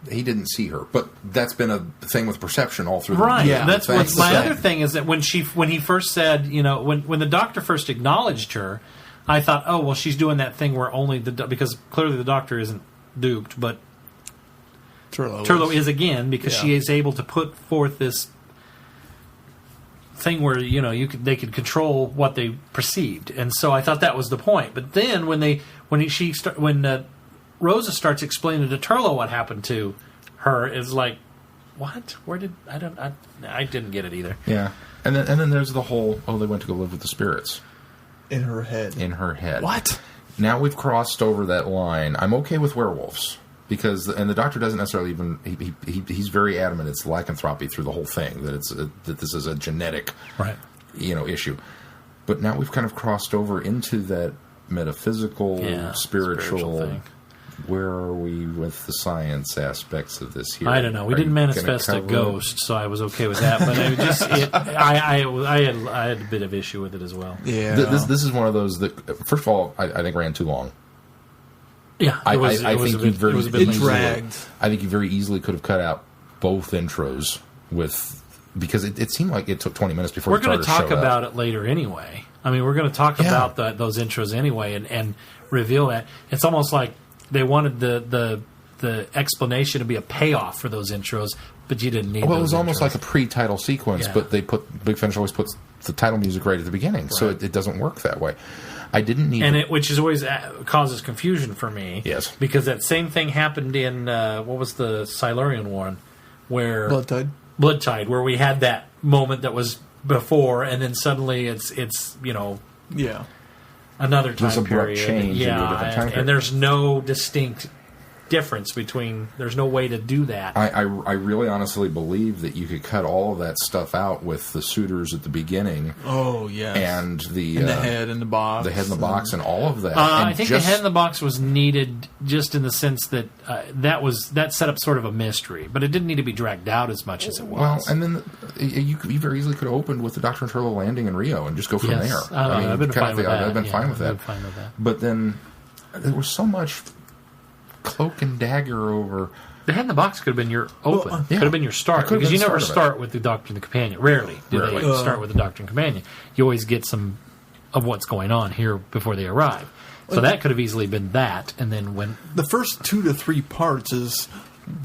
He didn't see her, but that's been a thing with perception all through. Right. Yeah, That's the what my thing. other thing is that when he first said, when the Doctor first acknowledged her, I thought, oh well, she's doing that thing where only because clearly the Doctor isn't duped, but Turlo is again because she is able to put forth this thing where they could control what they perceived, and so I thought that was the point. But then when Rosa starts explaining to Turlo what happened to her, is like, what? Where did I didn't get it either. Yeah, and then there's the whole they went to go live with the spirits in her head. in her head. What? Now we've crossed over that line. I'm okay with werewolves because, and the Doctor doesn't necessarily even. He's very adamant it's lycanthropy through the whole thing that that this is a genetic, Right. Issue. But now we've kind of crossed over into that metaphysical, spiritual thing. Where are we with the science aspects of this here? I don't know. We Are didn't you gonna manifest a cover- ghost, so I was okay with that. But I had a bit of issue with it as well. Yeah. This is one of those that, first of all, I think ran too long. Yeah, I it think was a you bit, very it was a bit It lazy. dragged. I think you very easily could have cut out both intros because it seemed like it took 20 minutes before We're the going to starters talk showed about up. it later anyway. I mean, we're going to talk Yeah. about those intros anyway and reveal that. It's almost like they wanted the explanation to be a payoff for those intros, but you didn't need Well, it those was almost intros. like a pre-title sequence, Yeah. but Big Finish always puts the title music right at the beginning, so Right. it doesn't work that way. I didn't need And which is always causes confusion for me. Yes. Because that same thing happened in, what was the Silurian one? Where Blood Tide. where we had that moment that was before, and then suddenly it's Yeah. another There's time abrupt period. change into a different time period. And there's no distinct difference between. There's no way to do that. I really honestly believe that you could cut all of that stuff out with the suitors at the beginning Oh, yes. and the head in the box. the head in the box and all of that. And I think the head in the box was needed just in the sense that that set up sort of a mystery, but it didn't need to be dragged out as much as it was. Well, and then you very easily could have opened with the Dr. and Turlo landing in Rio and just go from Yes. there. I've been kind fine of with thing, that. I've been fine with I've that. been fine with that. But then there was so much cloak and dagger over. The head in the box could have been your open. yeah. Could have been your start. It could have Because been you never the start of it. start with the Doctor and the Companion. Rarely do Rarely. they start with the Doctor and Companion. You always get some of what's going on here before they arrive. So that could have easily been that. And then when... The first 2 to 3 parts is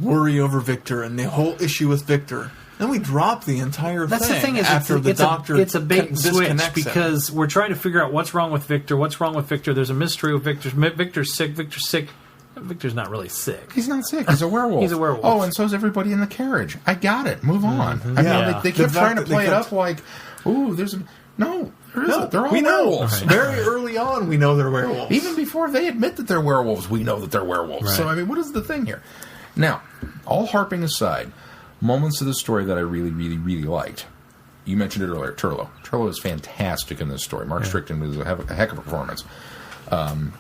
worry over Victor and the whole issue with Victor. Then we drop the entire That's thing the thing is after the Doctor it's a bait and switch disconnects him. because we're trying to figure out what's wrong with Victor. What's wrong with Victor? There's a mystery with Victor. Victor's sick. Victor's sick. Victor's not really sick. He's not sick. He's a werewolf. He's a werewolf. Oh, and so's everybody in the carriage. I got it. Move on. I mean, Yeah. they kept The trying fact to that play they it kept- up like, ooh, there's a... No, there isn't. They're all we know. werewolves. Very early on, we know they're werewolves. Even before they admit that they're werewolves, we know that they're werewolves. Right. So, I mean, what is the thing here? Now, all harping aside, moments of the story that I really, really, really liked. You mentioned it earlier, Turlo. Turlo is fantastic in this story. Mark Strickton was a heck of a performance. And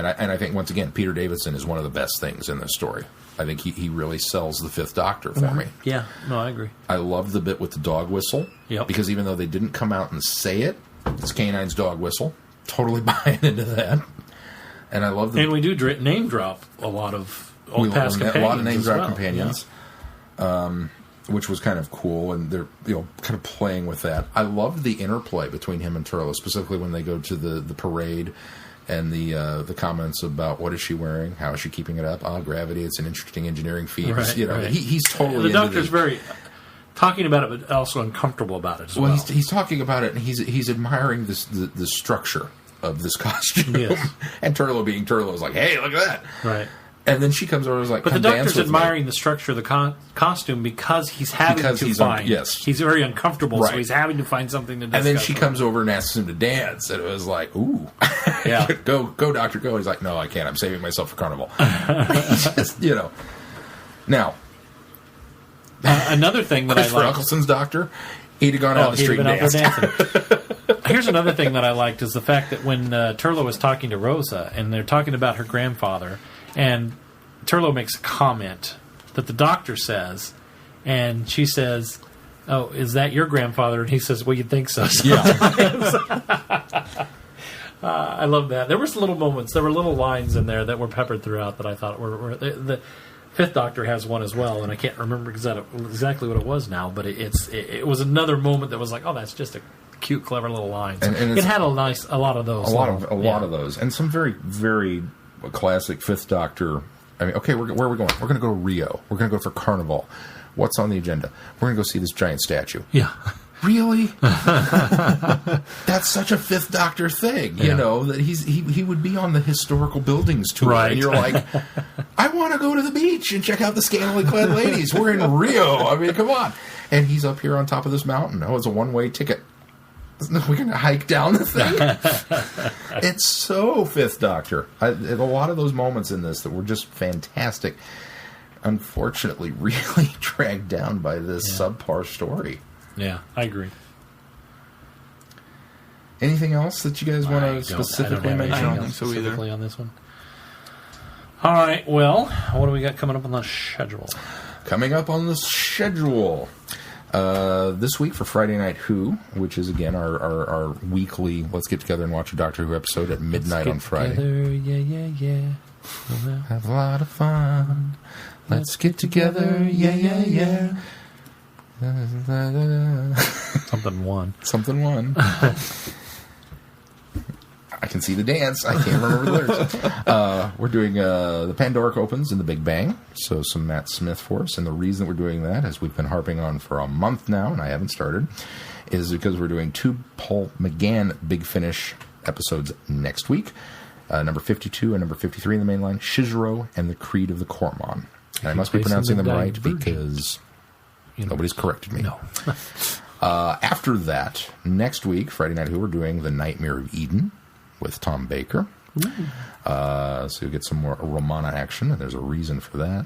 I think, once again, Peter Davidson is one of the best things in this story. I think he really sells the Fifth Doctor for me. Yeah. No, I agree. I love the bit with the dog whistle. Yep. Because even though they didn't come out and say it, it's K9's dog whistle. Totally buying into that. And I love the... And we do name drop a lot of we old past companions. a lot of name as drop well. companions. Which was kind of cool, and they're kind of playing with that. I loved the interplay between him and Turlo, specifically when they go to the parade, and the comments about what is she wearing, how is she keeping it up? Gravity. It's an interesting engineering feat. Right, right. He's totally The into Doctor's this. very talking about it, but also uncomfortable about it as well. Well, he's talking about it, and he's admiring the structure of this costume. Yes. And Turlo being Turlo is like, hey, look at that. Right. And then she comes over and is like, But the come dance Doctor's with me. admiring the structure of the costume because he's having Because to he's find. yes. He's very uncomfortable, Right. so he's having to find something to discuss. And then she with. comes over and asks him to dance, and it was like, ooh, Yeah. go, Doctor, go. He's like, no, I can't. I'm saving myself for Carnival. Just, Now, Another thing that I Christopher like. Eccleston's Doctor, he'd have gone out the he'd street have and been out danced. there dancing. Here's another thing that I liked is the fact that when Turlo was talking to Rosa and they're talking about her grandfather, and Turlo makes a comment that the Doctor says, and she says, "Oh, is that your grandfather?" And he says, "Well, you'd think so." I love that. There were some little moments. There were little lines in there that were peppered throughout that I thought were the Fifth Doctor has one as well, and I can't remember exactly what it was now, but it was another moment that was like, oh, that's just a cute, clever little line. So And it had a lot of those. A lot of those, and some very, very classic Fifth Doctor. I mean, okay, where are we going? We're going to go to Rio. We're going to go for Carnival. What's on the agenda? We're going to go see this giant statue. Yeah. Really? That's such a Fifth Doctor thing, Yeah. that he would be on the historical buildings tour. Right. And you're like, I want to go to the beach and check out the scantily clad ladies. We're in Rio. I mean, come on. And he's up here on top of this mountain. Oh, it's a one-way ticket. We're going to hike down the thing. It's so Fifth Doctor. A lot of those moments in this that were just fantastic, unfortunately, really dragged down by this subpar story. Yeah, I agree. Anything else that you guys want I to don't specifically have mention? anything I don't else think so either. specifically on this one. All right, well, what do we got coming up on the schedule? Coming up on the schedule this week for Friday Night Who, which is again our weekly let's get together and watch a Doctor Who episode at midnight on Friday. Together, yeah. Have a lot of fun. Let's get together. Yeah, yeah, yeah. Something won. Something won. I can see the dance. I can't remember the lyrics. We're doing the Pandoric Opens in the Big Bang, so some Matt Smith for us. And the reason we're doing that, as we've been harping on for a month now, and I haven't started, is because we're doing 2 Paul McGann Big Finish episodes next week. Number 52 and number 53 in the main line, Shizero and the Creed of the Cormon. And I must be pronouncing them right because nobody's corrected me. No. After that, next week, Friday Night Who, we're doing The Nightmare of Eden with Tom Baker. So you'll get some more Romana action, and there's a reason for that.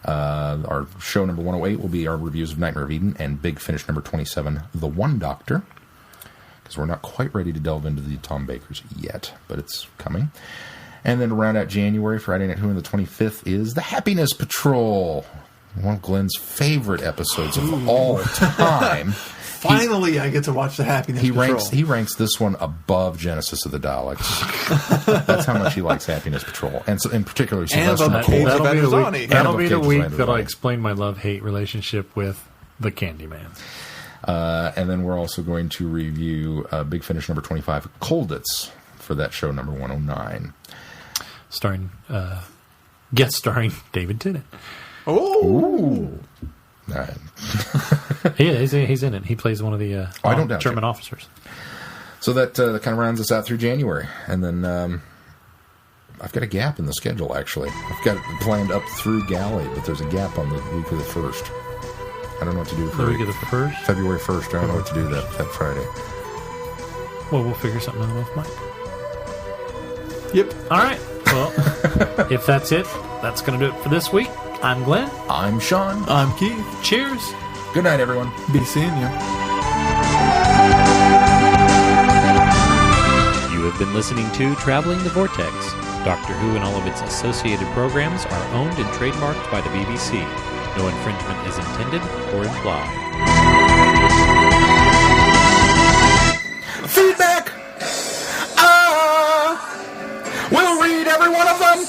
Our show number 108 will be our reviews of Nightmare of Eden, and Big Finish number 27, The One Doctor, because we're not quite ready to delve into the Tom Bakers yet, but it's coming. And then to round out January, Friday Night Who on the 25th is The Happiness Patrol, one of Glenn's favorite episodes of all time. Finally, I get to watch The Happiness Patrol. He ranks this one above Genesis of the Daleks. That's how much he likes Happiness Patrol, and so, in particular, Sylvester McCoy. That'll be the week that I explain my love-hate relationship with the Candyman. And then we're also going to review Big Finish number 25, Colditz, for that show number 109. Guest starring David Tennant. Oh! He's in it. He plays one of the I don't doubt German officers. So that kind of rounds us out through January. And then I've got a gap in the schedule, actually. I've got it planned up through Galley, but there's a gap on the week of the 1st. I don't know what to do for the week of the 1st? February 1st. I don't know what to do that Friday. Well, we'll figure something out with Mike. Yep. All right. Well, if that's it, that's going to do it for this week. I'm Glenn. I'm Shaun. I'm Keith. Cheers. Good night, everyone. Be seeing you. You have been listening to Traveling the Vortex. Doctor Who and all of its associated programs are owned and trademarked by the BBC. No infringement is intended or implied. Feedback! We'll read every one of them!